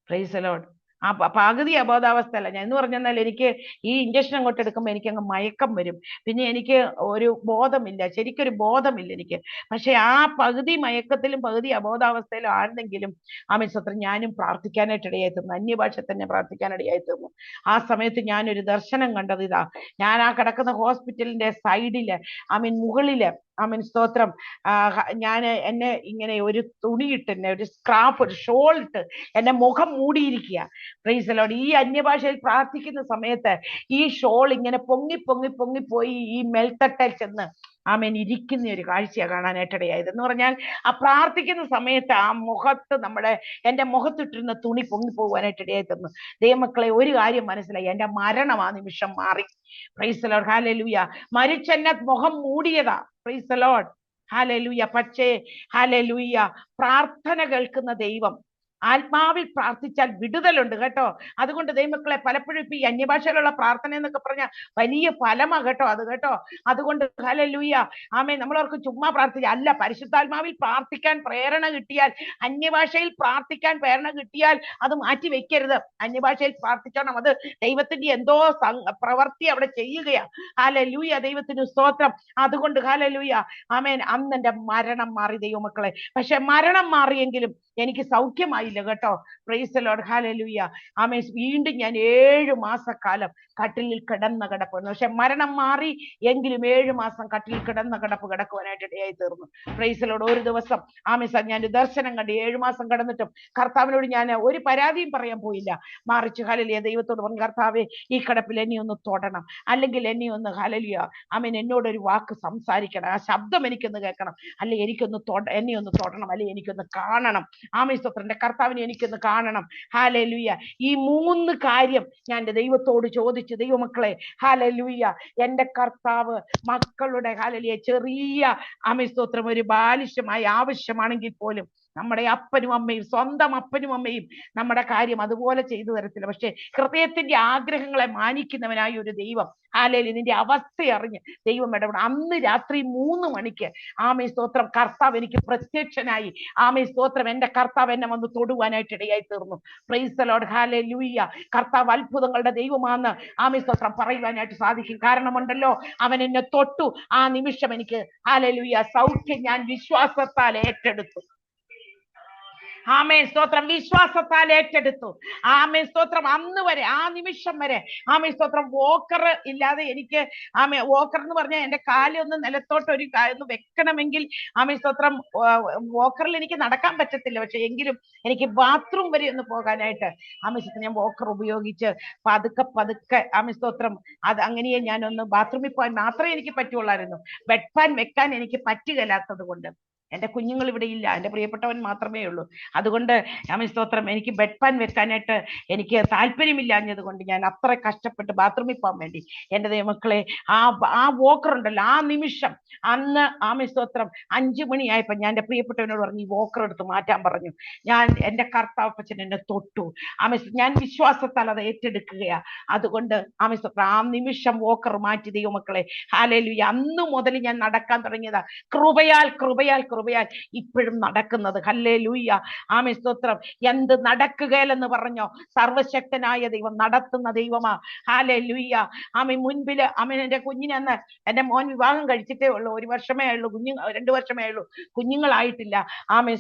A: പ്രൈസ് ദി ലോർഡ്, പകുതി അബോധാവസ്ഥയല്ല ഞാൻ എന്ന് പറഞ്ഞാൽ എനിക്ക് ഈ ഇഞ്ചക്ഷൻ അങ്ങോട്ട് എടുക്കുമ്പോൾ എനിക്ക് അങ്ങ് മയക്കം വരും. പിന്നെ എനിക്ക് ഒരു ബോധമില്ല, ശരിക്കൊരു ബോധമില്ല എനിക്ക്. പക്ഷെ ആ പകുതി മയക്കത്തിലും പകുതി അബോധാവസ്ഥയിലും ആണെന്നെങ്കിലും സ്വത്രം ഞാനും പ്രാർത്ഥിക്കാനായിട്ട് ഇടയായി തീർന്നു. അന്യഭാഷ തന്നെ പ്രാർത്ഥിക്കാനിടയായി തീർന്നു. ആ സമയത്ത് ഞാനൊരു ദർശനം കണ്ടത് ഇതാ. ഞാൻ ആ കിടക്കുന്ന ഹോസ്പിറ്റലിന്റെ സൈഡില് മുകളില് സ്തോത്രം, ഞാൻ എന്നെ ഇങ്ങനെ ഒരു തുണിയിട്ട്, എന്നെ ഒരു സ്ക്രാഫ്, ഒരു ഷോൾ ഇട്ട് എന്റെ മുഖം മൂടിയിരിക്കുക. Price the Lord. ഈ അന്യഭാഷയിൽ പ്രാർത്ഥിക്കുന്ന സമയത്ത് ഈ ഷോൾ ഇങ്ങനെ പൊങ്ങി പൊങ്ങി പൊങ്ങിപ്പോയി ഈ മേൽത്തട്ടയിൽ ചെന്ന് ഇരിക്കുന്ന ഒരു കാഴ്ചയാണ് കാണാനായിട്ടിടയായത്. എന്ന് പറഞ്ഞാൽ ആ പ്രാർത്ഥിക്കുന്ന സമയത്ത് ആ മുഖത്ത് എന്റെ മുഖത്തിട്ടിരുന്ന തുണി പൊങ്ങി പോകുവാനായിട്ട് ഇടയായി തന്നു. ദൈവമക്കളെ, ഒരു കാര്യം മനസ്സിലായി, എന്റെ മരണം ആ നിമിഷം മാറി. Praise the lord. ഹല്ലേലൂയ. മരിച്ചെന്നെ മുഖം മൂടിയതാ. Praise the lord. ഹല്ലേലൂയ. പക്ഷേ ഹല്ലേലൂയ, പ്രാർത്ഥന കേൾക്കുന്ന ദൈവം, ആത്മാവിൽ പ്രാർത്ഥിച്ചാൽ വിടുതലുണ്ട് കേട്ടോ. അതുകൊണ്ട് ദൈവമക്കളെ, പലപ്പോഴും ഇപ്പൊ ഈ അന്യഭാഷയിലുള്ള പ്രാർത്ഥന എന്നൊക്കെ പറഞ്ഞാൽ വലിയ ഫലമാ കേട്ടോ അത് കേട്ടോ. അതുകൊണ്ട് ഹല്ലേലൂയ, നമ്മളവർക്ക് ചുമ്മാ പ്രാർത്ഥിക്കുക അല്ല, പരിശുദ്ധാത്മാവിൽ പ്രാർത്ഥിക്കാൻ പ്രേരണ കിട്ടിയാൽ, അന്യഭാഷയിൽ പ്രാർത്ഥിക്കാൻ പ്രേരണ കിട്ടിയാൽ അത് മാറ്റി വെക്കരുത്. അന്യഭാഷയിൽ പ്രാർത്ഥിക്കണം, അത് ദൈവത്തിന്റെ എന്തോ പ്രവൃത്തി അവിടെ ചെയ്യുകയാ. ഹല്ലേലൂയ, ദൈവത്തിന് സ്തോത്രം. അതുകൊണ്ട് ഹല്ലേലൂയ, അന്ന് എന്റെ മരണം മാറി ദൈവമക്കളെ. പക്ഷെ മരണം മാറിയെങ്കിലും എനിക്ക് സൗഖ്യമായില്ല കേട്ടോ. Praise the lord. ഹല്ലേലൂയ. വീണ്ടും ഞാൻ 7 മാസക്കാലം കട്ടിലിൽ കിടന്ന കിടപ്പ്. പക്ഷെ മരണം മാറി എങ്കിലും 7 മാസം കട്ടിലിൽ കിടന്ന കിടപ്പ് കിടക്കുവാനായിട്ട് ഇടയായി തീർന്നു. Praise the Lord. ഒരു ദിവസം ഞാൻ ദർശനം കണ്ട് 7 മാസം കിടന്നിട്ടും കർത്താവിനോട് ഞാൻ ഒരു പരാതിയും പറയാൻ പോയില്ല. മറിച്ച് ഹല്ലേലൂയ ദൈവത്തോട് പറഞ്ഞു, കർത്താവേ, ഈ കിടപ്പിൽ എന്നെ ഒന്ന് തൊടണം, അല്ലെങ്കിൽ എന്നെ ഒന്ന് ഹല്ലേലൂയ എന്നോടൊരു വാക്ക് സംസാരിക്കണം, ആ ശബ്ദം എനിക്കൊന്ന് കേൾക്കണം, അല്ലെ എന്നെ ഒന്ന് തൊടണം, അല്ലെ എനിക്കൊന്ന് കാണണം. സ്തോത്രന്റെ കർത്താവിനെ എനിക്കൊന്ന് കാണണം. ഹല്ലേലൂയ. ഈ 3 കാര്യം ഞാൻ എന്റെ ദൈവത്തോട് ചോദിച്ചു. ദൈവമക്കളെ, ഹല്ലേലൂയ, എന്റെ കർത്താവ് മക്കളുടെ ഹല്ലേലൂയ ചെറിയ സ്തോത്രം ഒരു ബാലിശമായ ആവശ്യമാണെങ്കിൽ പോലും നമ്മുടെ അപ്പനും അമ്മയും, സ്വന്തം അപ്പനും അമ്മയും നമ്മുടെ കാര്യം അതുപോലെ ചെയ്തു തരത്തില്ല. പക്ഷെ ഹൃദയത്തിന്റെ ആഗ്രഹങ്ങളെ മാനിക്കുന്നവനായ ഒരു ദൈവം, ഹല്ലേലൂയ, നിന്റെ അവസ്ഥ അറിഞ്ഞ് ദൈവം ഇടപെടണം. അന്ന് രാത്രി 3 മണിക്ക് സ്തോത്രം കർത്താവ് എനിക്ക് പ്രത്യക്ഷനായി. സ്തോത്രം, എന്റെ കർത്താവ് എന്നെ വന്ന് തൊടുവാനായിട്ട് ഇടയായി തീർന്നു. Praise the lord. ഹല്ലേലൂയ. കർത്താവ് അത്ഭുതങ്ങളുടെ ദൈവമാണെന്ന് സ്തോത്രം പറയുവാനായിട്ട് സാധിക്കും. കാരണമുണ്ടല്ലോ, അവൻ എന്നെ തൊട്ടു. ആ നിമിഷം എനിക്ക് ഹല്ലേലൂയ സൗഖ്യം ഞാൻ വിശ്വാസത്താൽ ഏറ്റെടുത്തു. സ്തോത്രം, വിശ്വാസത്താൽ ഏറ്റെടുത്തു. സ്തോത്രം, അന്ന് വരെ, ആ നിമിഷം വരെ സ്തോത്രം വോക്കർ ഇല്ലാതെ എനിക്ക് വോക്കർ എന്ന് പറഞ്ഞാൽ എന്റെ കാലൊന്ന് നിലത്തോട്ട് ഒന്ന് വെക്കണമെങ്കിൽ സ്തോത്രം വോക്കറിൽ എനിക്ക് നടക്കാൻ പറ്റത്തില്ല. പക്ഷെ എങ്കിലും എനിക്ക് ബാത്റൂം വരെ ഒന്ന് പോകാനായിട്ട് ഞാൻ വോക്കർ ഉപയോഗിച്ച് പതുക്കെ പതുക്കെ സ്തോത്രം അത് അങ്ങനെയേ ഞാനൊന്ന് ബാത്റൂമിൽ പോകാൻ മാത്രമേ എനിക്ക് പറ്റുള്ളായിരുന്നു. ബെഡ് പാൻ വെക്കാൻ എനിക്ക് പറ്റുകയില്ലാത്തത് കൊണ്ട്. എന്റെ കുഞ്ഞുങ്ങൾ ഇവിടെ ഇല്ല, എന്റെ പ്രിയപ്പെട്ടവൻ മാത്രമേ ഉള്ളൂ. അതുകൊണ്ട് സ്തോത്രം എനിക്ക് ബെഡ് പാൻ വെക്കാനായിട്ട് എനിക്ക് താല്പര്യമില്ലാഞ്ഞത് കൊണ്ട് ഞാൻ അത്ര കഷ്ടപ്പെട്ട് ബാത്റൂമിൽ പോകാൻ വേണ്ടി എന്റെ ദൈവമക്കളെ ആ വോക്കർ ഉണ്ടല്ലോ, ആ നിമിഷം അന്ന് സ്തോത്രം 5 മണിയായപ്പോ ഞാൻ എന്റെ പ്രിയപ്പെട്ടവനോട് പറഞ്ഞു, ഈ വോക്കർ എടുത്ത് മാറ്റാൻ പറഞ്ഞു. എന്റെ കർത്താവപ്പച്ചൻ എന്നെ തൊട്ടു. ഞാൻ വിശ്വാസത്താൽ അത് ഏറ്റെടുക്കുകയാ. അതുകൊണ്ട് സ്തോത്രം ആ നിമിഷം വോക്കർ മാറ്റി ദൈവമക്കളെ. ഹല്ലേലൂയ. അന്ന് മുതൽ ഞാൻ നടക്കാൻ തുടങ്ങിയതാ. കൃപയാൽ കൃപയാൽ കൃപയാൽ ഇപ്പോഴും നടക്കുന്നത്. ഹല്ലേലൂയ. സ്തോത്രം. എന്ത് നടക്കുകയില്ലെന്ന് പറഞ്ഞോ, സർവശക്തനായ ദൈവം നടത്തുന്ന ദൈവമാ. ഹല്ലേലൂയ. മുൻപില് എന്റെ കുഞ്ഞിനെന്ന് എന്റെ മോൻ വിവാഹം കഴിച്ചിട്ടേ ഉള്ളൂ. 1 വർഷമേ ഉള്ളൂ, 2 വർഷമേ ഉള്ളൂ, കുഞ്ഞുങ്ങളായിട്ടില്ല.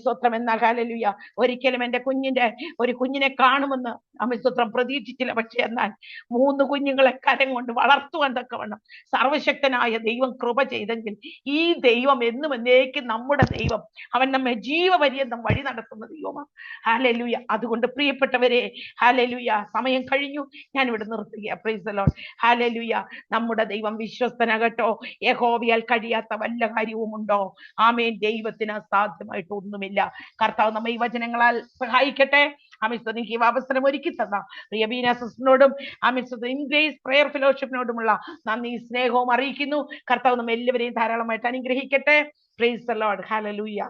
A: സ്തോത്രം. എന്നാൽ ഹല്ലേലൂയ, ഒരിക്കലും എന്റെ ഒരു കുഞ്ഞിനെ കാണുമെന്ന് സ്തോത്രം പ്രതീക്ഷിച്ചില്ല. പക്ഷെ എന്നാൽ 3 കുഞ്ഞുങ്ങളെ കരം കൊണ്ട് വളർത്തുവാൻ തക്കവണ്ണം സർവശക്തനായ ദൈവം കൃപ ചെയ്തെങ്കിൽ ഈ ദൈവം എന്നും എന്നേക്കും നമ്മുടെ ദൈവം, അവൻ നമ്മെ ജീവപര്യന്തം വഴി നടത്തുന്ന ദൈവമാണ്. ഹല്ലേലൂയ. അതുകൊണ്ട് പ്രിയപ്പെട്ടവരെ, ഹല്ലേലൂയ, സമയം കഴിഞ്ഞു, ഞാൻ ഇവിടെ നിർത്തുക. Price the lord. ഹല്ലേലൂയ. നമ്മുടെ ദൈവം വിശ്വസ്തനാകട്ടോ. യഹോവയാൽ കഴിയാത്ത വല്ല കാര്യവുമുണ്ടോ? ദൈവത്തിന് അസാധ്യമായിട്ട് ഒന്നുമില്ല. കർത്താവ് നമ്മെ ഈ വചനങ്ങളാൽ സഹായിക്കട്ടെ. എനിക്ക് ഈ അവസരം ഒരുക്കി തന്ന പ്രിയ ബീന സിസ്റ്ററിനോടും ഗ്രേസ് പ്രയർ ഫെലോഷിപ്പിനോടുമുള്ള നന്ദി സ്നേഹവും അറിയിക്കുന്നു. കർത്താവ് നമ്മെ എല്ലാവരെയും ധാരാളമായിട്ട് അനുഗ്രഹിക്കട്ടെ. Price the lord. ഹല്ലേലൂയ.